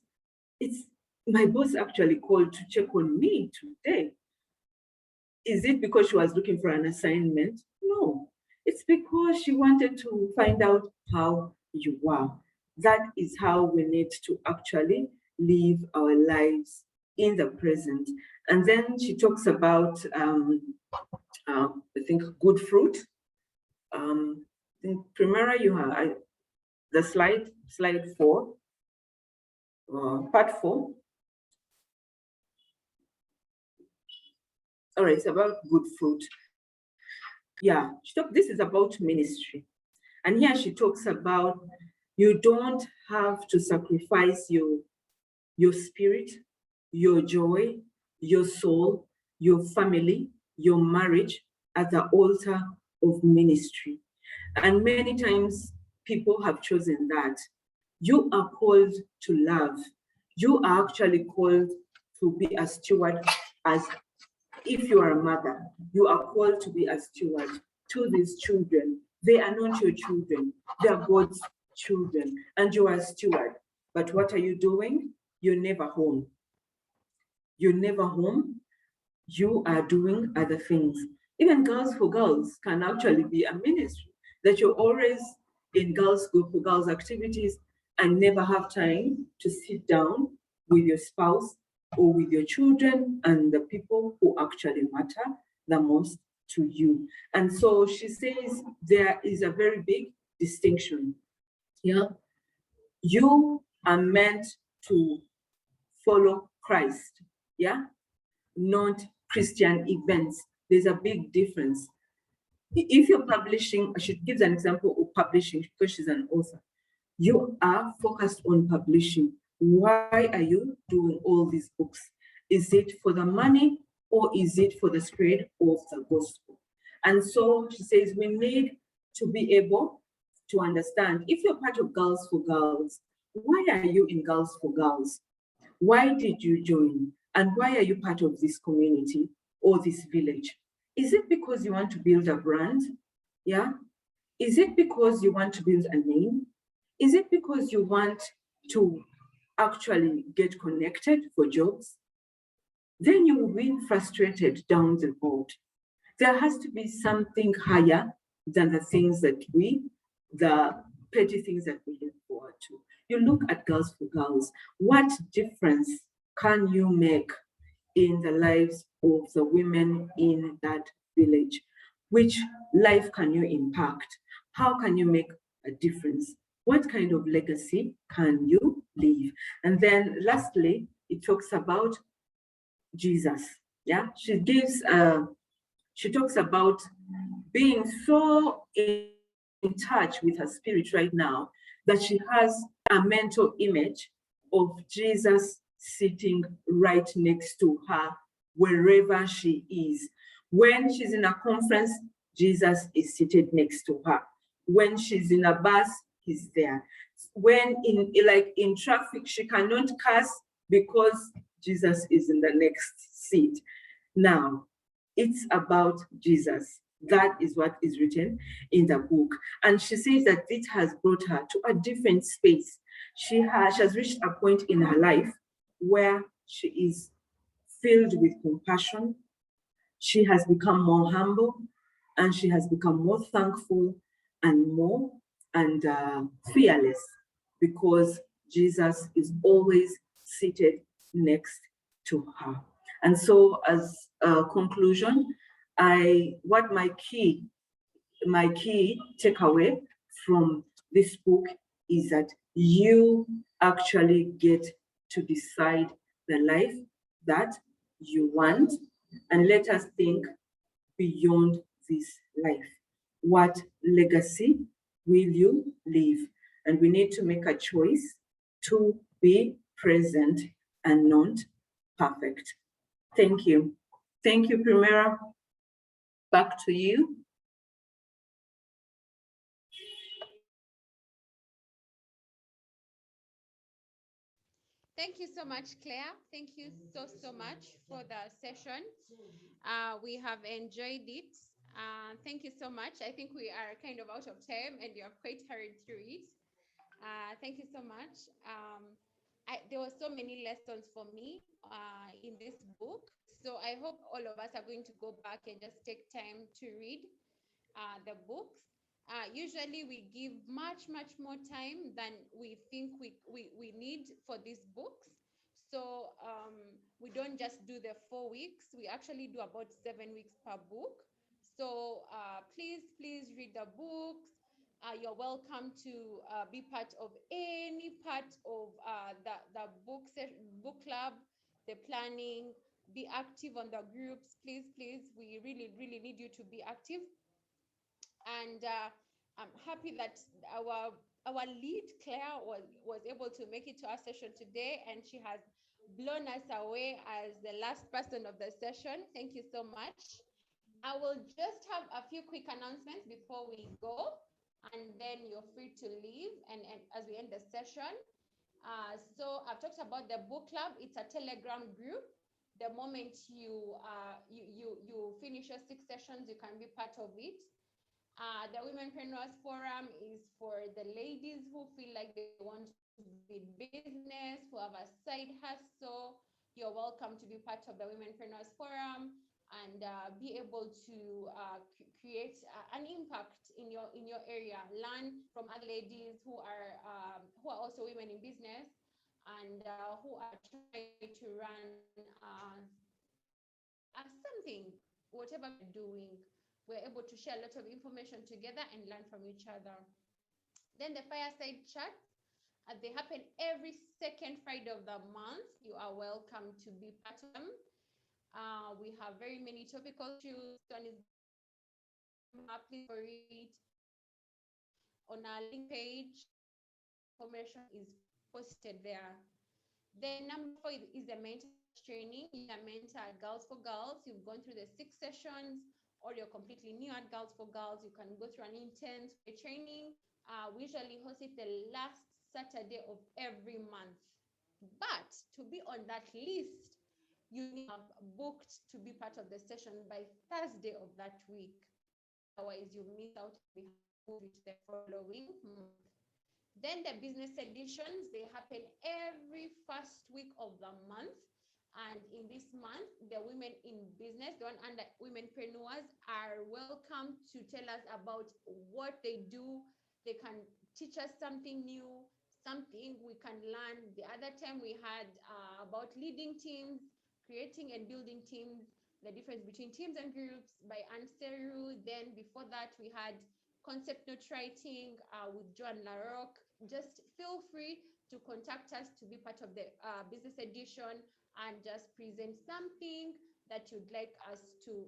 it's my boss actually called to check on me today. Is it because she was looking for an assignment? No, it's because she wanted to find out how you are. That is how we need to actually live our lives in the present. And then she talks about, I think, good fruit. In Primera, you have the slide 4, part 4. All right, it's about good fruit. Yeah, this is about ministry. And here she talks about you don't have to sacrifice your spirit, your joy, your soul, your family, your marriage at the altar of ministry. And many times people have chosen that. You are called to love. You are actually called to be a steward. As if you are a mother, you are called to be a steward to these children. They are not your children, they are God's children, and you are a steward. But what are you doing? You're never home. You're never home. You are doing other things. Even Girls for Girls can actually be a ministry, that you're always in Girls Group for Girls activities and never have time to sit down with your spouse or with your children and the people who actually matter the most to you. And so she says there is a very big distinction. Yeah, you are meant to follow Christ, yeah, not Christian events. There's a big difference. If you're publishing, she gives an example of publishing because she's an author. You are focused on publishing. Why are you doing all these books? Is it for the money or is it for the spread of the gospel? And so she says we need to be able to understand. If you're part of Girls for Girls, why are you in Girls for Girls? Why did you join? And why are you part of this community or this village? Is it because you want to build a brand? Yeah? Is it because you want to build a name? Is it because you want to actually get connected for jobs? Then you will be frustrated down the road. There has to be something higher than the things that the petty things that we look forward to. You look at Girls for Girls. What difference can you make in the lives of the women in that village? Which life can you impact? How can you make a difference? What kind of legacy can you leave? And then lastly, it talks about Jesus. Yeah, she talks about being so in touch with her spirit right now that she has a mental image of Jesus sitting right next to her wherever she is. When she's in a conference, Jesus is seated next to her. When she's in a bus, he's there. When in traffic, she cannot curse because Jesus is in the next seat. Now, it's about Jesus. That is what is written in the book. And she says that it has brought her to a different space. She has reached a point in her life where she is filled with compassion. She has become more humble, and she has become more thankful and more and fearless, because Jesus is always seated next to her. And so, as a conclusion, what my key takeaway from this book is that you actually get to decide the life that you want, and let us think beyond this life. What legacy will you leave? And we need to make a choice to be present and not perfect. Thank you. Thank you, Primera. Back to you. Thank you so much, Claire. Thank you so much for the session. We have enjoyed it. Thank you so much. I think we are kind of out of time and you have quite hurried through it. Thank you so much. There were so many lessons for me in this book. So I hope all of us are going to go back and just take time to read the books. Usually we give much more time than we think we need for these books. So we don't just do the 4 weeks, we actually do about 7 weeks per book. So please read the books. You're welcome to be part of any part of the book club, the planning. Be active on the groups, please. We really need you to be active. And I'm happy that our lead Claire was able to make it to our session today, and she has blown us away as the last person of the session. Thank you so much. I will just have a few quick announcements before we go, and then you're free to leave and as we end the session. So I've talked about the book club. It's a Telegram group. The moment you finish your 6 sessions, you can be part of it. The Womenpreneurs Forum is for the ladies who feel like they want to be business, who have a side hustle. You're welcome to be part of the Womenpreneurs Forum and be able to create an impact in your area. Learn from other ladies who are also women in business and who are trying to run something, whatever we're doing. We're able to share a lot of information together and learn from each other. Then the fireside chats, they happen every second Friday of the month. You are welcome to be part of them. We have very many topical issues. One is please for it on our link page. Information is posted there. Then number 4 is the mentor training. You are mentor Girls for Girls. You've gone through the 6 sessions or you're completely new at Girls for Girls, you can go through an intense training. We usually host it the last Saturday of every month. But to be on that list, you need to have booked to be part of the session by Thursday of that week. Otherwise, you miss out and we have to move it the following month. Then the business editions, they happen every first week of the month. And in this month, the women in business, the one under womenpreneurs, are welcome to tell us about what they do. They can teach us something new, something we can learn. The other time we had about leading teams, creating and building teams, the difference between teams and groups by Anne Seru. Then before that, we had concept note writing with Joan Larocque. Just feel free to contact us to be part of the business edition and just present something that you'd like us to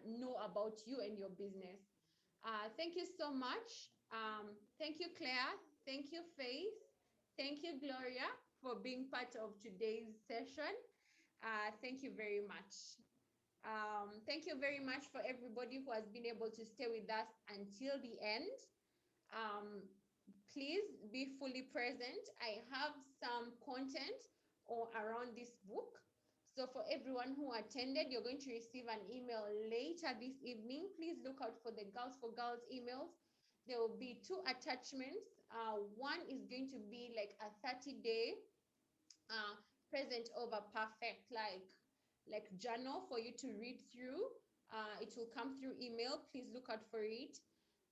know about you and your business. Thank you so much. Thank you, Claire. Thank you, Faith. Thank you, Gloria, for being part of today's session. Thank you very much. Thank you very much for everybody who has been able to stay with us until the end. Please be fully present. I have some content around this book. So for everyone who attended, you're going to receive an email later this evening. Please look out for the Girls for Girls emails. There will be 2 attachments. One is going to be like a 30-day present over perfect, like journal for you to read through. It will come through email. Please look out for it.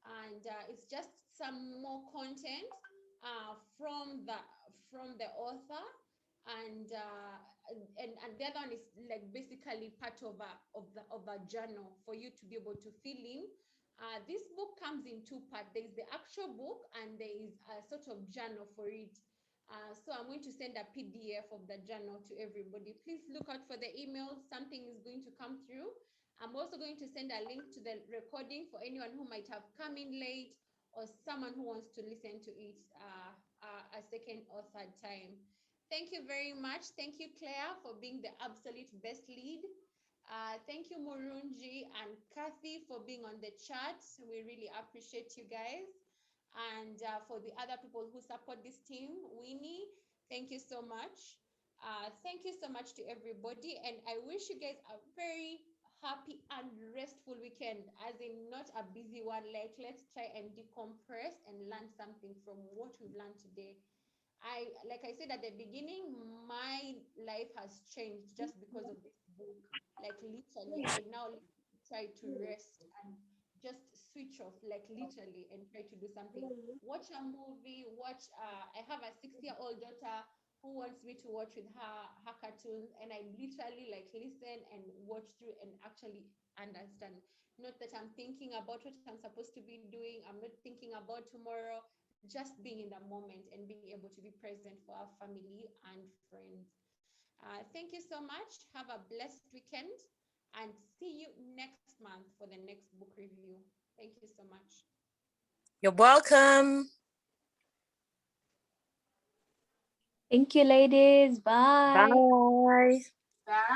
And it's just some more content from the author, and the other one is like basically part of a journal for you to be able to fill in. This book comes in 2 parts. There is the actual book and there is a sort of journal for it. So I'm going to send a PDF of the journal to everybody. Please look out for the email. Something is going to come through. I'm also going to send a link to the recording for anyone who might have come in late or someone who wants to listen to it a second or third time. Thank you very much. Thank you, Claire, for being the absolute best lead. Thank you, Murunji and Kathy, for being on the chat. We really appreciate you guys. And for the other people who support this team, Winnie, thank you so much. Thank you so much to everybody. And I wish you guys a very happy and restful weekend, as in not a busy one. Like, let's try and decompress and learn something from what we've learned today. Like I said at the beginning, my life has changed just because of this book. Like literally, I now try to rest and just switch off, like literally, and try to do something. Watch a movie, I have a 6-year-old daughter who wants me to watch with her cartoons, and I literally like listen and watch through and actually understand. Not that I'm thinking about what I'm supposed to be doing. I'm not thinking about tomorrow, just being in the moment and being able to be present for our family and friends. Thank you so much. Have a blessed weekend and see you next month for the next book review. Thank you so much. You're welcome. Thank you, ladies. Bye. Bye. Bye.